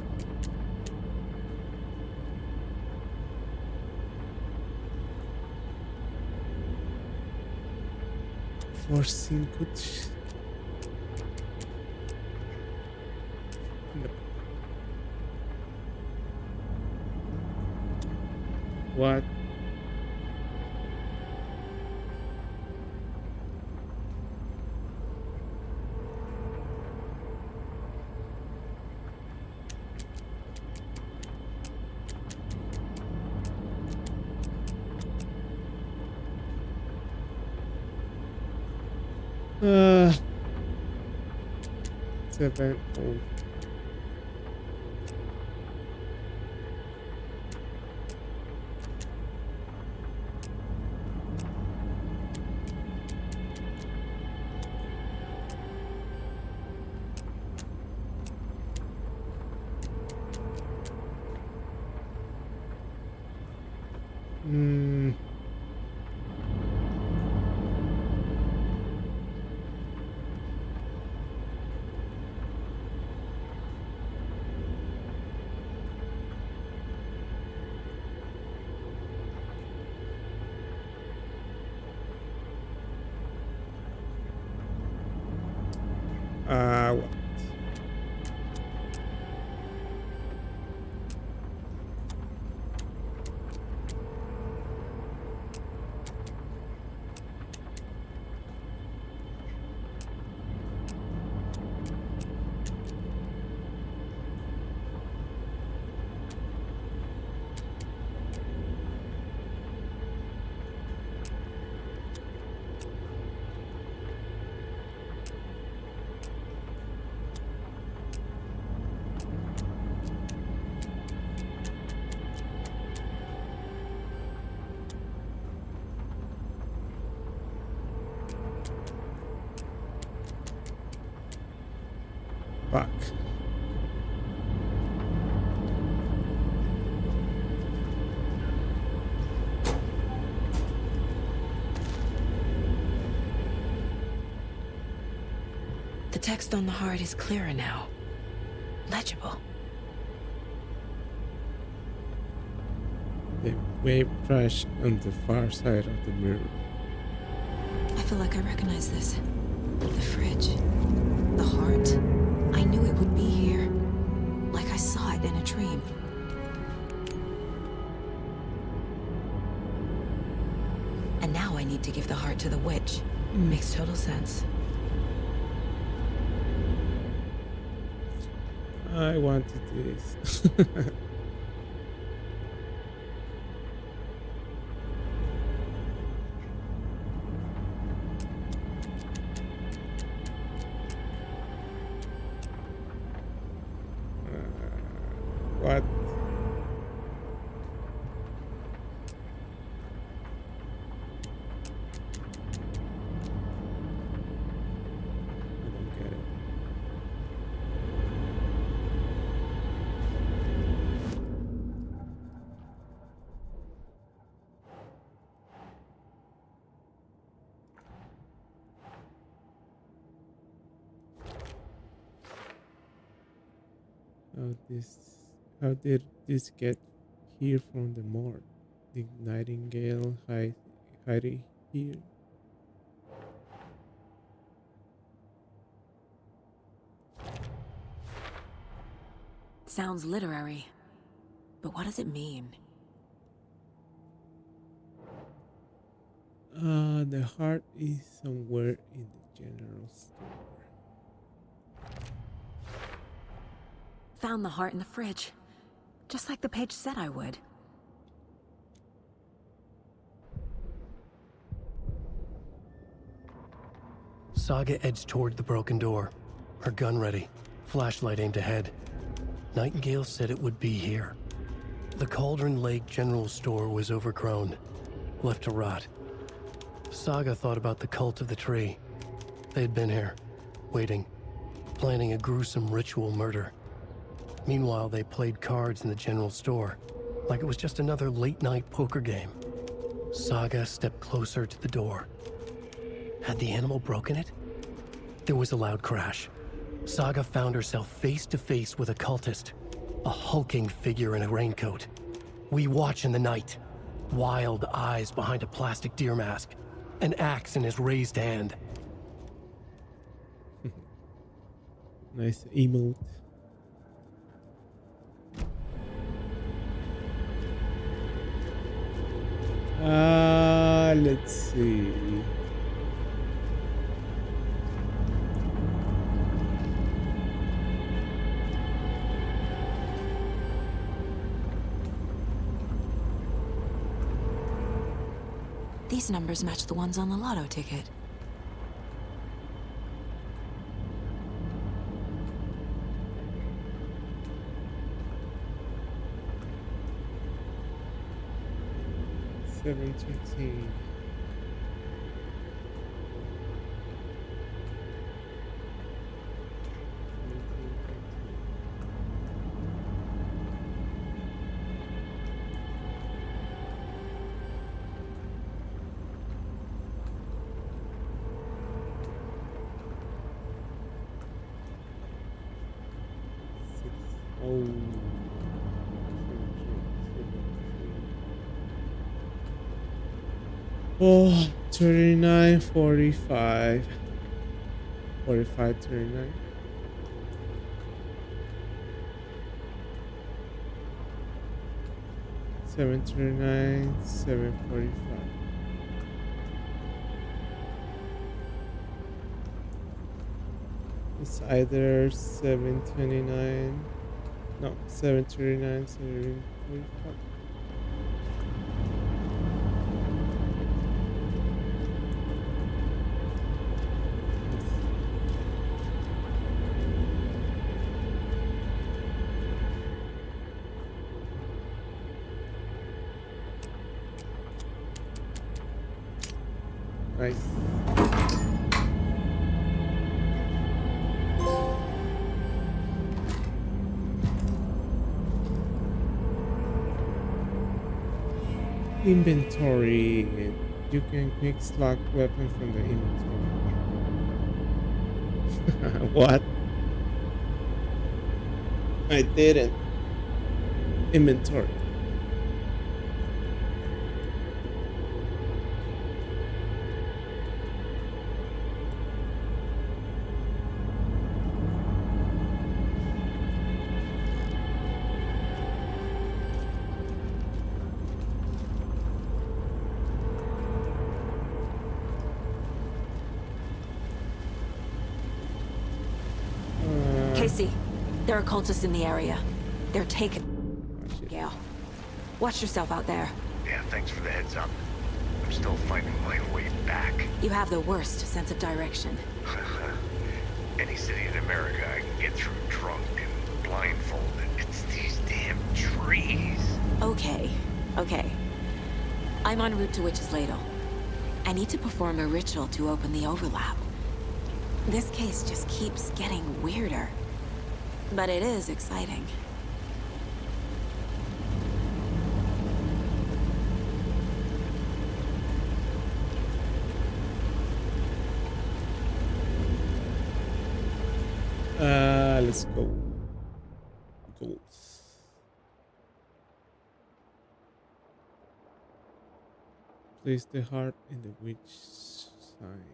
For 5. No. What? Uh, 7. Oh. What? Fuck. The text on the heart is clearer now. Legible. The wave crashed on the far side of the mirror. I feel like I recognize this. The fridge. The heart. I knew it would be here. Like I saw it in a dream. And now I need to give the heart to the witch. Makes total sense. I wanted this. What? I don't get it. How did this get here from the morgue? Did Nightingale hide it here? Sounds literary. But what does it mean? The heart is somewhere in the general store. Found the heart in the fridge. Just like the page said I would. Saga edged toward the broken door, her gun ready, flashlight aimed ahead. Nightingale said it would be here. The Cauldron Lake General Store was overgrown, left to rot. Saga thought about the cult of the tree. They had been here, waiting, planning a gruesome ritual murder. Meanwhile, they played cards in the general store, like it was just another late-night poker game. Saga stepped closer to the door. Had the animal broken it? There was a loud crash. Saga found herself face to face with a cultist, a hulking figure in a raincoat. We watch in the night, wild eyes behind a plastic deer mask, an axe in his raised hand. Nice emote. Let's see. These numbers match the ones on the lotto ticket. $7.15. Oh, 39, 45. 45, 39. $7.39, $7.45. It's either $7.29. No, $7.39, $7.45. Nice. Inventory. You can quick slot weapon from the inventory. What? I didn't. Inventory. Casey, there are cultists in the area. They're taken. Gale, watch yourself out there. Yeah, thanks for the heads up. I'm still finding my way back. You have the worst sense of direction. Any city in America I can get through drunk and blindfolded. It's these damn trees. Okay. I'm en route to Witch's Ladle. I need to perform a ritual to open the overlap. This case just keeps getting weirder. But it is exciting. Let's go. Goals. Place the heart in the witch sign.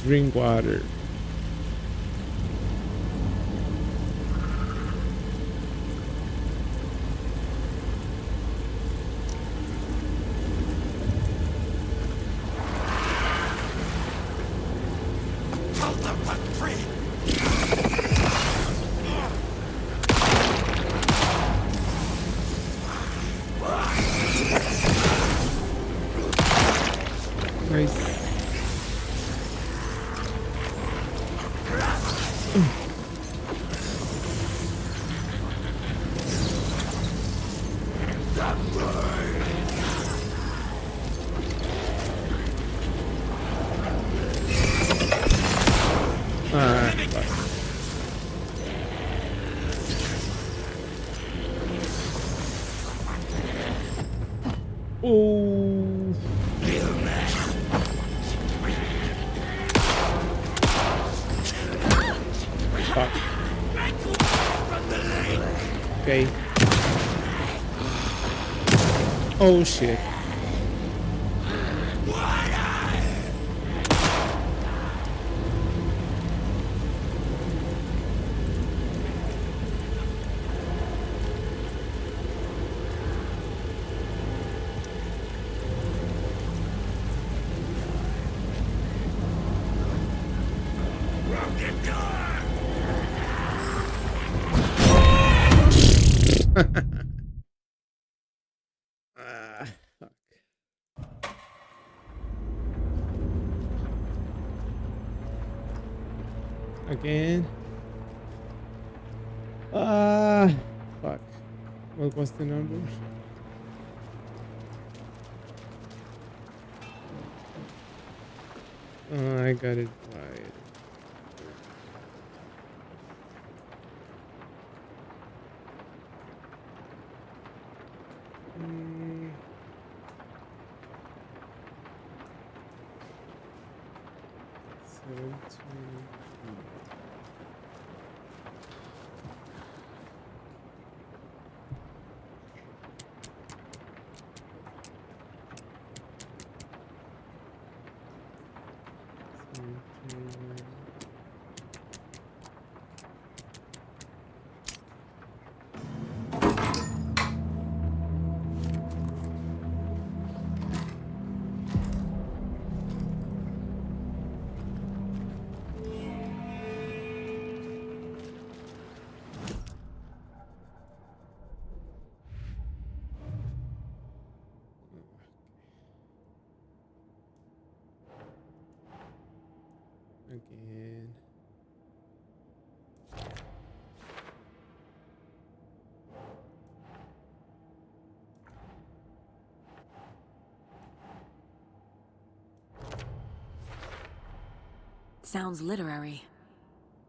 Drink water. Nice. Okay. Oh shit. Fuck. Again. Fuck. What was the number? I got it right. Again. Sounds literary,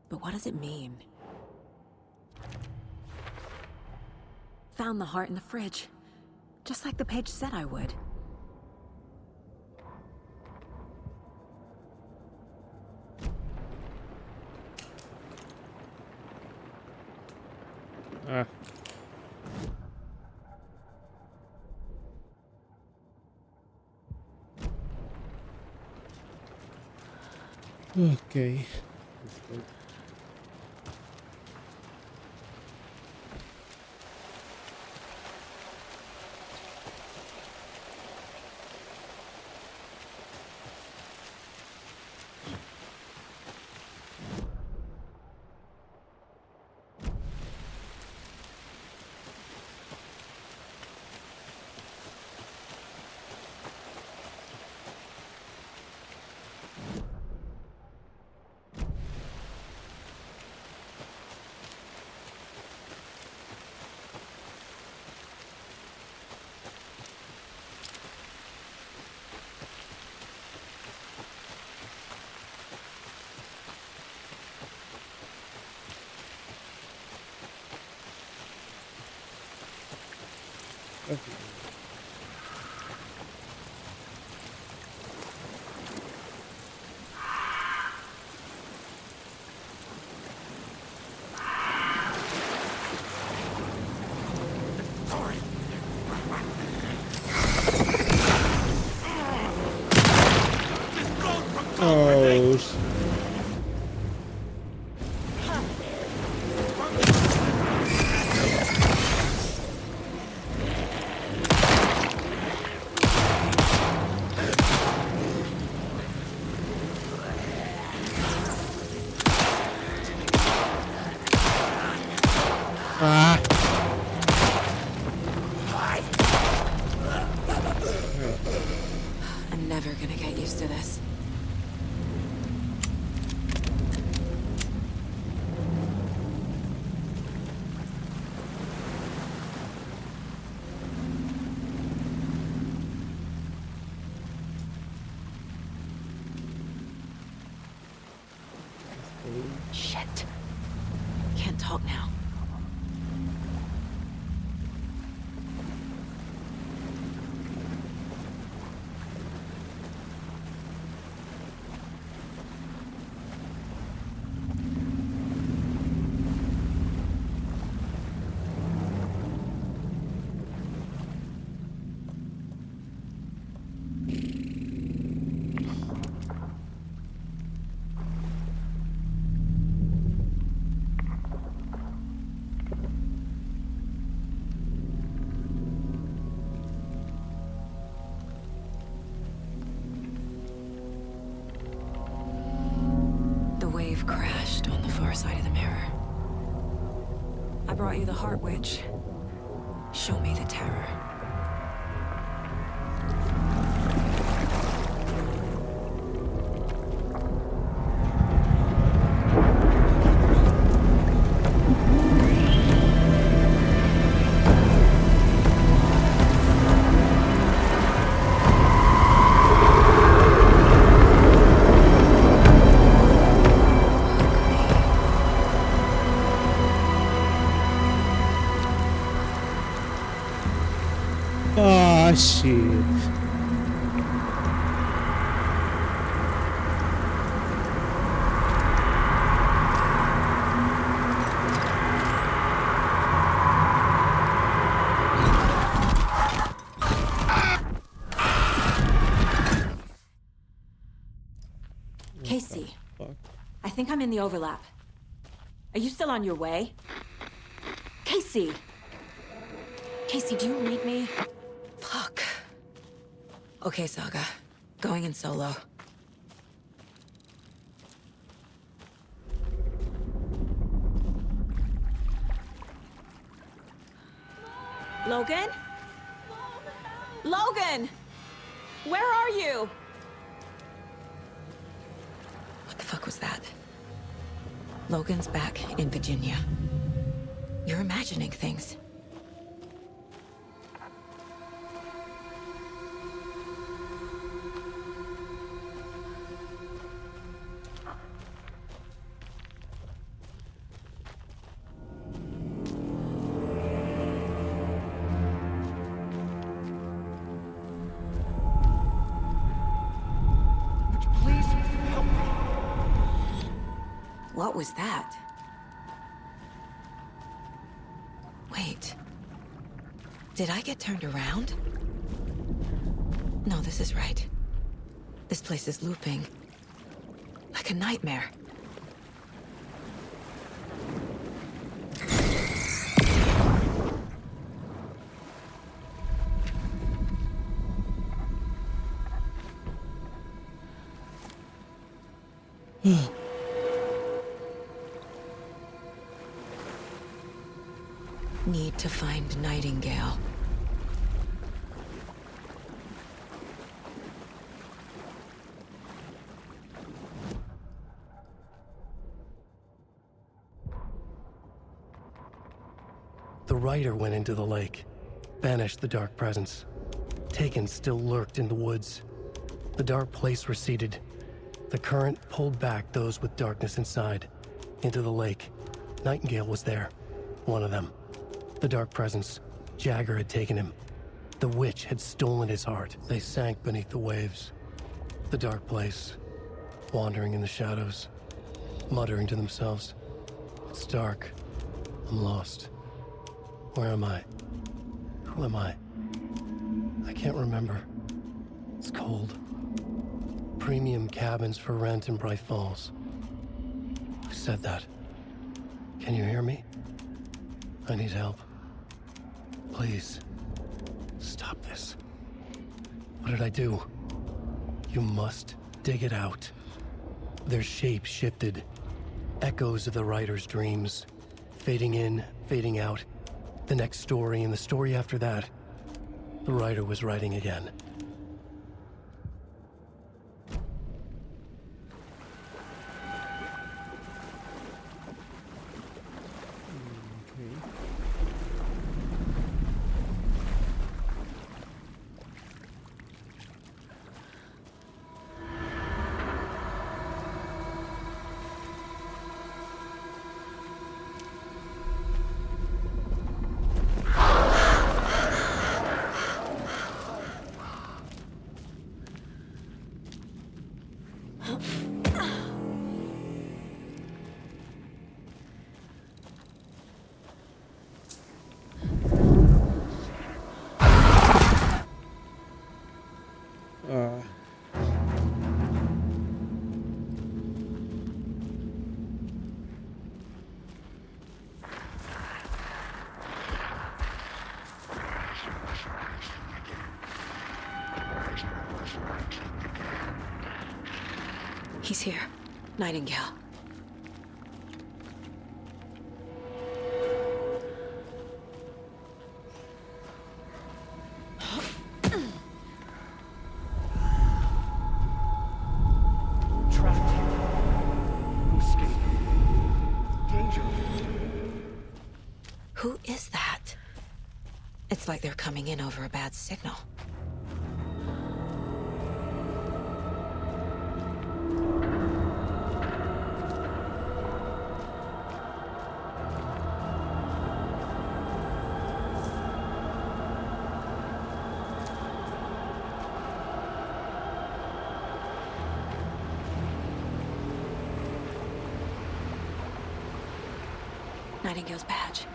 but what does it mean? Found the heart in the fridge, just like the page said I would. Okay. Let's go. Okay. Oh, I'm never gonna get used to this. Shit. Can't talk now. The wave crashed on the far side of the mirror. I brought you the Heart Witch. Show me the terror. Ah, shit. fuck? I think I'm in the overlap. Are you still on your way? Casey! Casey, do you read me? Fuck. Okay, Saga. Going in solo. Logan? Logan! Where are you? What the fuck was that? Logan's back in Virginia. You're imagining things. What was that? Wait. Did I get turned around? No, this is right. This place is looping. Like a nightmare. Need to find Nightingale. The rider went into the lake, banished the dark presence. Taken still lurked in the woods. The dark place receded. The current pulled back those with darkness inside, into the lake. Nightingale was there, one of them. The dark presence, Jagger had taken him. The witch had stolen his heart. They sank beneath the waves. The dark place, wandering in the shadows, muttering to themselves. It's dark. I'm lost. Where am I? Who am I? I can't remember. It's cold. Premium cabins for rent in Bright Falls. Who said that? Can you hear me? I need help. Please. Stop this. What did I do? You must dig it out. Their shape shifted. Echoes of the writer's dreams. Fading in, fading out. The next story and the story after that. The writer was writing again. He's here. Nightingale. Trapped here. Who escaped? Danger. Who is that? It's like they're coming in over a bad signal. Nightingale's badge.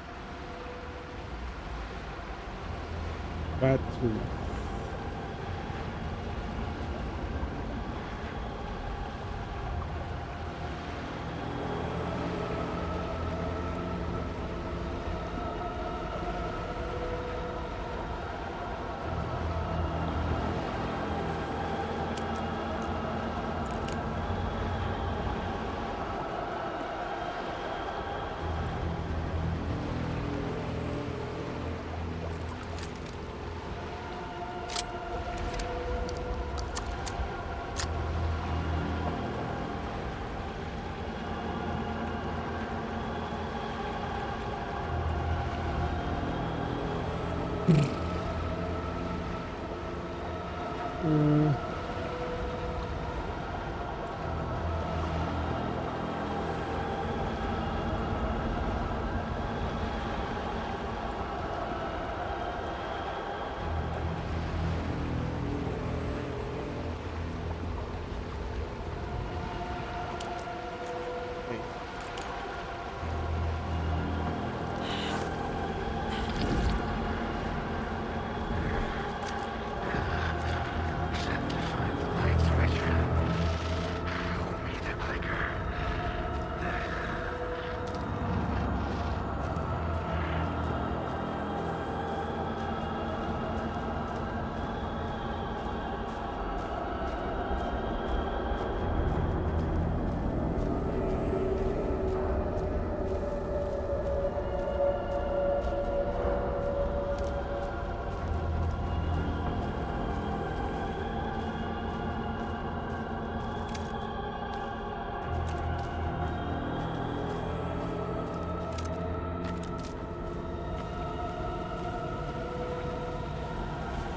Bad too.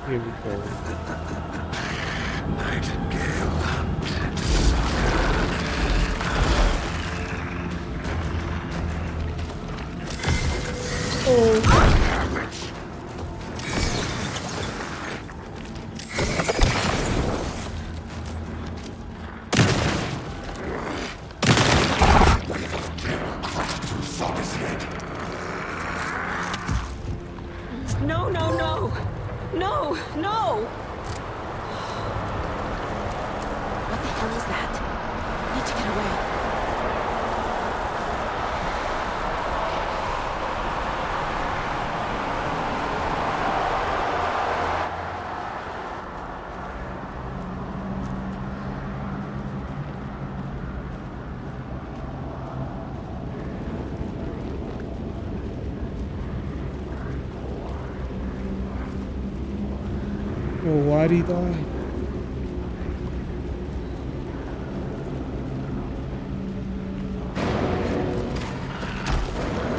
Here we go. Nightingale hunted No, no, no! No, no! What the hell is that? I need to get away. Oh, why'd he die?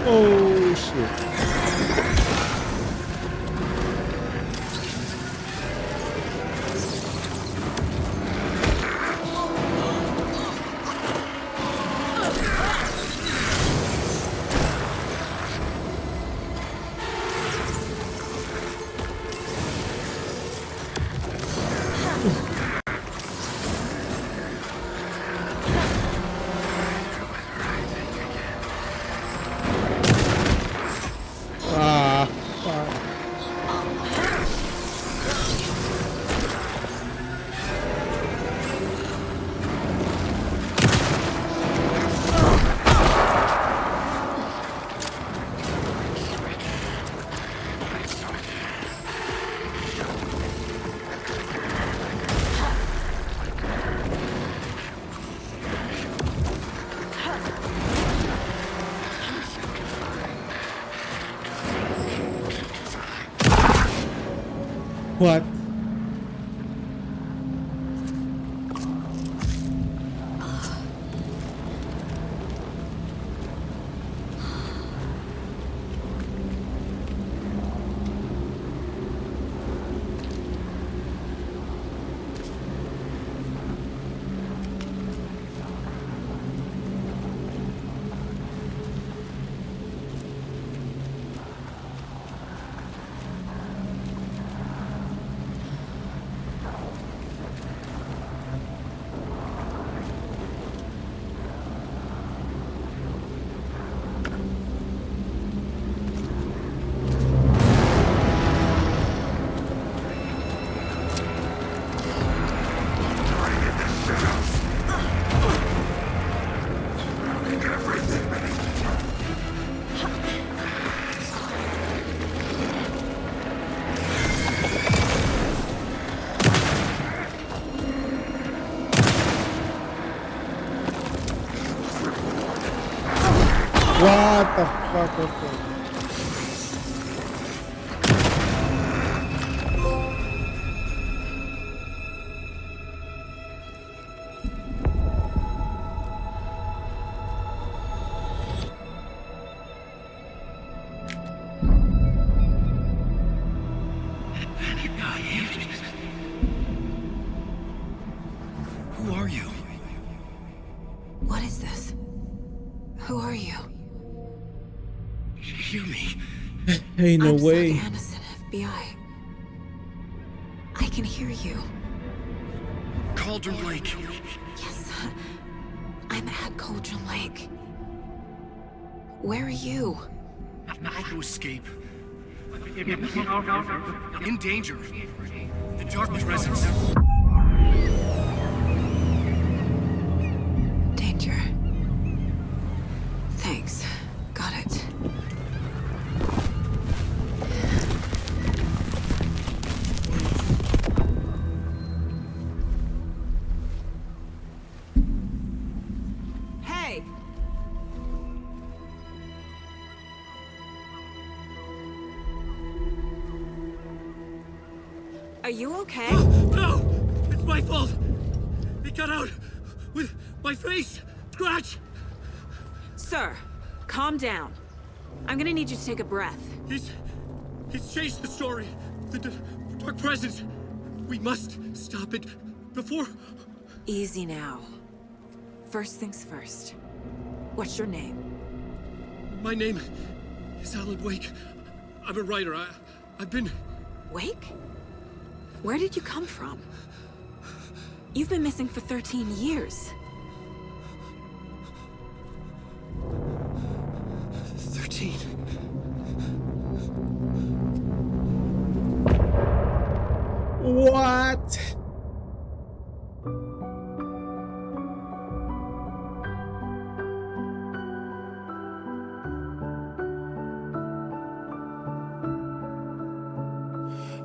Oh shit. Ah, fuck. What? What the fuck was that? Who are you? What is this? Who are you? Hear me. Hey, no I'm way. Saga Anderson, FBI. I can hear you. Cauldron Lake. Yes, I'm at Cauldron Lake. Where are you? How to escape. In danger. The dark presence. Danger. Thanks. Got it. Hey! Are you okay? No! It's my fault! It got out with my face! Scratch! Sir, calm down. I'm gonna need you to take a breath. He's changed the story. The Dark presence! We must stop it before... Easy now. First things first. What's your name? My name is Alan Wake. I'm a writer. I've been... Wake? Where did you come from? You've been missing for 13 years. 13. What?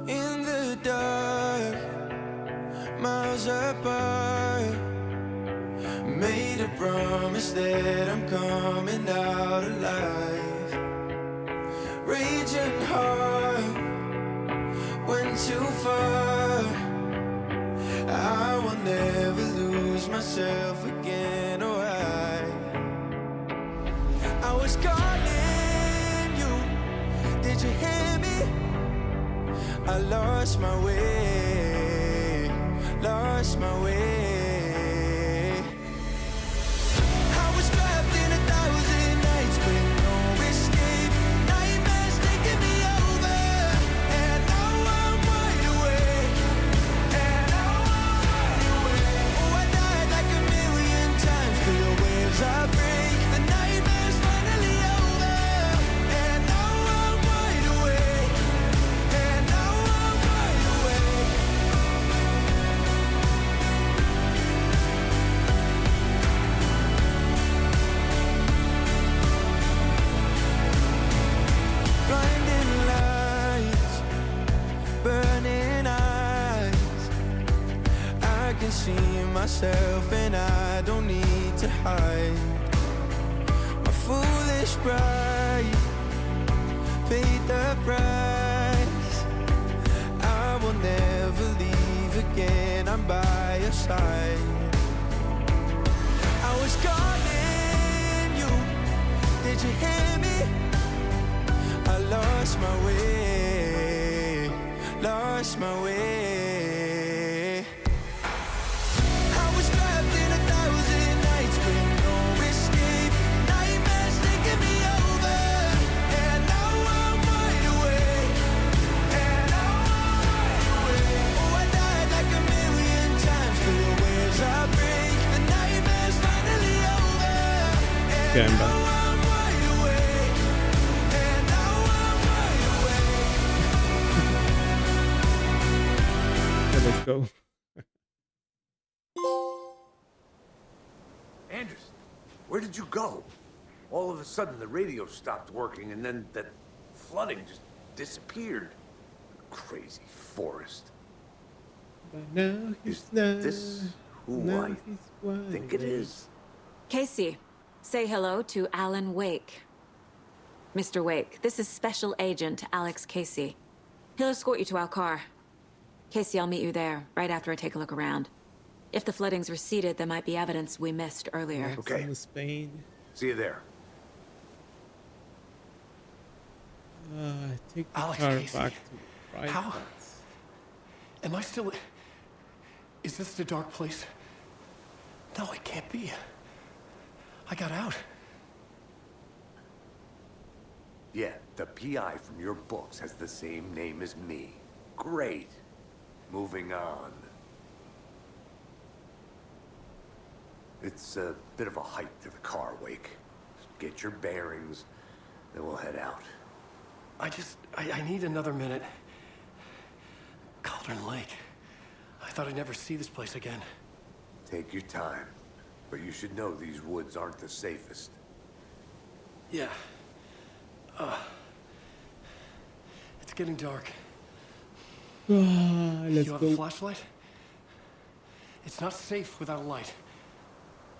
In the dark, miles apart, made a promise that I'm coming out alive. Raging heart, went too far. I will never lose myself again, or I was calling you, did you hear me? I lost my way, lost my way. I was trapped in 1,000 nights with no escape. Nightmares taking me over, and now I'm wide awake. And now I'm wide awake. Oh, I died like 1,000,000 times through the waves I break. The nightmare's finally over, and now I'm wide awake. And now I'm wide awake. Blinding lights, burning eyes. I can see myself and I don't need to hide. My foolish pride paid the price. I will never leave again, I'm by your side. I was calling you, did you hear me? I lost my way, lost my way. I was trapped in 1,000 nights with no escape. Nightmares taking me over, and now I'm wide awake. And now I'm wide awake. Oh, I died like 1,000,000 times through the waves I break. The nightmare's finally over, and Okay, I'm back. now I'm wide awake. And now I'm wide awake. Okay, let's go. Anderson, where did you go? All of a sudden, the radio stopped working, and then that flooding just disappeared. Crazy forest. But now he's Is not. this who Now I he's wide think it awake. is? Casey, say hello to Alan Wake. Mr. Wake, this is Special Agent Alex Casey. He'll escort you to our car. Casey, I'll meet you there, right after I take a look around. If the flooding's receded, there might be evidence we missed earlier. Okay. From Spain. See you there. Take the Alex car Casey. back to right. How? Am I still... Is this the dark place? No, it can't be. I got out. Yeah, the PI from your books has the same name as me. Great. Moving on. It's a bit of a hike to the car, Wake. Get your bearings, then we'll head out. I need another minute. Cauldron Lake. I thought I'd never see this place again. Take your time. But you should know these woods aren't the safest. Yeah. It's getting dark. Let's You have go. a flashlight? It's not safe without a light.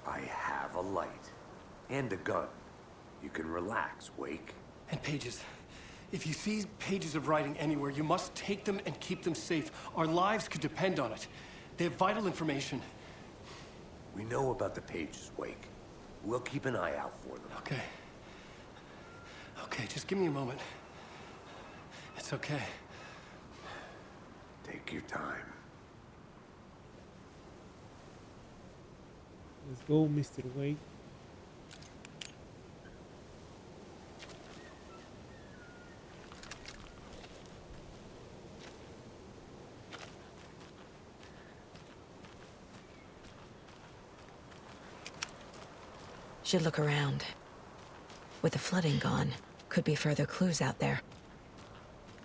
I have a light. And a gun. You can relax, Wake. And pages. If you see pages of writing anywhere, you must take them and keep them safe. Our lives could depend on it. They have vital information. We know about the pages, Wake. We'll keep an eye out for them. Okay. Okay, just give me a moment. It's okay. Take your time. Let's go, Mr. Wake. Should look around. With the flooding gone, could be further clues out there.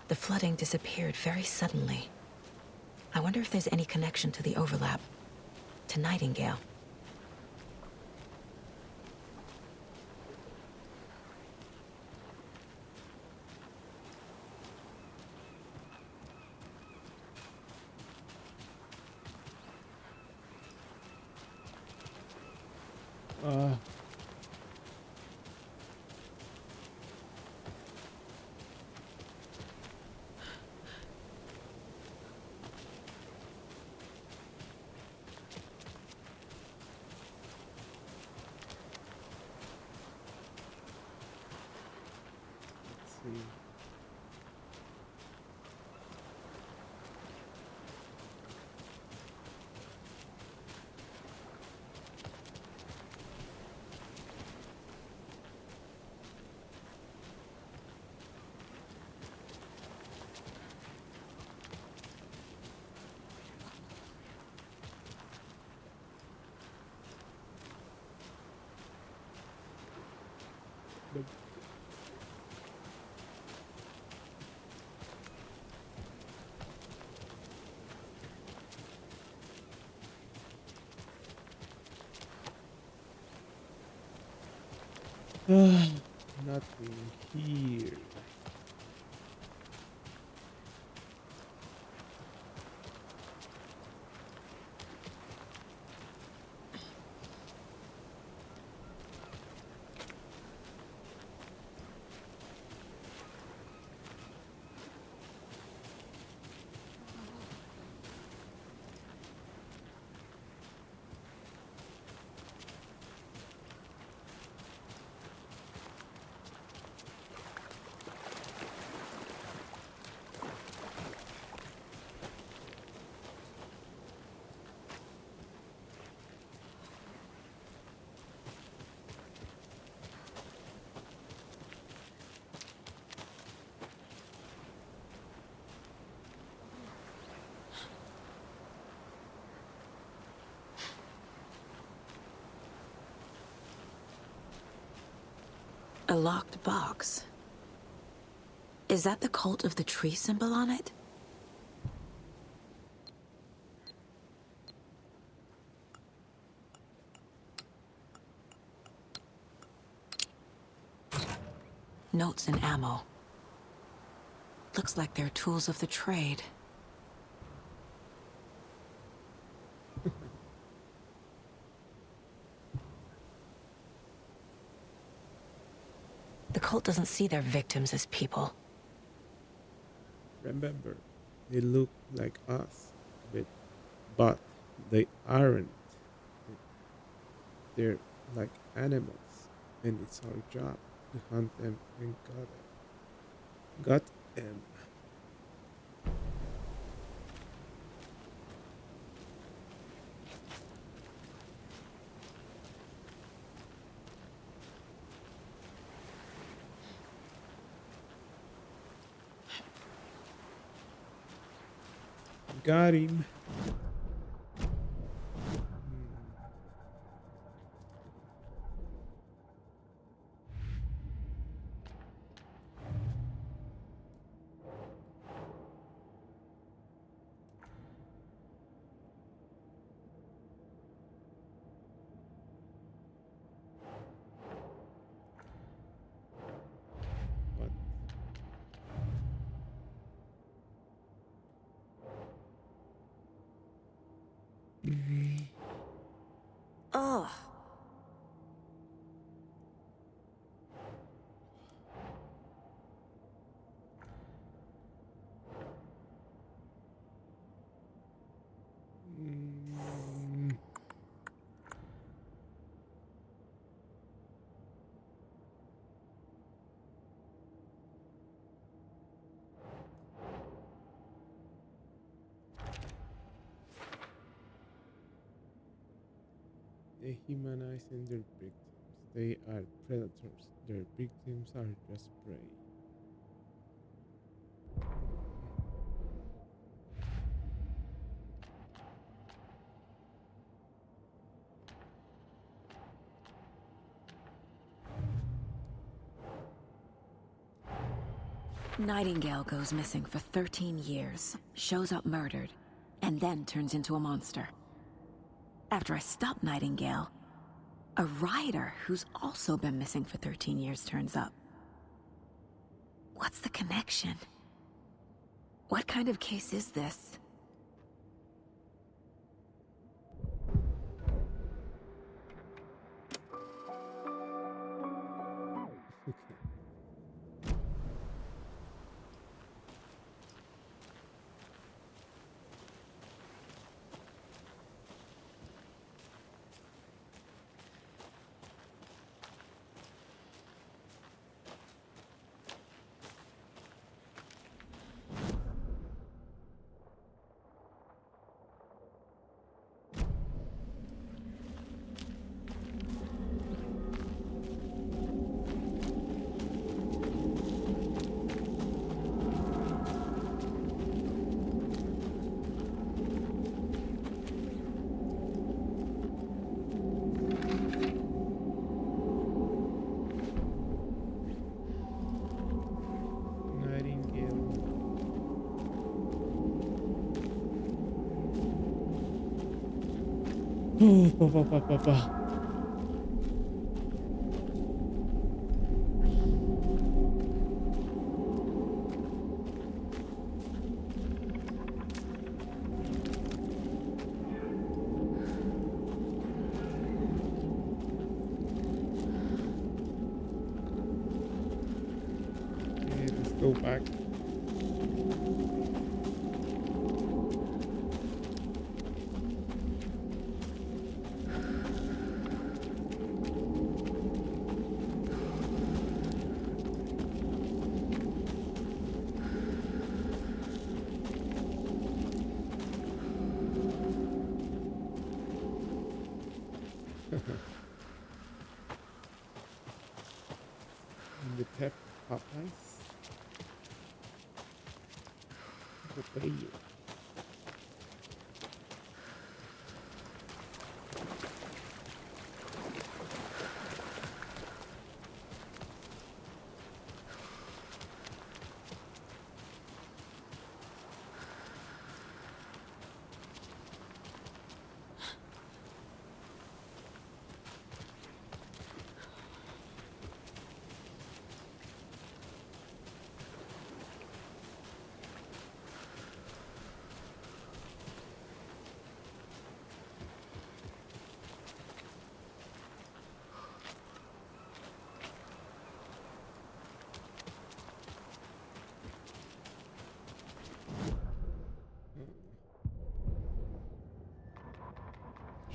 The flooding disappeared very suddenly. I wonder if there's any connection to the overlap. To Nightingale. Let's see. Nothing here. A locked box. Is that the cult of the tree symbol on it? Notes and ammo. Looks like they're tools of the trade. The cult doesn't see their victims as people. Remember, they look like us, but they aren't. They're like animals, and it's our job to hunt them and got them. Got him. dehumanizing their victims. They are predators. Their victims are just prey. Nightingale goes missing for 13 years, shows up murdered, and then turns into a monster. After I stop Nightingale, a rider who's also been missing for 13 years turns up. What's the connection? What kind of case is this? Oh, pa. Okay, let's go back. The pep Popeyes. Obey you.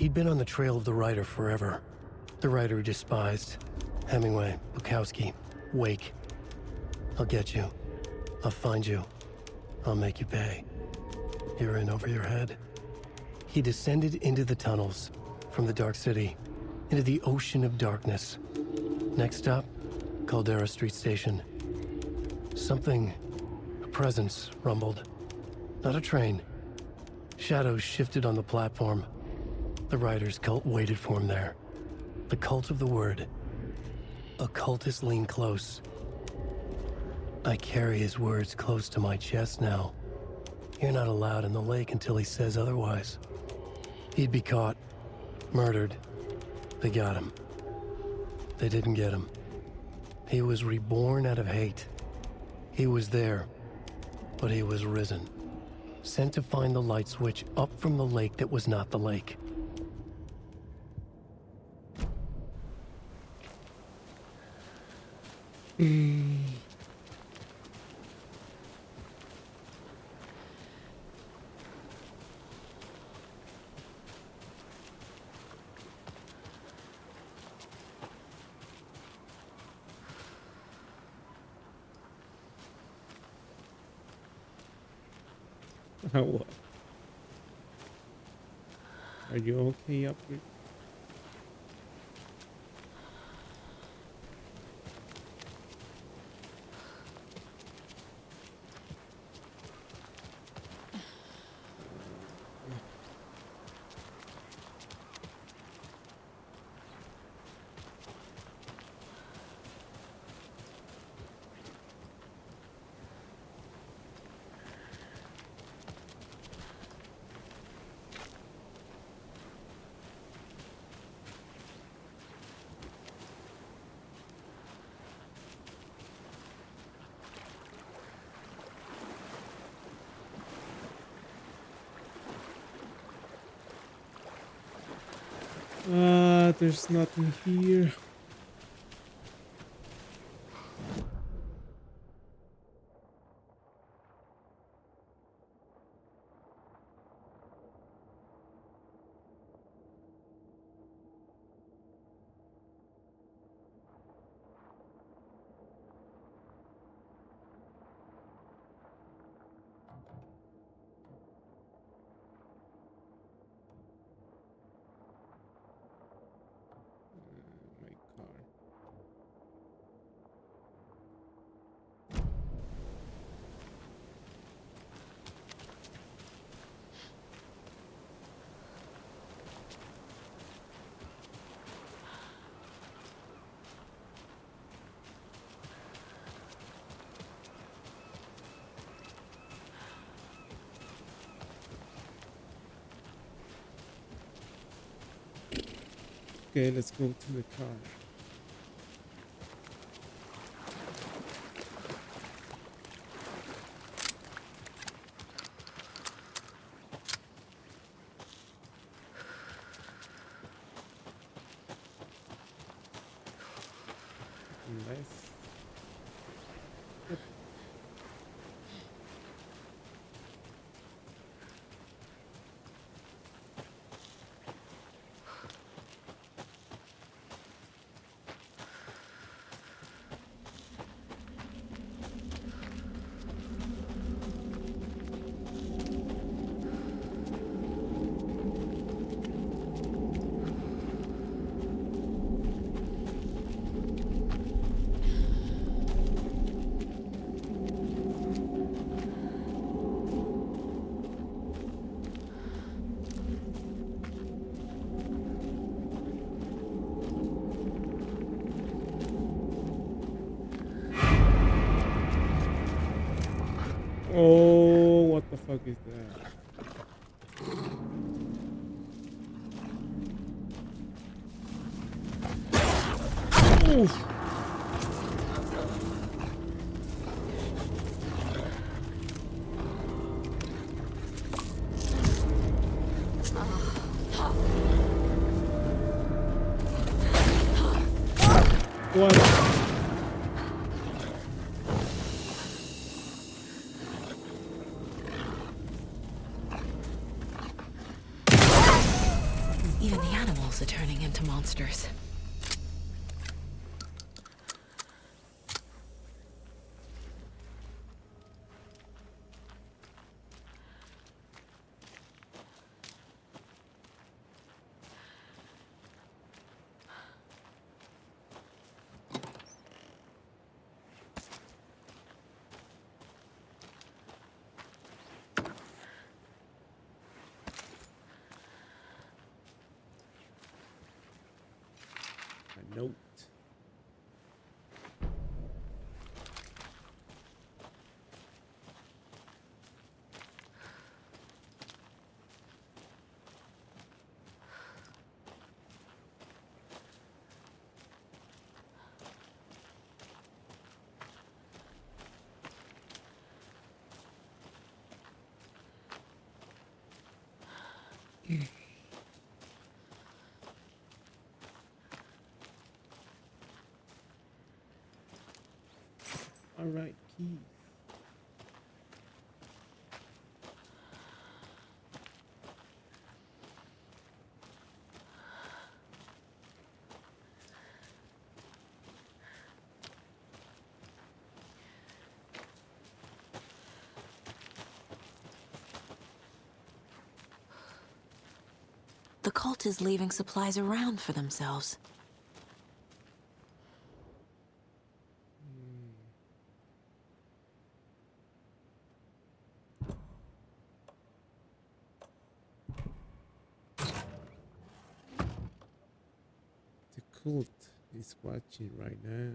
He'd been on the trail of the writer forever. The writer he despised. Hemingway, Bukowski, Wake. I'll get you. I'll find you. I'll make you pay. You're in over your head. He descended into the tunnels, from the Dark City, into the ocean of darkness. Next stop, Caldera Street Station. Something, a presence, rumbled. Not a train. Shadows shifted on the platform. The writer's cult waited for him there. The cult of the word. Occultists lean close. I carry his words close to my chest now. You're not allowed in the lake until he says otherwise. He'd be caught, murdered. They got him. They didn't get him. He was reborn out of hate. He was there, but he was risen. Sent to find the light switch up from the lake that was not the lake. What? Are you okay up here? There's nothing here. My car. Okay, let's go to the car. Nice. Yep. Oh, what the fuck is that? Oof. What? Even the animals are turning into monsters. A note. All right, keys. The cult is leaving supplies around for themselves. The cult is watching right now.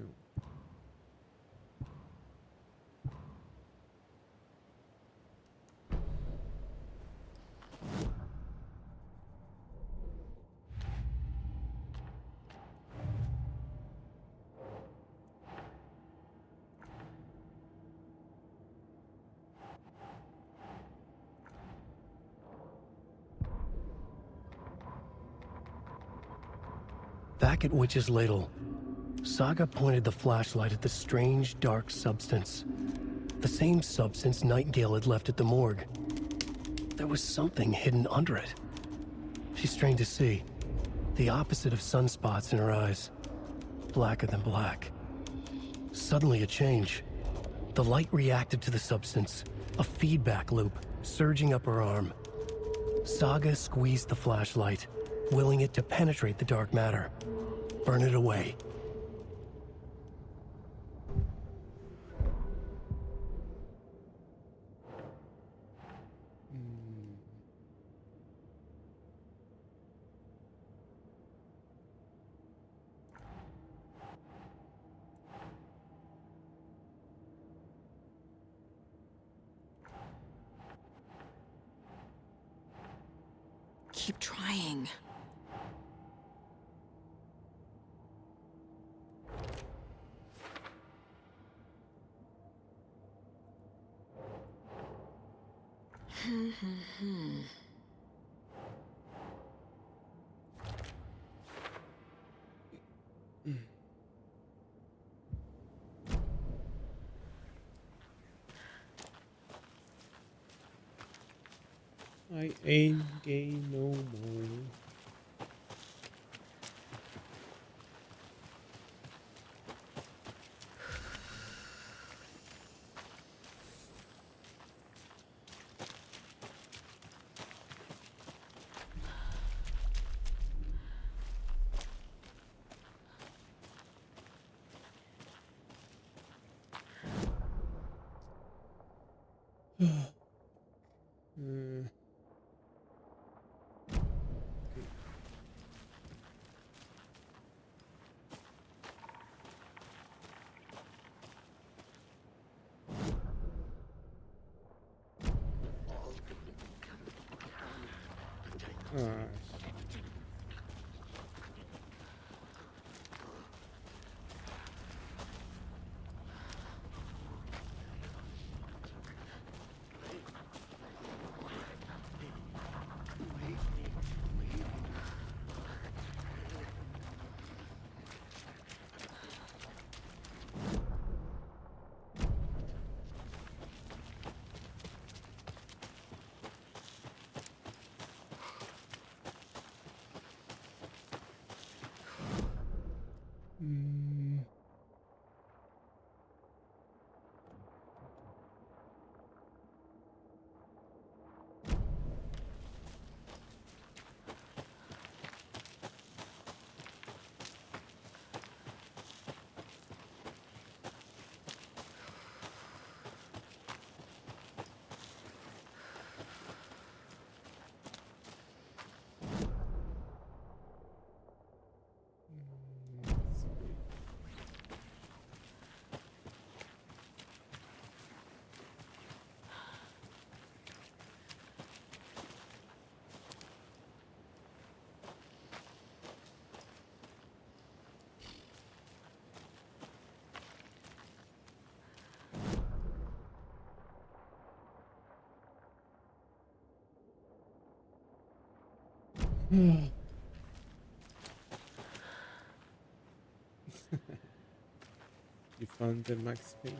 Back at Witch's Ladle, Saga pointed the flashlight at the strange, dark substance. The same substance Nightingale had left at the morgue. There was something hidden under it. She strained to see. The opposite of sunspots in her eyes. Blacker than black. Suddenly a change. The light reacted to the substance. A feedback loop, surging up her arm. Saga squeezed the flashlight, willing it to penetrate the dark matter. Burn it away. Keep trying. I ain't gay no more. You found the Max Payne?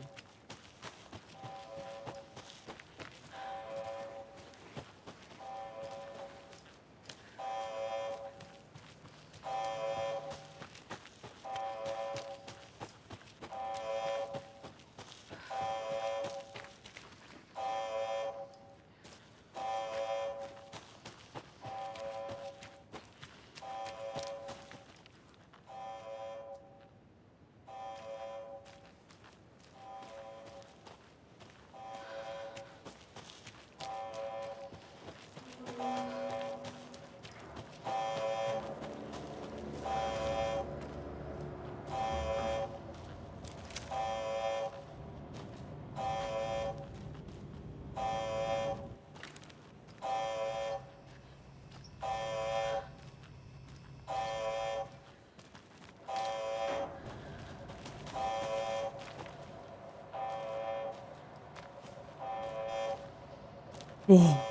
Oh.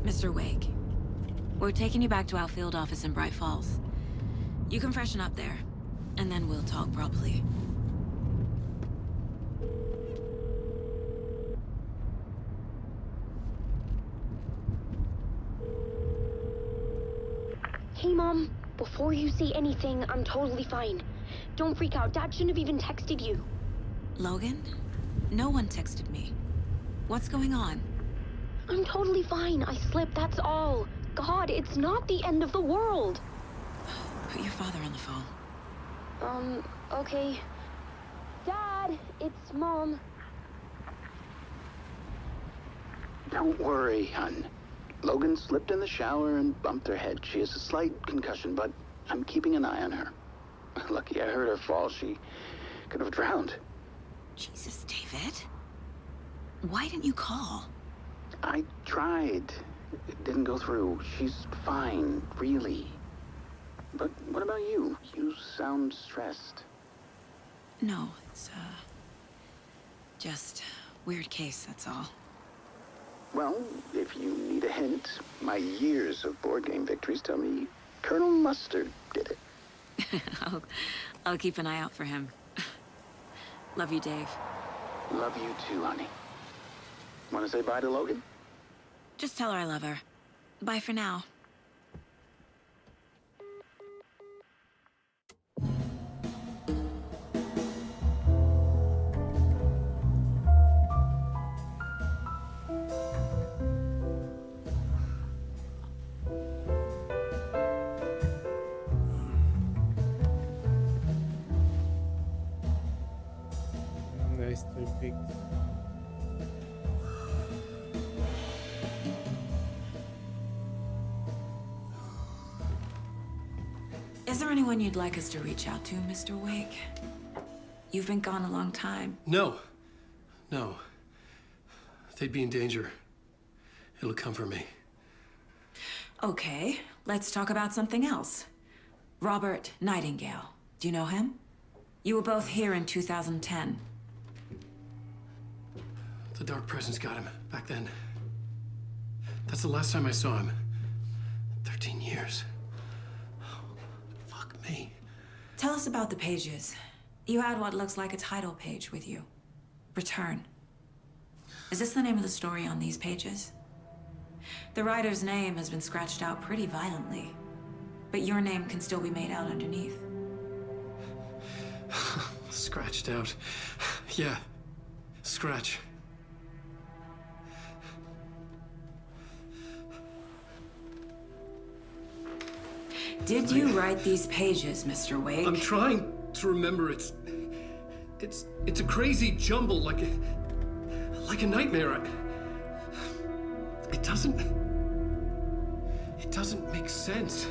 Mr. Wake, we're taking you back to our field office in Bright Falls. You can freshen up there, and then we'll talk properly. Hey, Mom. Before you say anything, I'm totally fine. Don't freak out. Dad shouldn't have even texted you. Logan? No one texted me. What's going on? I'm totally fine. I slipped, that's all. God, it's not the end of the world. Put your father on the phone. Okay. Dad, it's Mom. Don't worry, hon. Logan slipped in the shower and bumped her head. She has a slight concussion, but I'm keeping an eye on her. Lucky I heard her fall. She could have drowned. Jesus, David. Why didn't you call? I tried. It didn't go through. She's fine, really. But what about you? You sound stressed. No, it's, just weird case, that's all. Well, if you need a hint, my years of board game victories tell me Colonel Mustard did it. I'll keep an eye out for him. Love you, Dave. Love you too, honey. Want to say bye to Logan? Just tell her I love her. Bye for now. Nice Twin Peaks. Is there anyone you'd like us to reach out to, Mr. Wake? You've been gone a long time. No. No. They'd be in danger. It'll come for me. Okay, let's talk about something else. Robert Nightingale. Do you know him? You were both here in 2010. The Dark Presence got him back then. That's the last time I saw him. 13 years. Oh, fuck me. Tell us about the pages. You had what looks like a title page with you. Return. Is this the name of the story on these pages? The writer's name has been scratched out pretty violently, but your name can still be made out underneath. Scratched out. Yeah. Scratch. Did you write these pages, Mr. Wake? I'm trying to remember. It's a crazy jumble, like a nightmare. It doesn't make sense.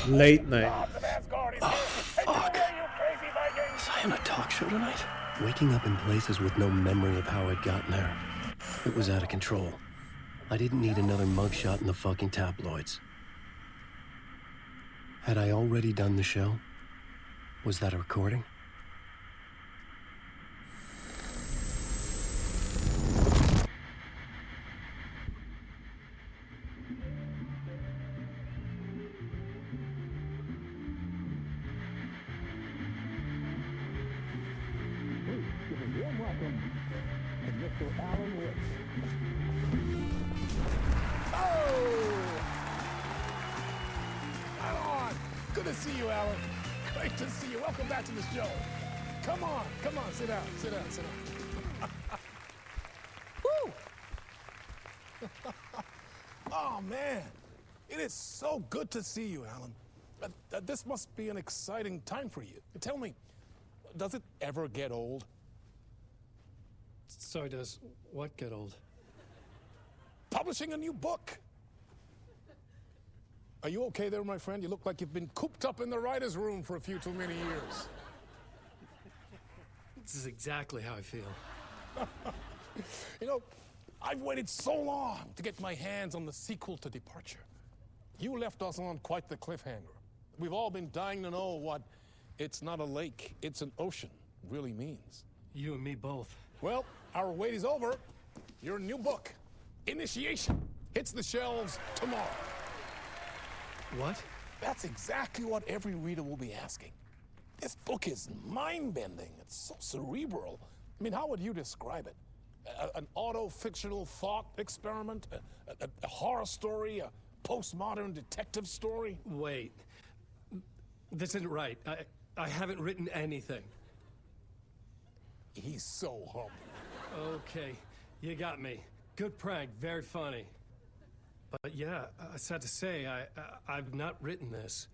Late night. Oh, fuck. Was I on a talk show tonight? Waking up in places with no memory of how I'd gotten there. It was out of control. I didn't need another mugshot in the fucking tabloids. Had I already done the show? Was that a recording? Mr. Alan Wake. Right on. Good to see you, Alan. Great to see you. Welcome back to the show. Come on, sit down, sit down, sit down. Woo! Oh, man. It is so good to see you, Alan. This must be an exciting time for you. Tell me, does it ever get old? Sorry, does what get old? Publishing a new book. Are you okay there, my friend? You look like you've been cooped up in the writer's room for a few too many years. This is exactly how I feel. You know, I've waited so long to get my hands on the sequel to Departure. You left us on quite the cliffhanger. We've all been dying to know what "it's not a lake, it's an ocean" really means. You and me both. Well, our wait is over. Your new book, Initiation, hits the shelves tomorrow. What? That's exactly what every reader will be asking. This book is mind-bending. It's so cerebral. I mean, how would you describe it? An auto-fictional thought experiment? A horror story? A postmodern detective story? Wait. This isn't right. I haven't written anything. He's so humble. Okay, you got me. Good prank, very funny. But yeah, sad to say, I've not written this.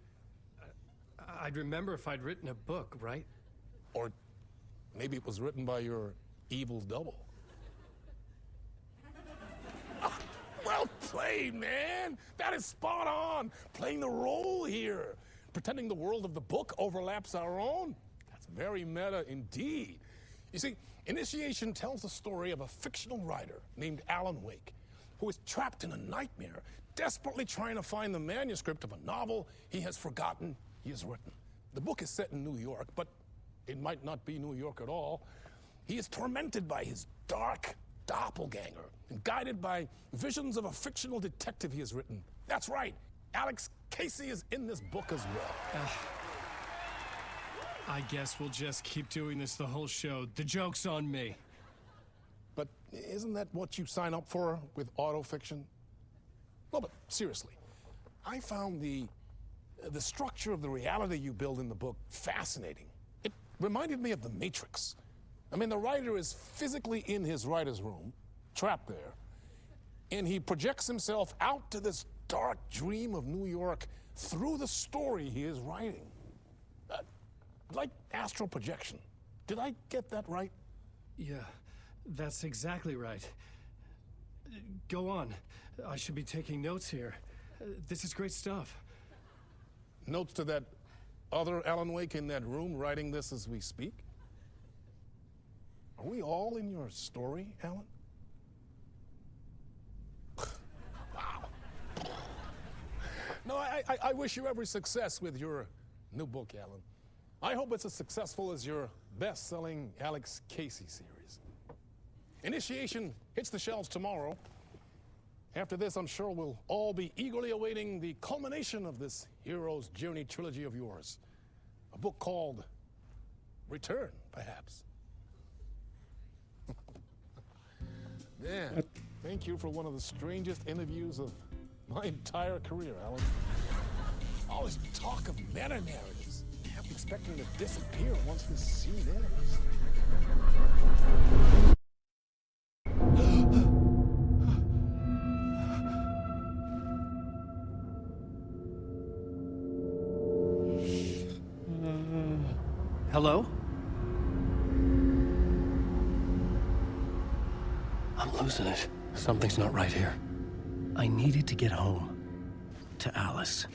I'd remember if I'd written a book, right? Or maybe it was written by your evil double. Well played, man! That is spot on! Playing the role here. Pretending the world of the book overlaps our own. That's very meta indeed. You see, Initiation tells the story of a fictional writer named Alan Wake, who is trapped in a nightmare, desperately trying to find the manuscript of a novel he has forgotten he has written. The book is set in New York, but it might not be New York at all. He is tormented by his dark doppelganger and guided by visions of a fictional detective he has written. That's right, Alex Casey is in this book as well. I guess we'll just keep doing this the whole show. The joke's on me. But isn't that what you sign up for with autofiction? Well, but seriously, I found the structure of the reality you build in the book fascinating. It reminded me of The Matrix. I mean, the writer is physically in his writer's room, trapped there, and he projects himself out to this dark dream of New York through the story he is writing. Like astral projection. Did I get that right? Yeah, that's exactly right. Go on. I should be taking notes here. This is great stuff. Notes to that other Alan Wake in that room writing this as we speak? Are we all in your story, Alan? Wow. No, I wish you every success with your new book, Alan. I hope it's as successful as your best-selling Alex Casey series. Initiation hits the shelves tomorrow. After this, I'm sure we'll all be eagerly awaiting the culmination of this hero's journey trilogy of yours. A book called Return, perhaps. Man, thank you for one of the strangest interviews of my entire career, Alan. All this talk of meta-narratives. I kept expecting to disappear once this scene ends. Hello? I'm losing it. Something's not right here. I needed to get home. To Alice.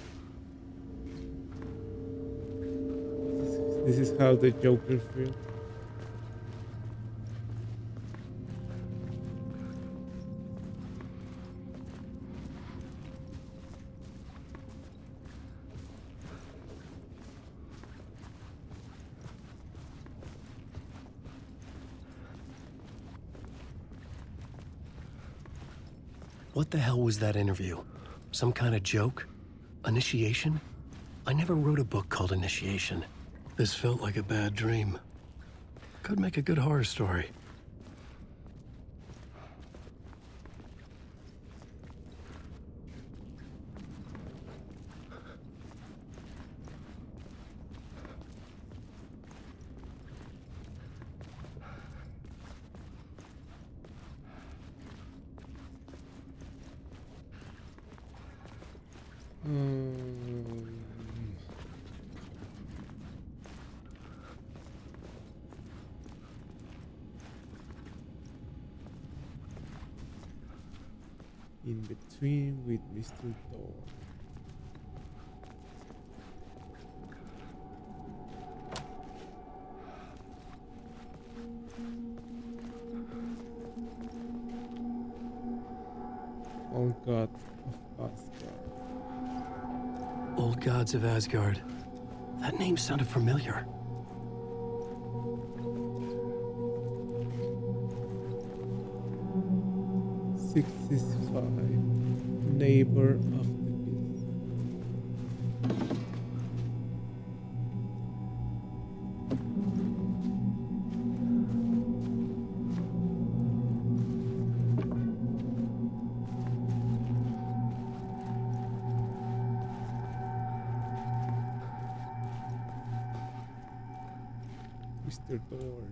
This is how the Joker feels. What the hell was that interview? Some kind of joke? Initiation? I never wrote a book called Initiation. This felt like a bad dream. Could make a good horror story. In between with Mr. Door. Old God of Asgard. Old Gods of Asgard. That name sounded familiar. Neighbor of the Beast. Mr. Door.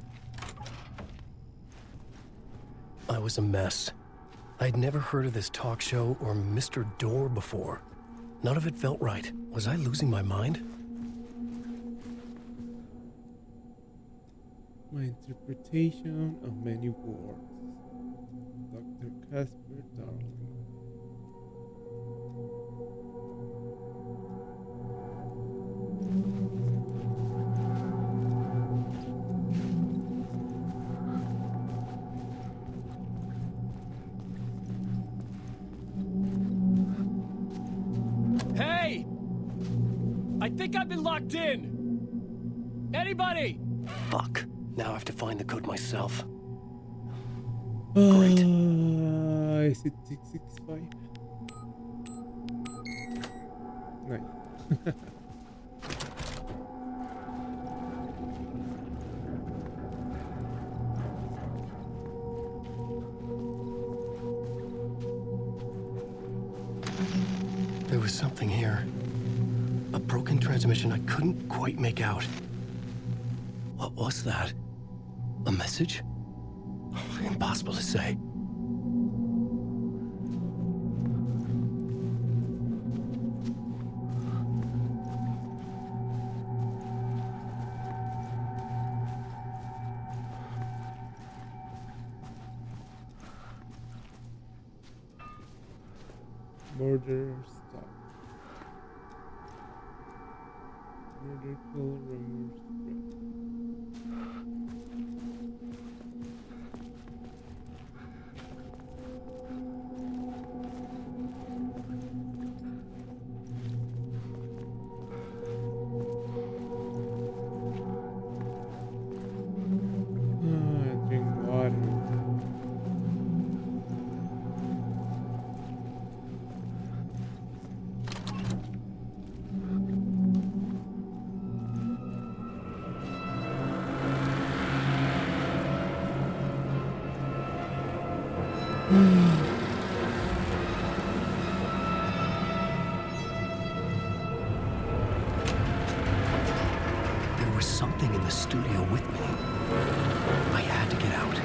I was a mess. I'd never heard of this talk show or Mr. Door before. None of it felt right. Was I losing my mind? My interpretation of many words. Dr. Casper Darling. Hey! I think I've been locked in! Anybody? Fuck. Now I have to find the code myself. Great. Is it 665? Nice. There was something here. A broken transmission I couldn't quite make out. What was that? A message? Impossible to say. Murder stop. Murder kill rumors spread. Drink water. There was something in the studio with me. I had to get out.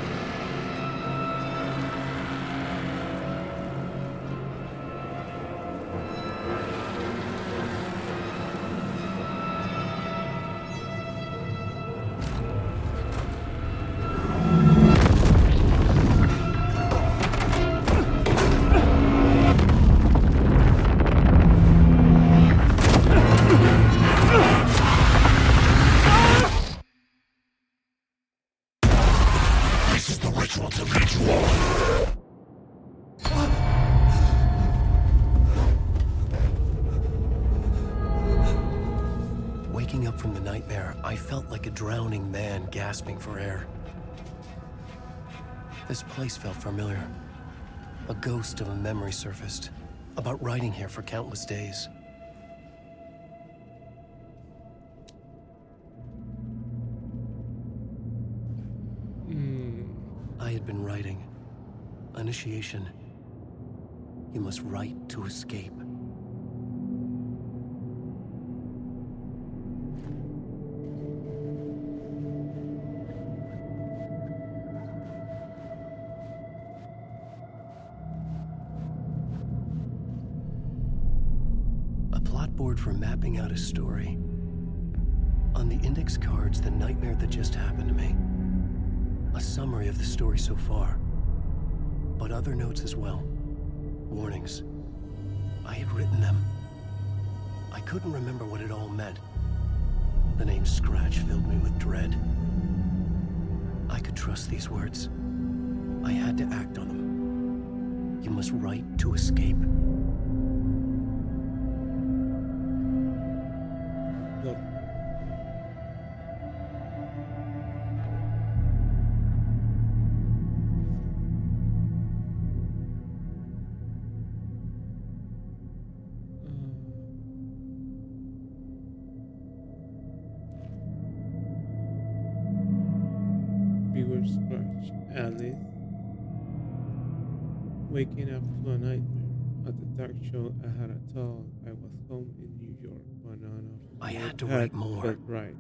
This is the ritual to lead you on. Waking up from the nightmare, I felt like a drowning man gasping for air. This place felt familiar. A ghost of a memory surfaced, about riding here for countless days. I had been writing. Initiation. You must write to escape. clipboard for mapping out a story. On the index cards, the nightmare that just happened to me. A summary of the story so far. But other notes as well. Warnings. I had written them. I couldn't remember what it all meant. The name Scratch filled me with dread. I could trust these words. I had to act on them. You must write to escape. Look. Viewer Scratch, Alice. Waking up to a nightmare. At the talk show I had a thought I was home in New York, but none of I what had to write more. Felt right.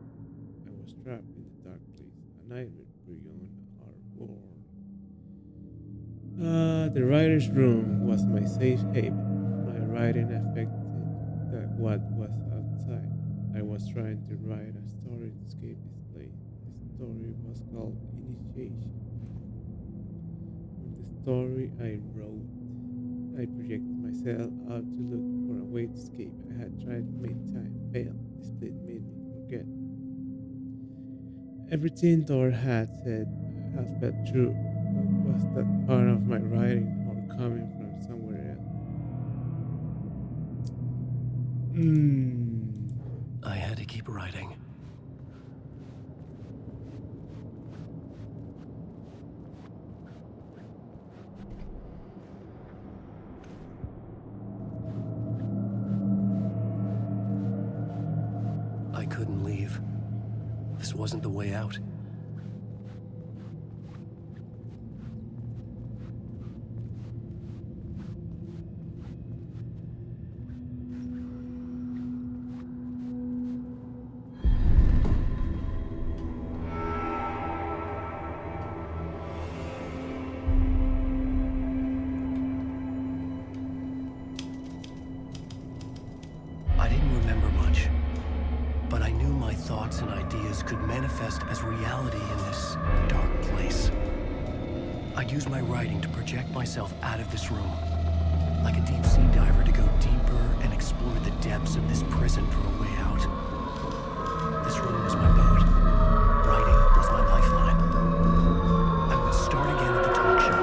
I was trapped in the dark place, a nightmare beyond our world. The writer's room was my safe haven. My writing affected what was outside. I was trying to write a story to escape this place. The story was called Initiation. With the story I wrote, I projected myself out to look for a way to escape. I had tried many times, failed. This place made me forget. Everything Thor had said had felt true. But was that part of my writing or coming from somewhere else? I had to keep writing. I couldn't leave. This wasn't the way out. I didn't remember much, but I knew my thoughts and ideas could manifest as reality in this dark place. I'd use my writing to project myself out of this room, like a deep sea diver to go deeper and explore the depths of this prison for a way out. This room was my boat. Writing was my lifeline. I would start again at the talk show.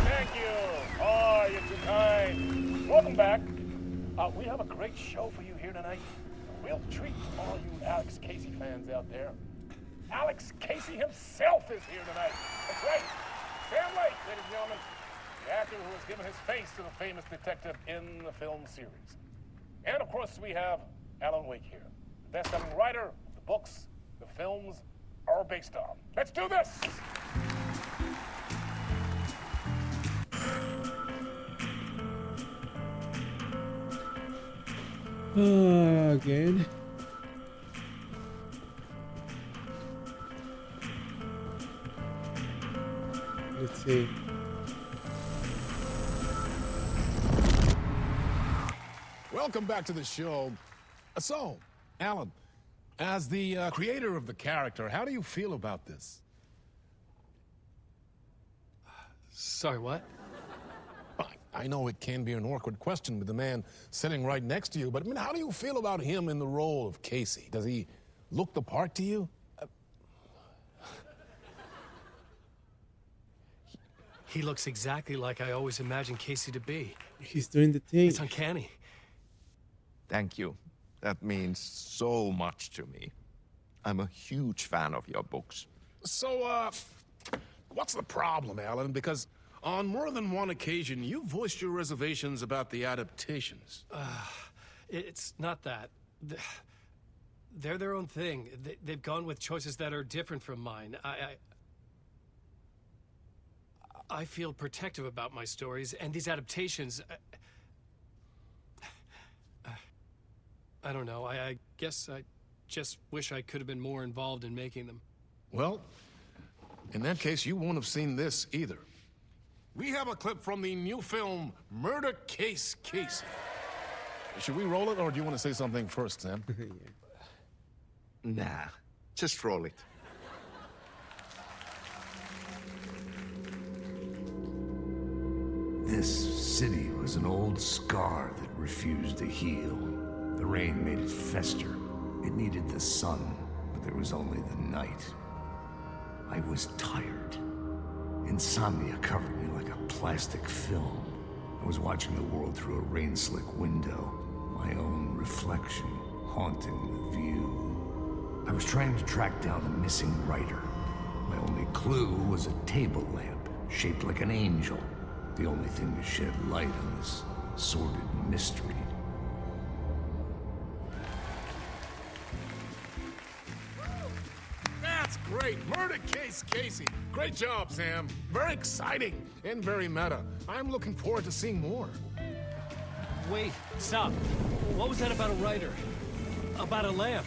Thank you. Oh, you're too kind. Welcome back. We have a great show for you here tonight. A real treat for all you Alex Casey fans out there. Alex Casey himself is here tonight. That's right. Sam Lake, ladies and gentlemen. The actor who has given his face to the famous detective in the film series. And of course, we have Alan Wake here. The best-selling writer, the books, the films are based on. Let's do this! Again. Let's see. Welcome back to the show. So, Alan, as the creator of the character, how do you feel about this? Sorry, what? I know it can be an awkward question with the man sitting right next to you, but I mean, how do you feel about him in the role of Casey? Does he look the part to you? He looks exactly like I always imagined Casey to be. He's doing the thing. It's uncanny. Thank you. That means so much to me. I'm a huge fan of your books. So, what's the problem, Alan? Because on more than one occasion, you voiced your reservations about the adaptations. It's not that. They're their own thing. They've gone with choices that are different from mine. I feel protective about my stories, and these adaptations... I don't know. I guess I just wish I could have been more involved in making them. Well, in that case, you won't have seen this either. We have a clip from the new film, Murder Case Casey. Should we roll it, or do you want to say something first, Sam? Nah, just roll it. This city was an old scar that refused to heal. The rain made it fester. It needed the sun, but there was only the night. I was tired. Insomnia covered me like a plastic film. I was watching the world through a rain-slick window, my own reflection haunting the view. I was trying to track down the missing writer. My only clue was a table lamp, shaped like an angel. The only thing to shed light on this sordid mystery. That's great! Murder Case Casey! Great job, Sam. Very exciting and very meta. I'm looking forward to seeing more. Wait, stop. What was that about a writer? About a lamp?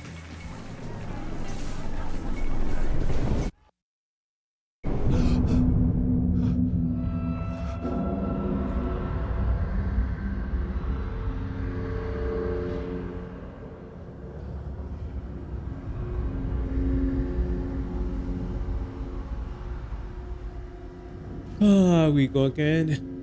Ah, we go again.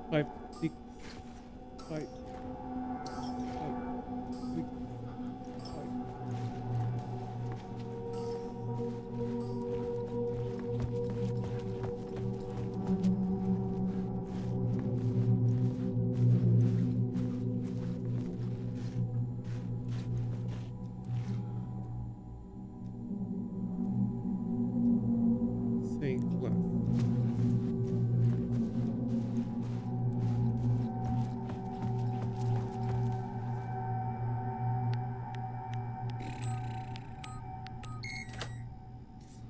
Five, six, five, six, five. Same class.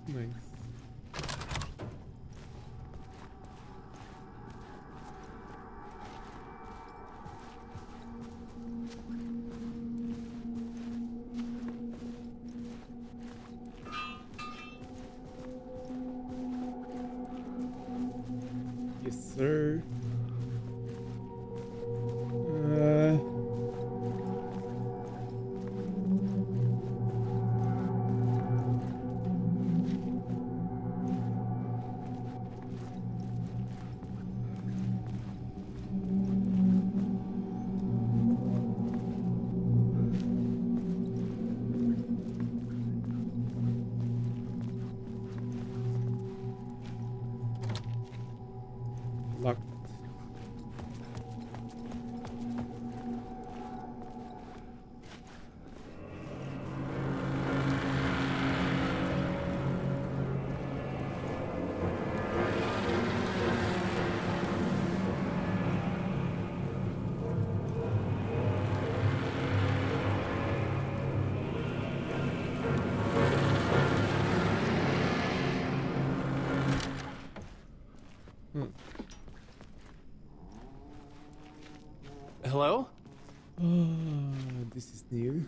Nice. Yes, sir. Locked. Hello? Oh, this is new.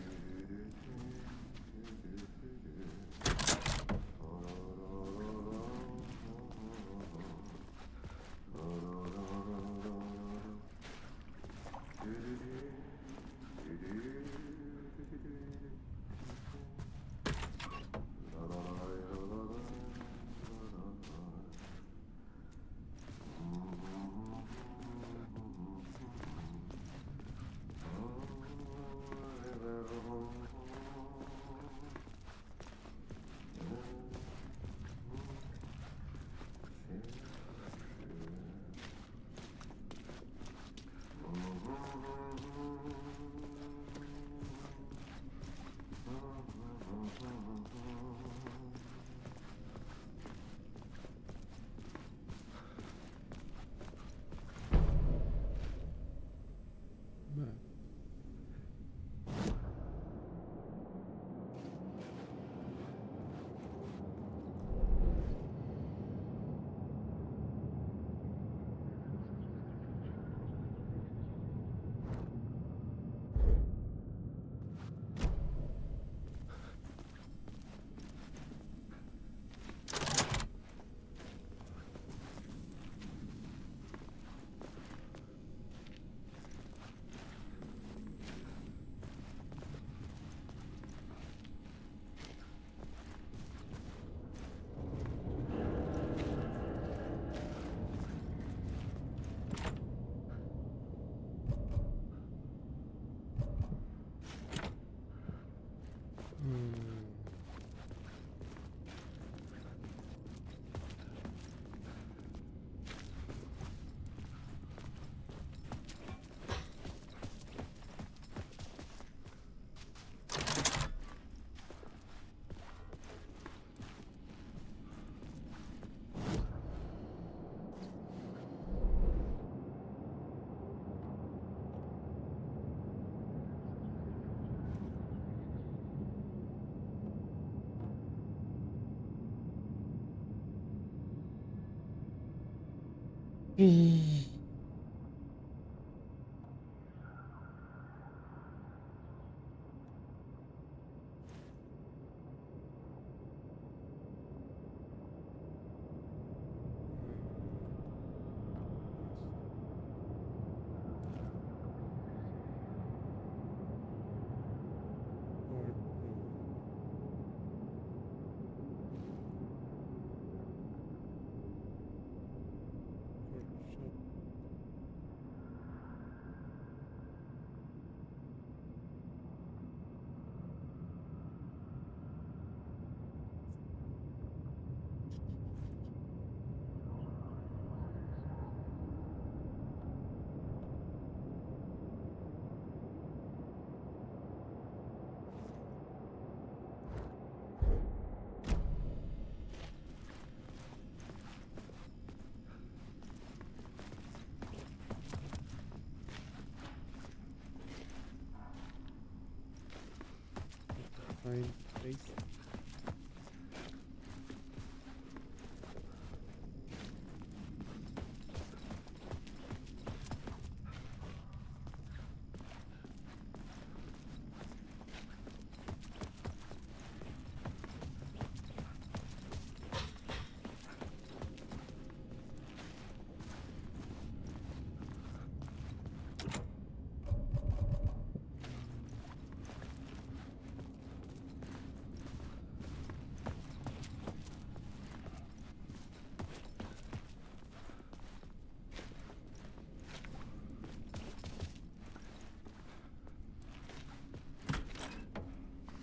Find space.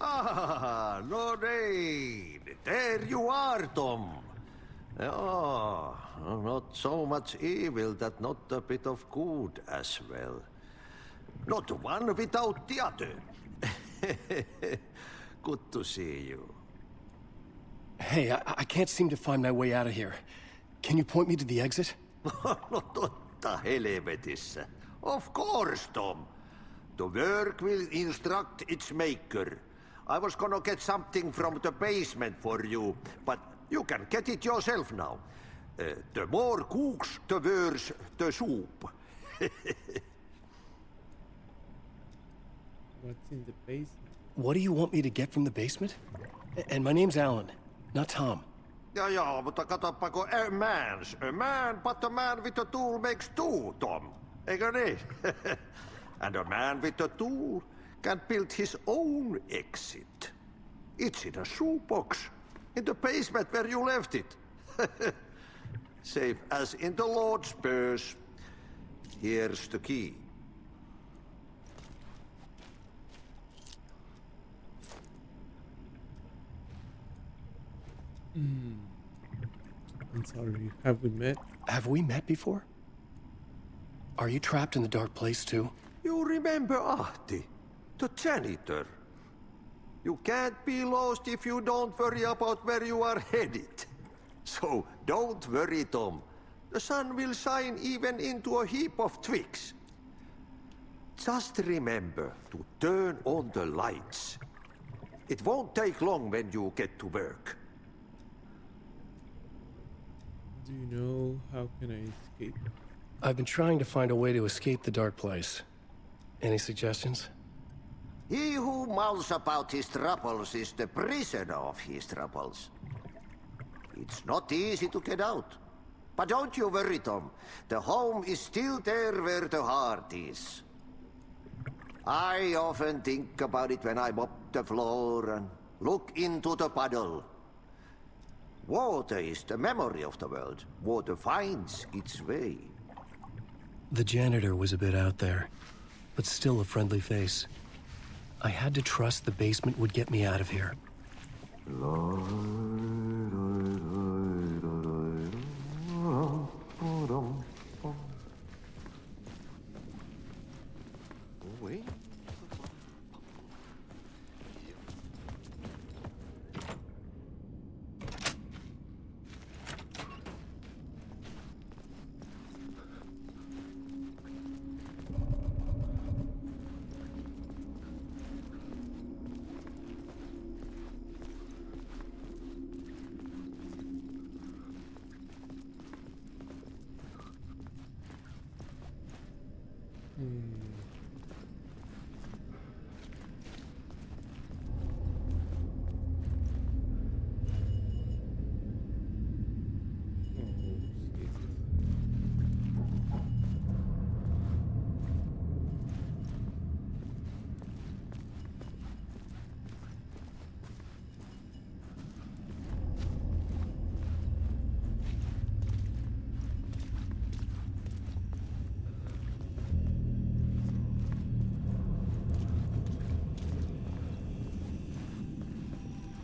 Ah, Lorraine! There you are, Tom. Oh, not so much evil that not a bit of good as well. Not one without the other. Good to see you. Hey, I can't seem to find my way out of here. Can you point me to the exit? No totta helvetissä. Of course, Tom. The work will instruct its maker. I was gonna get something from the basement for you, but you can get it yourself now. The more cooks, the worse the soup. What's in the basement? What do you want me to get from the basement? And my name's Alan, not Tom. Ja, mutta katsopako a man, but a man with a tool makes two, Tom. Eikö niin? And a man with a tool can build his own exit. It's in a shoebox, in the basement where you left it. Safe as in the Lord's purse. Here's the key. I'm sorry, have we met? Have we met before? Are you trapped in the dark place too? You remember Ahti, the janitor. You can't be lost if you don't worry about where you are headed. So don't worry, Tom. The sun will shine even into a heap of twigs. Just remember to turn on the lights. It won't take long when you get to work. Do you know how can I escape? I've been trying to find a way to escape the dark place. Any suggestions? He who mouths about his troubles is the prisoner of his troubles. It's not easy to get out. But don't you worry, Tom. The home is still there where the heart is. I often think about it when I mop the floor and look into the puddle. Water is the memory of the world. Water finds its way. The janitor was a bit out there, but still a friendly face. I had to trust the basement would get me out of here. Wait.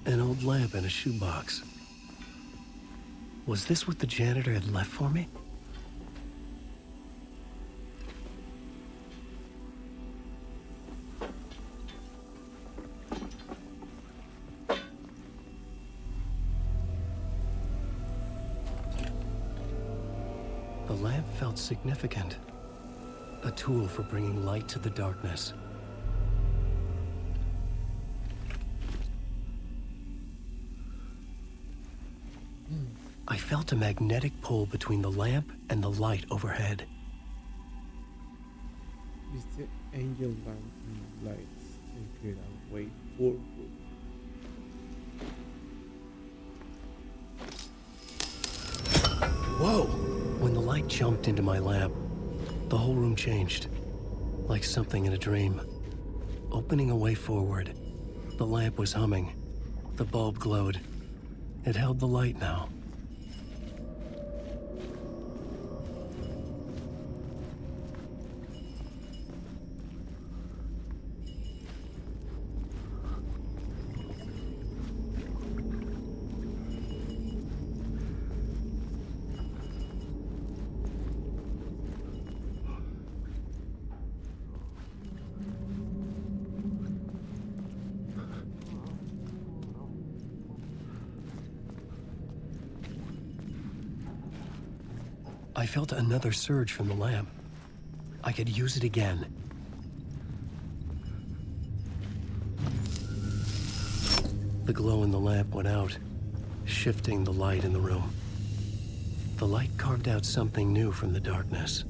An old lamp in a shoebox. Was this what the janitor had left for me? The lamp felt significant. A tool for bringing light to the darkness. I felt a magnetic pull between the lamp and the light overhead. Use the angel lantern lights and create a way forward. Whoa! When the light jumped into my lamp, the whole room changed, like something in a dream. Opening a way forward, the lamp was humming. The bulb glowed. It held the light now. I felt another surge from the lamp. I could use it again. The glow in the lamp went out, shifting the light in the room. The light carved out something new from the darkness.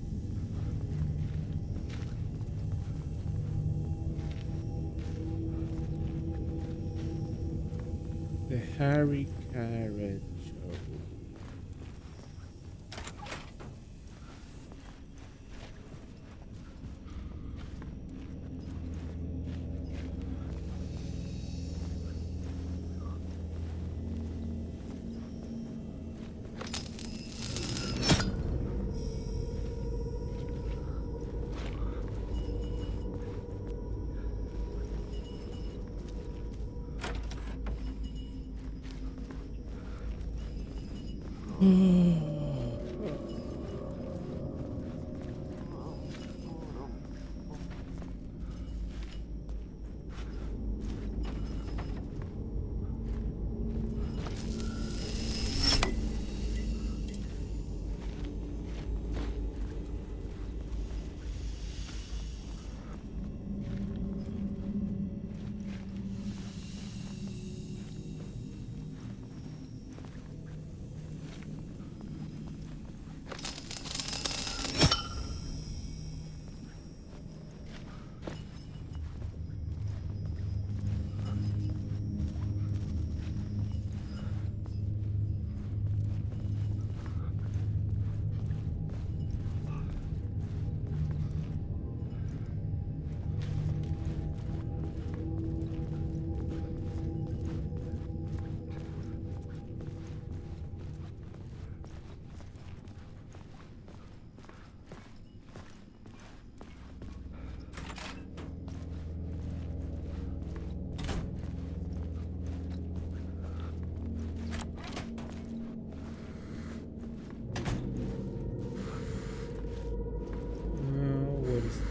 The Harry Carrot Show.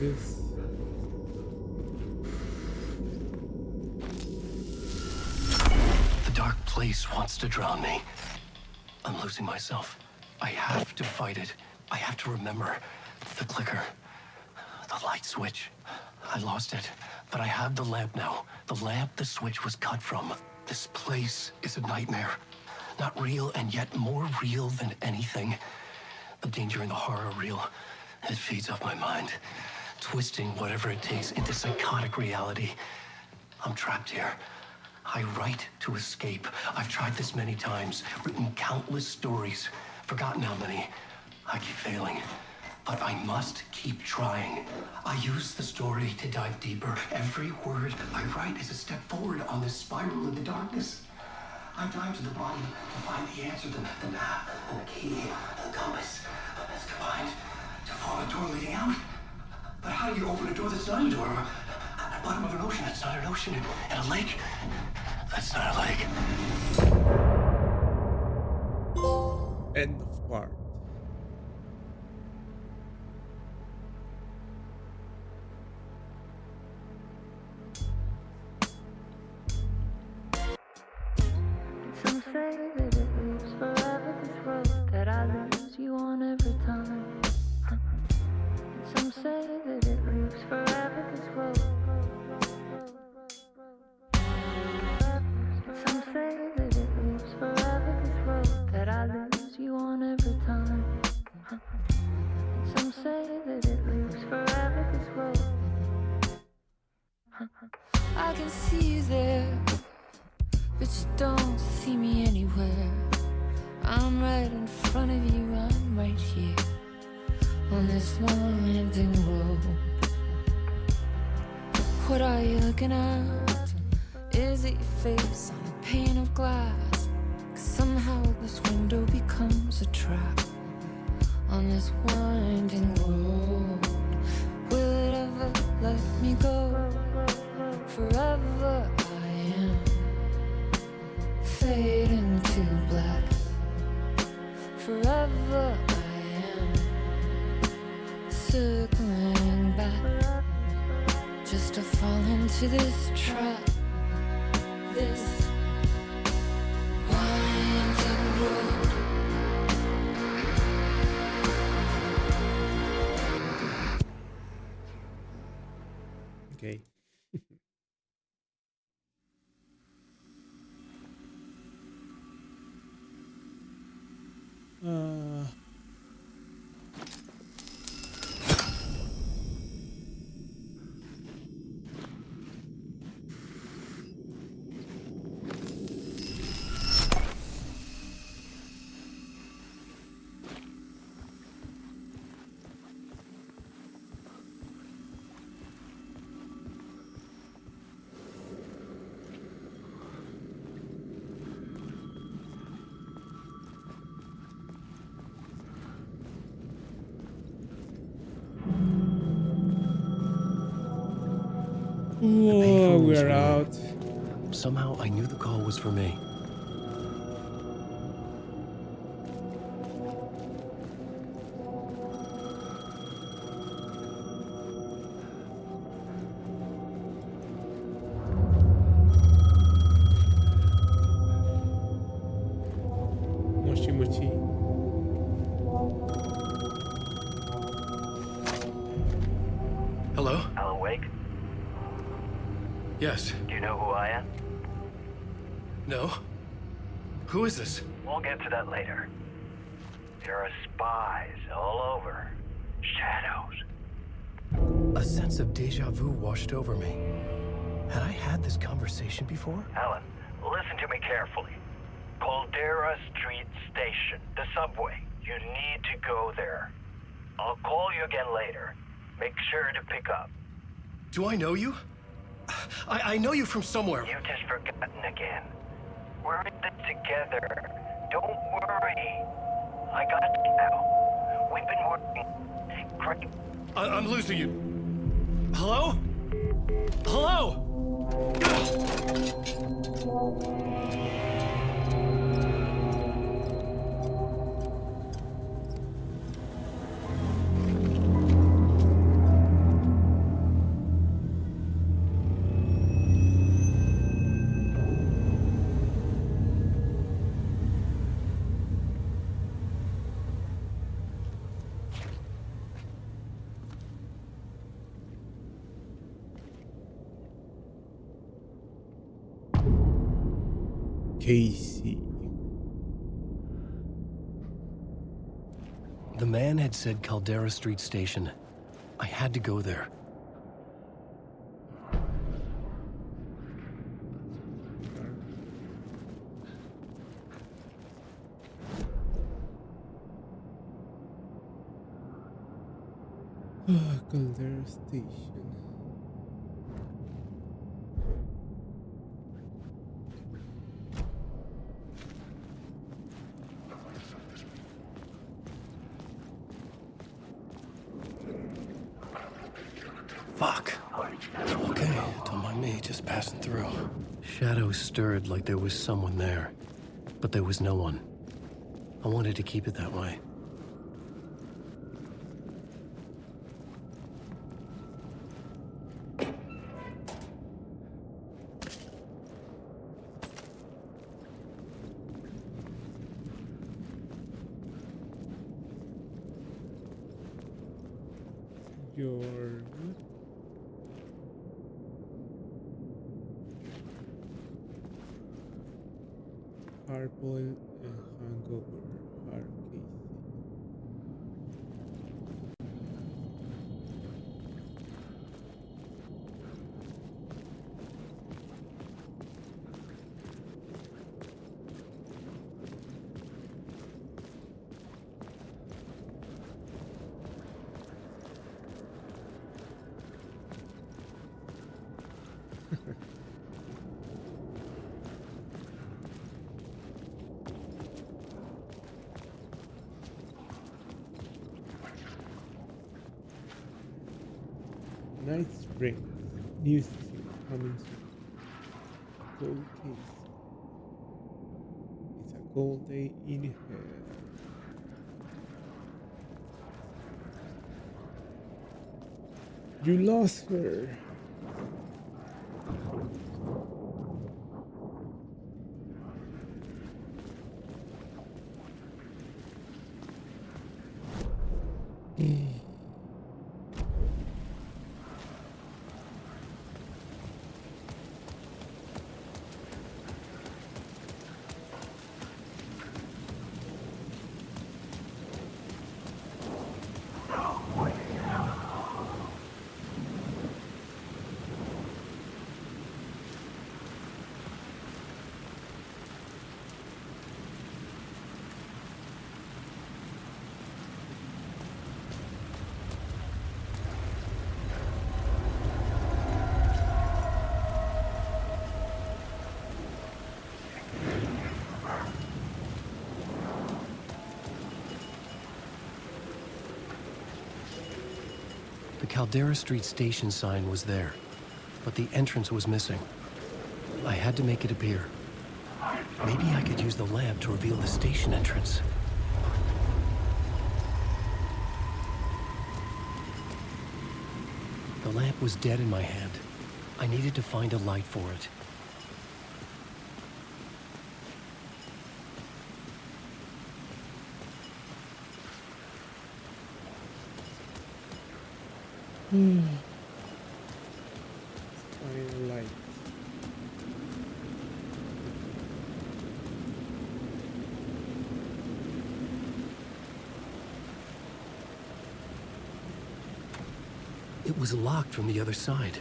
this. The dark place wants to drown me. I'm losing myself. I have to fight it. I have to remember the clicker, the light switch. I lost it, but I have the lamp now. The lamp the switch was cut from. This place is a nightmare. Not real, and yet more real than anything. The danger and the horror are real. It feeds off my mind, twisting whatever it takes into psychotic reality. I'm trapped here. I write to escape. I've tried this many times, written countless stories, forgotten how many. I keep failing, but I must keep trying. I use the story to dive deeper. Every word I write is a step forward on this spiral in the darkness. I dive to the bottom to find the answer, the map, and the key, and the compass. It's combined to form a door leading out. But how do you open a door that's not a door? At the bottom of an ocean, that's not an ocean. And a lake, that's not a lake. End of part. Some say that it lives forever, this road that I lose you on every time. Some say that it lives forever, this road. Some say that it lives forever, this road that I lose you on every time. Some say that it lives forever, this road. I can see you there, but you don't see me anywhere. I'm right in front of you, I'm right here on this winding road. What are you looking at? Is it your face on a pane of glass? 'Cause somehow this window becomes a trap on this winding road. Will it ever let me go? Forever I am fading to black. Forever I am circling back, just to fall into this trap, this winding road. Okay. Oh, we're out. Somehow I knew the call was for me. Mochi mochi. Hello? Alan Wake? Yes. Do you know who I am? No? Who is this? We'll get to that later. There are spies all over. Shadows. A sense of deja vu washed over me. Had I had this conversation before? Alan, listen to me carefully. Caldera Street Station, the subway. You need to go there. I'll call you again later. Make sure to pick up. Do I know you? I know you from somewhere. You've just forgotten again. We're in this together. Don't worry. I got you now. We've been working great. I'm losing you. Hello? Hello? Casey. The man had said Caldera Street Station. I had to go there. Caldera Station. Fuck. Okay, don't mind me, just passing through. Shadows stirred like there was someone there, but there was no one. I wanted to keep it that way. Your hardboiled and hungover hard Casey. Night Springs, new season coming soon. Cold Case. It's a cold day in hell. You lost her. The Caldera Street Station sign was there, but the entrance was missing. I had to make it appear. Maybe I could use the lamp to reveal the station entrance. The lamp was dead in my hand. I needed to find a light for it. Fine light. It was locked from the other side.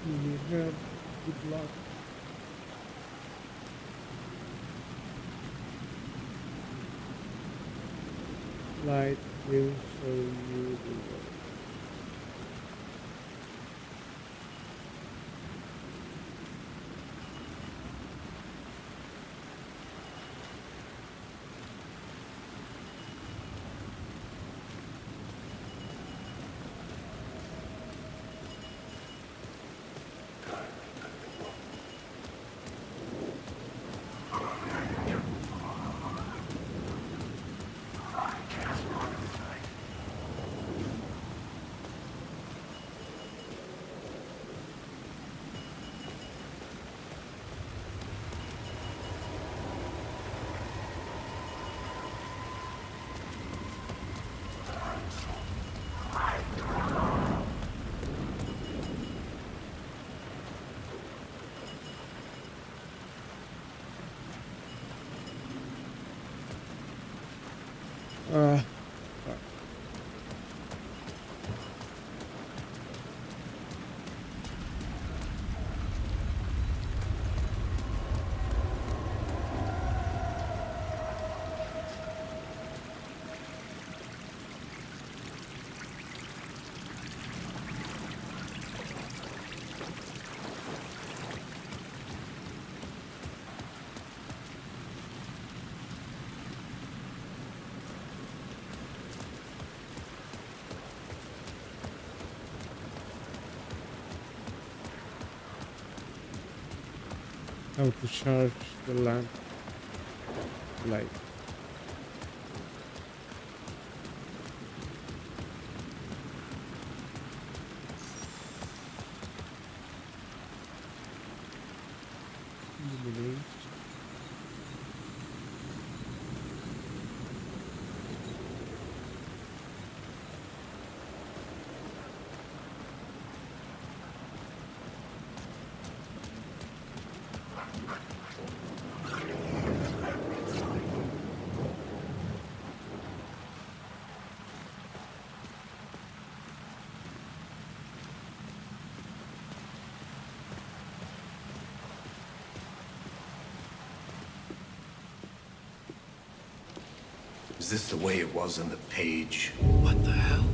You have good luck. Light will show you the way. how to charge the lamp light. Illuminate. Is this the way it was on the page? What the hell?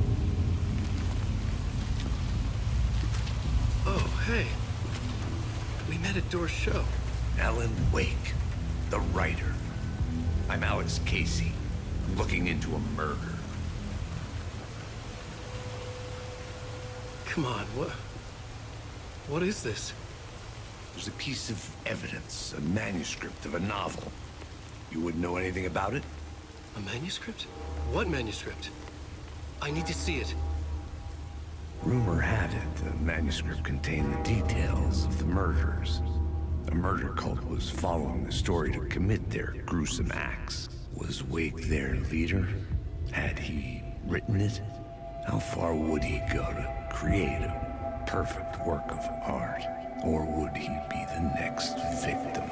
Oh, hey. We met at Door's show. Alan Wake, the writer. I'm Alex Casey. I'm looking into a murder. Come on, what is this? There's a piece of evidence, a manuscript of a novel. You wouldn't know anything about it? A manuscript? What manuscript? I need to see it. Rumor had it the manuscript contained the details of the murders. A murder cult was following the story to commit their gruesome acts. Was Wake their leader? Had he written it? How far would he go to create a perfect work of art? Or would he be the next victim?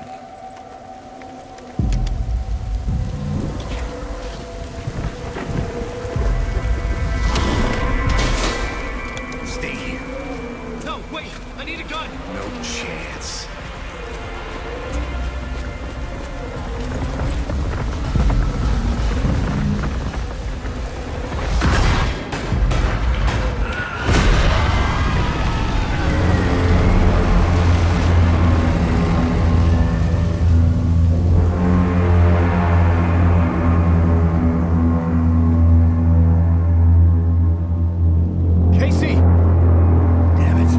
Stay here. No, wait! I need a gun! No chance. Casey! Damn it.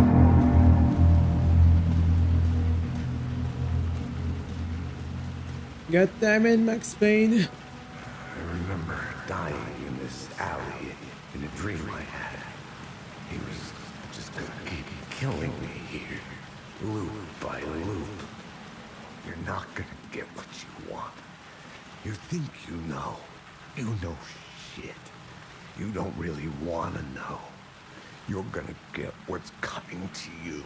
God damn it, Max Payne. I remember dying in this alley in a dream I had. He was just gonna keep killing me here, loop by loop. You're not gonna get what you want. You think you know. You know shit. You don't really want to know. You're gonna get what's coming to you.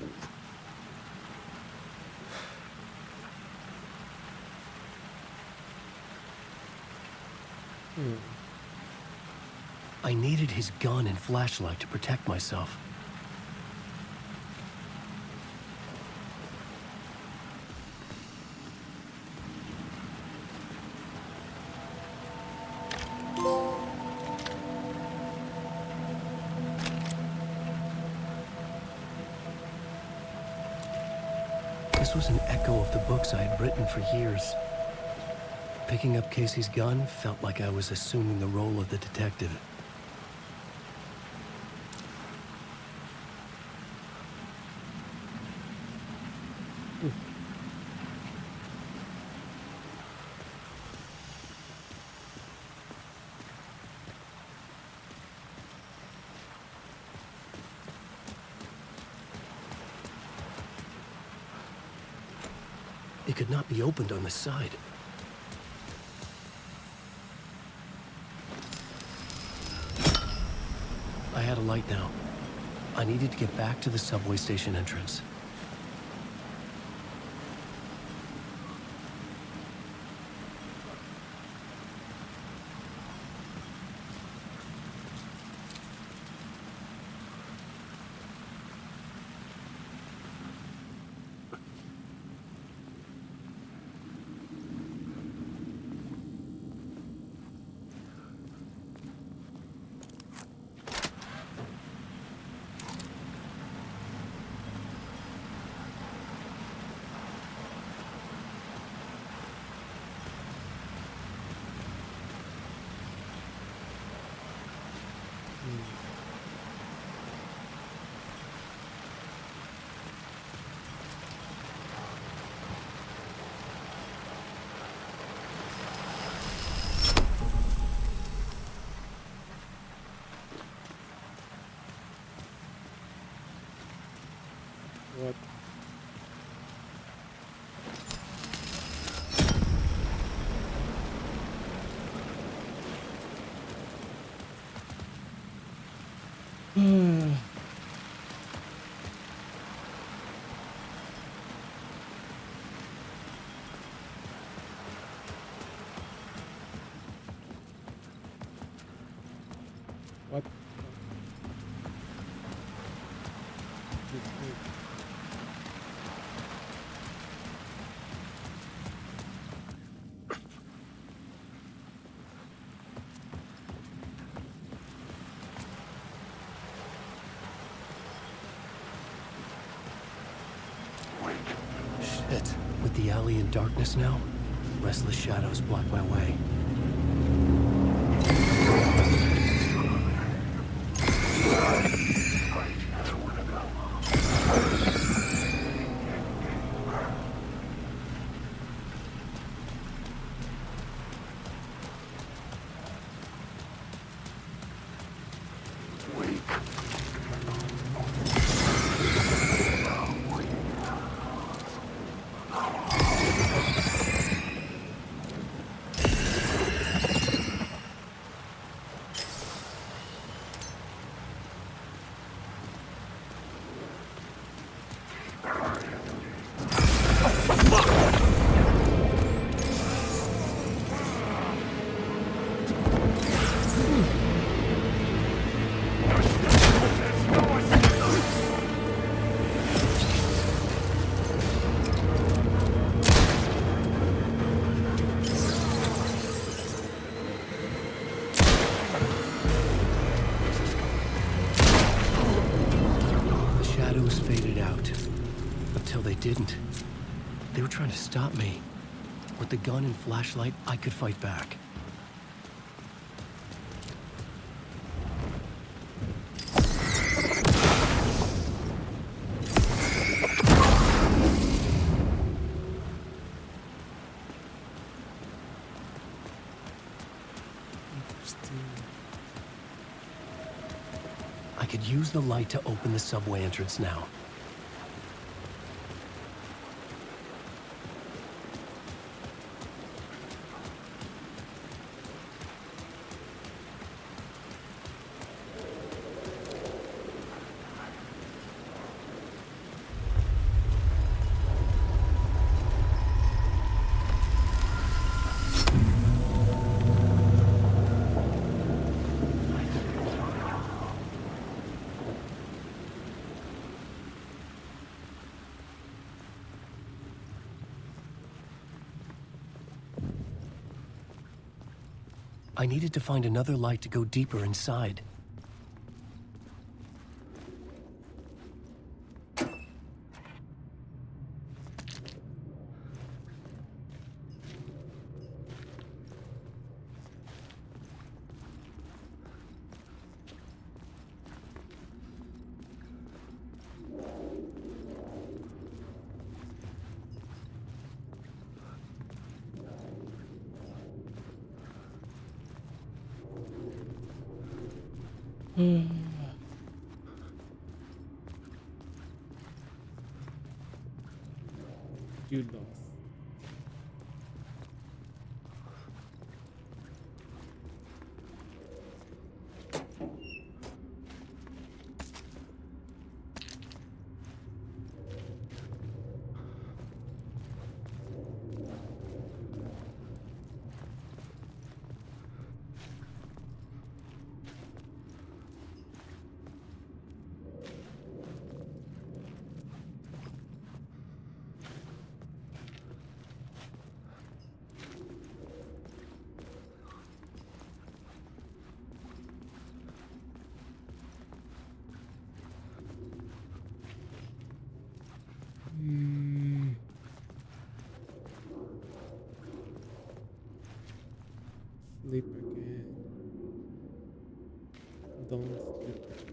I needed his gun and flashlight to protect myself. This was an echo of the books I had written for years. Picking up Casey's gun felt like I was assuming the role of the detective. It could not be opened on the side. I had a light now. I needed to get back to the subway station entrance. What? What? Shit. With the alley in darkness now, restless shadows block my way. Shadows faded out. Until they didn't. They were trying to stop me. With the gun and flashlight, I could fight back. I could use the light to open the subway entrance now. I needed to find another light to go deeper inside. You lost. Sleep again. Don't sleep again.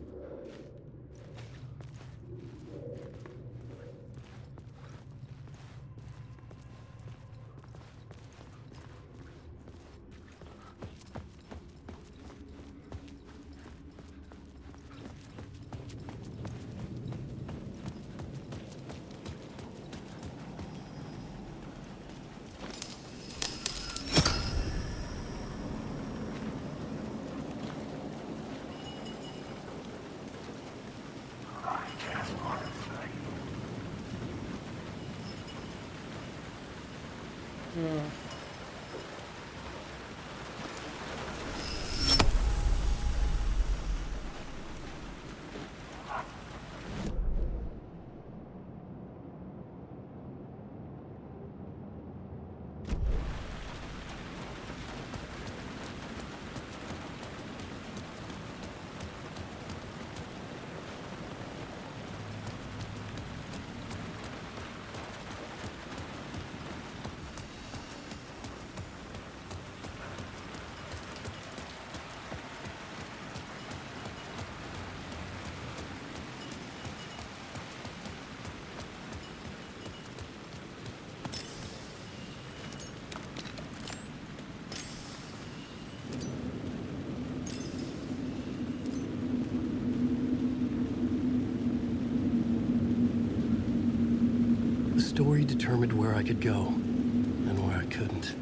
The story determined where I could go and where I couldn't.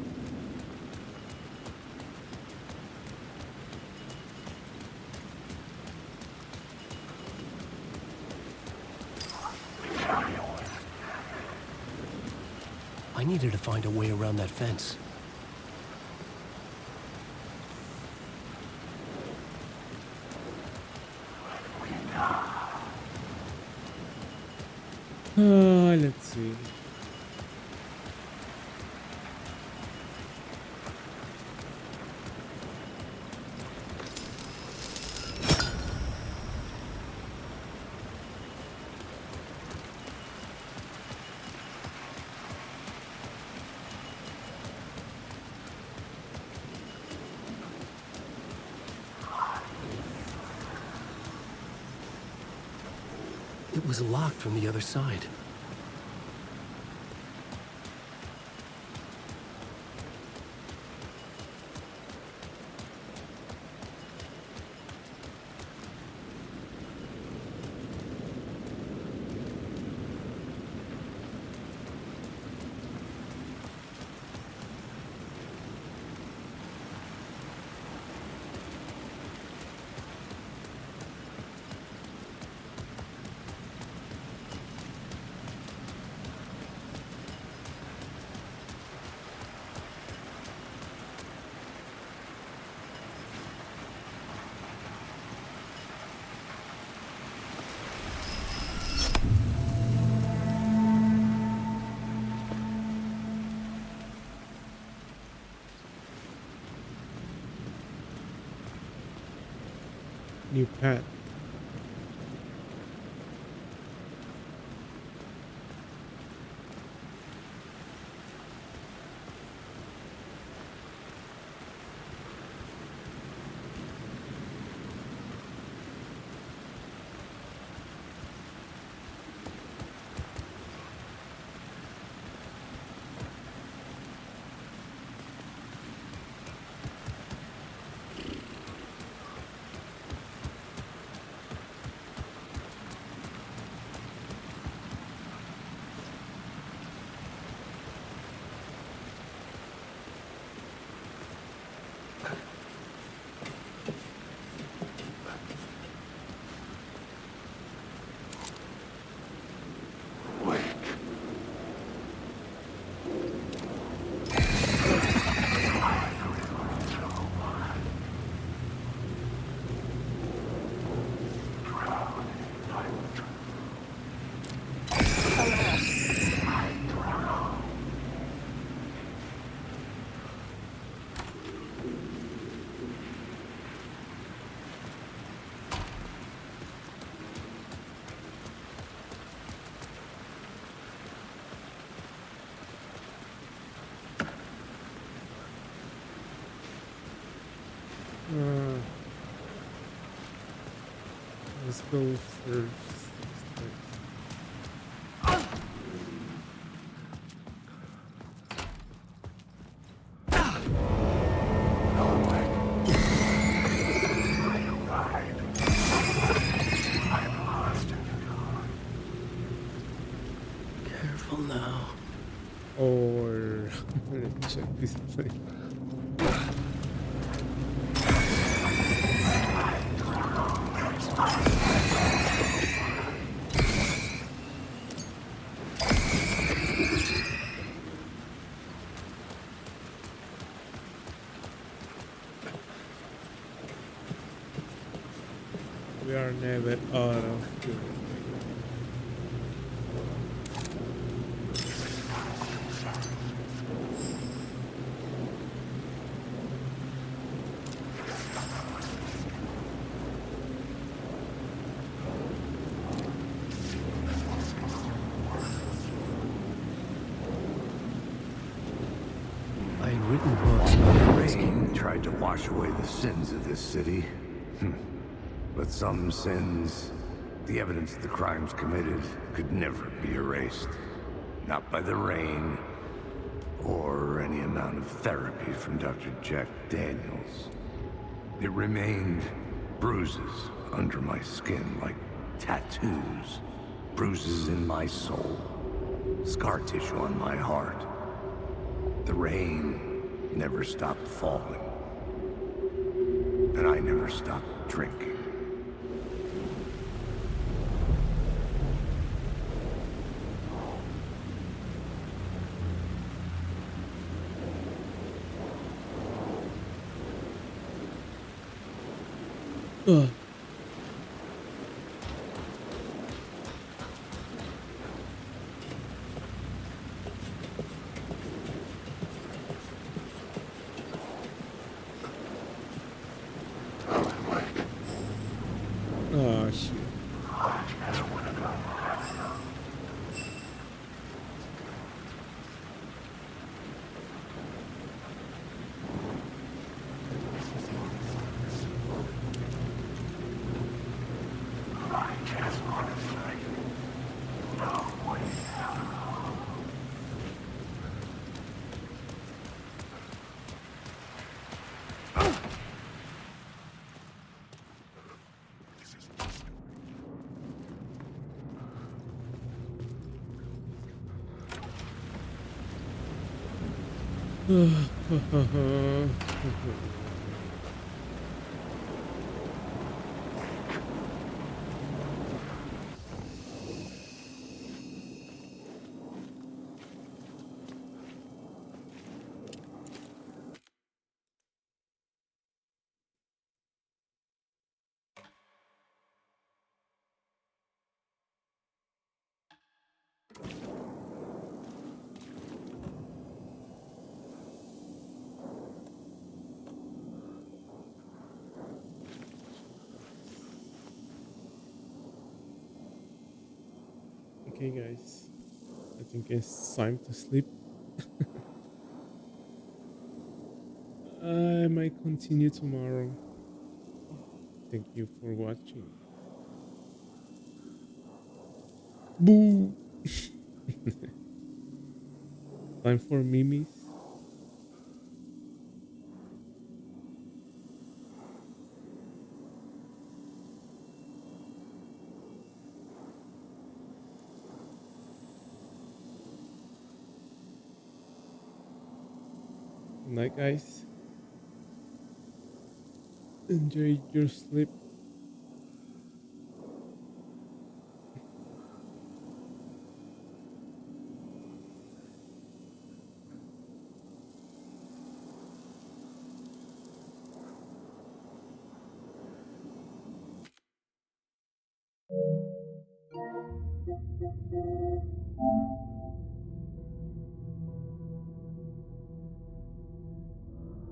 I needed to find a way around that fence. Let's see. It was locked from the other side. New pet. Let's go first. Careful now. Or let me check this place. We are never out of food. I had written books about rain, tried to wash away the sins of this city. But some sins, the evidence of the crimes committed, could never be erased. Not by the rain, or any amount of therapy from Dr. Jack Daniels. It remained bruises under my skin, like tattoos. Bruises in my soul. Scar tissue on my heart. The rain never stopped falling. And I never stopped drinking. Ugh. Oh shit. Okay, guys, I think it's time to sleep. I might continue tomorrow. Thank you for watching. Boo! Time for Mimis. Good night, guys. Enjoy your sleep.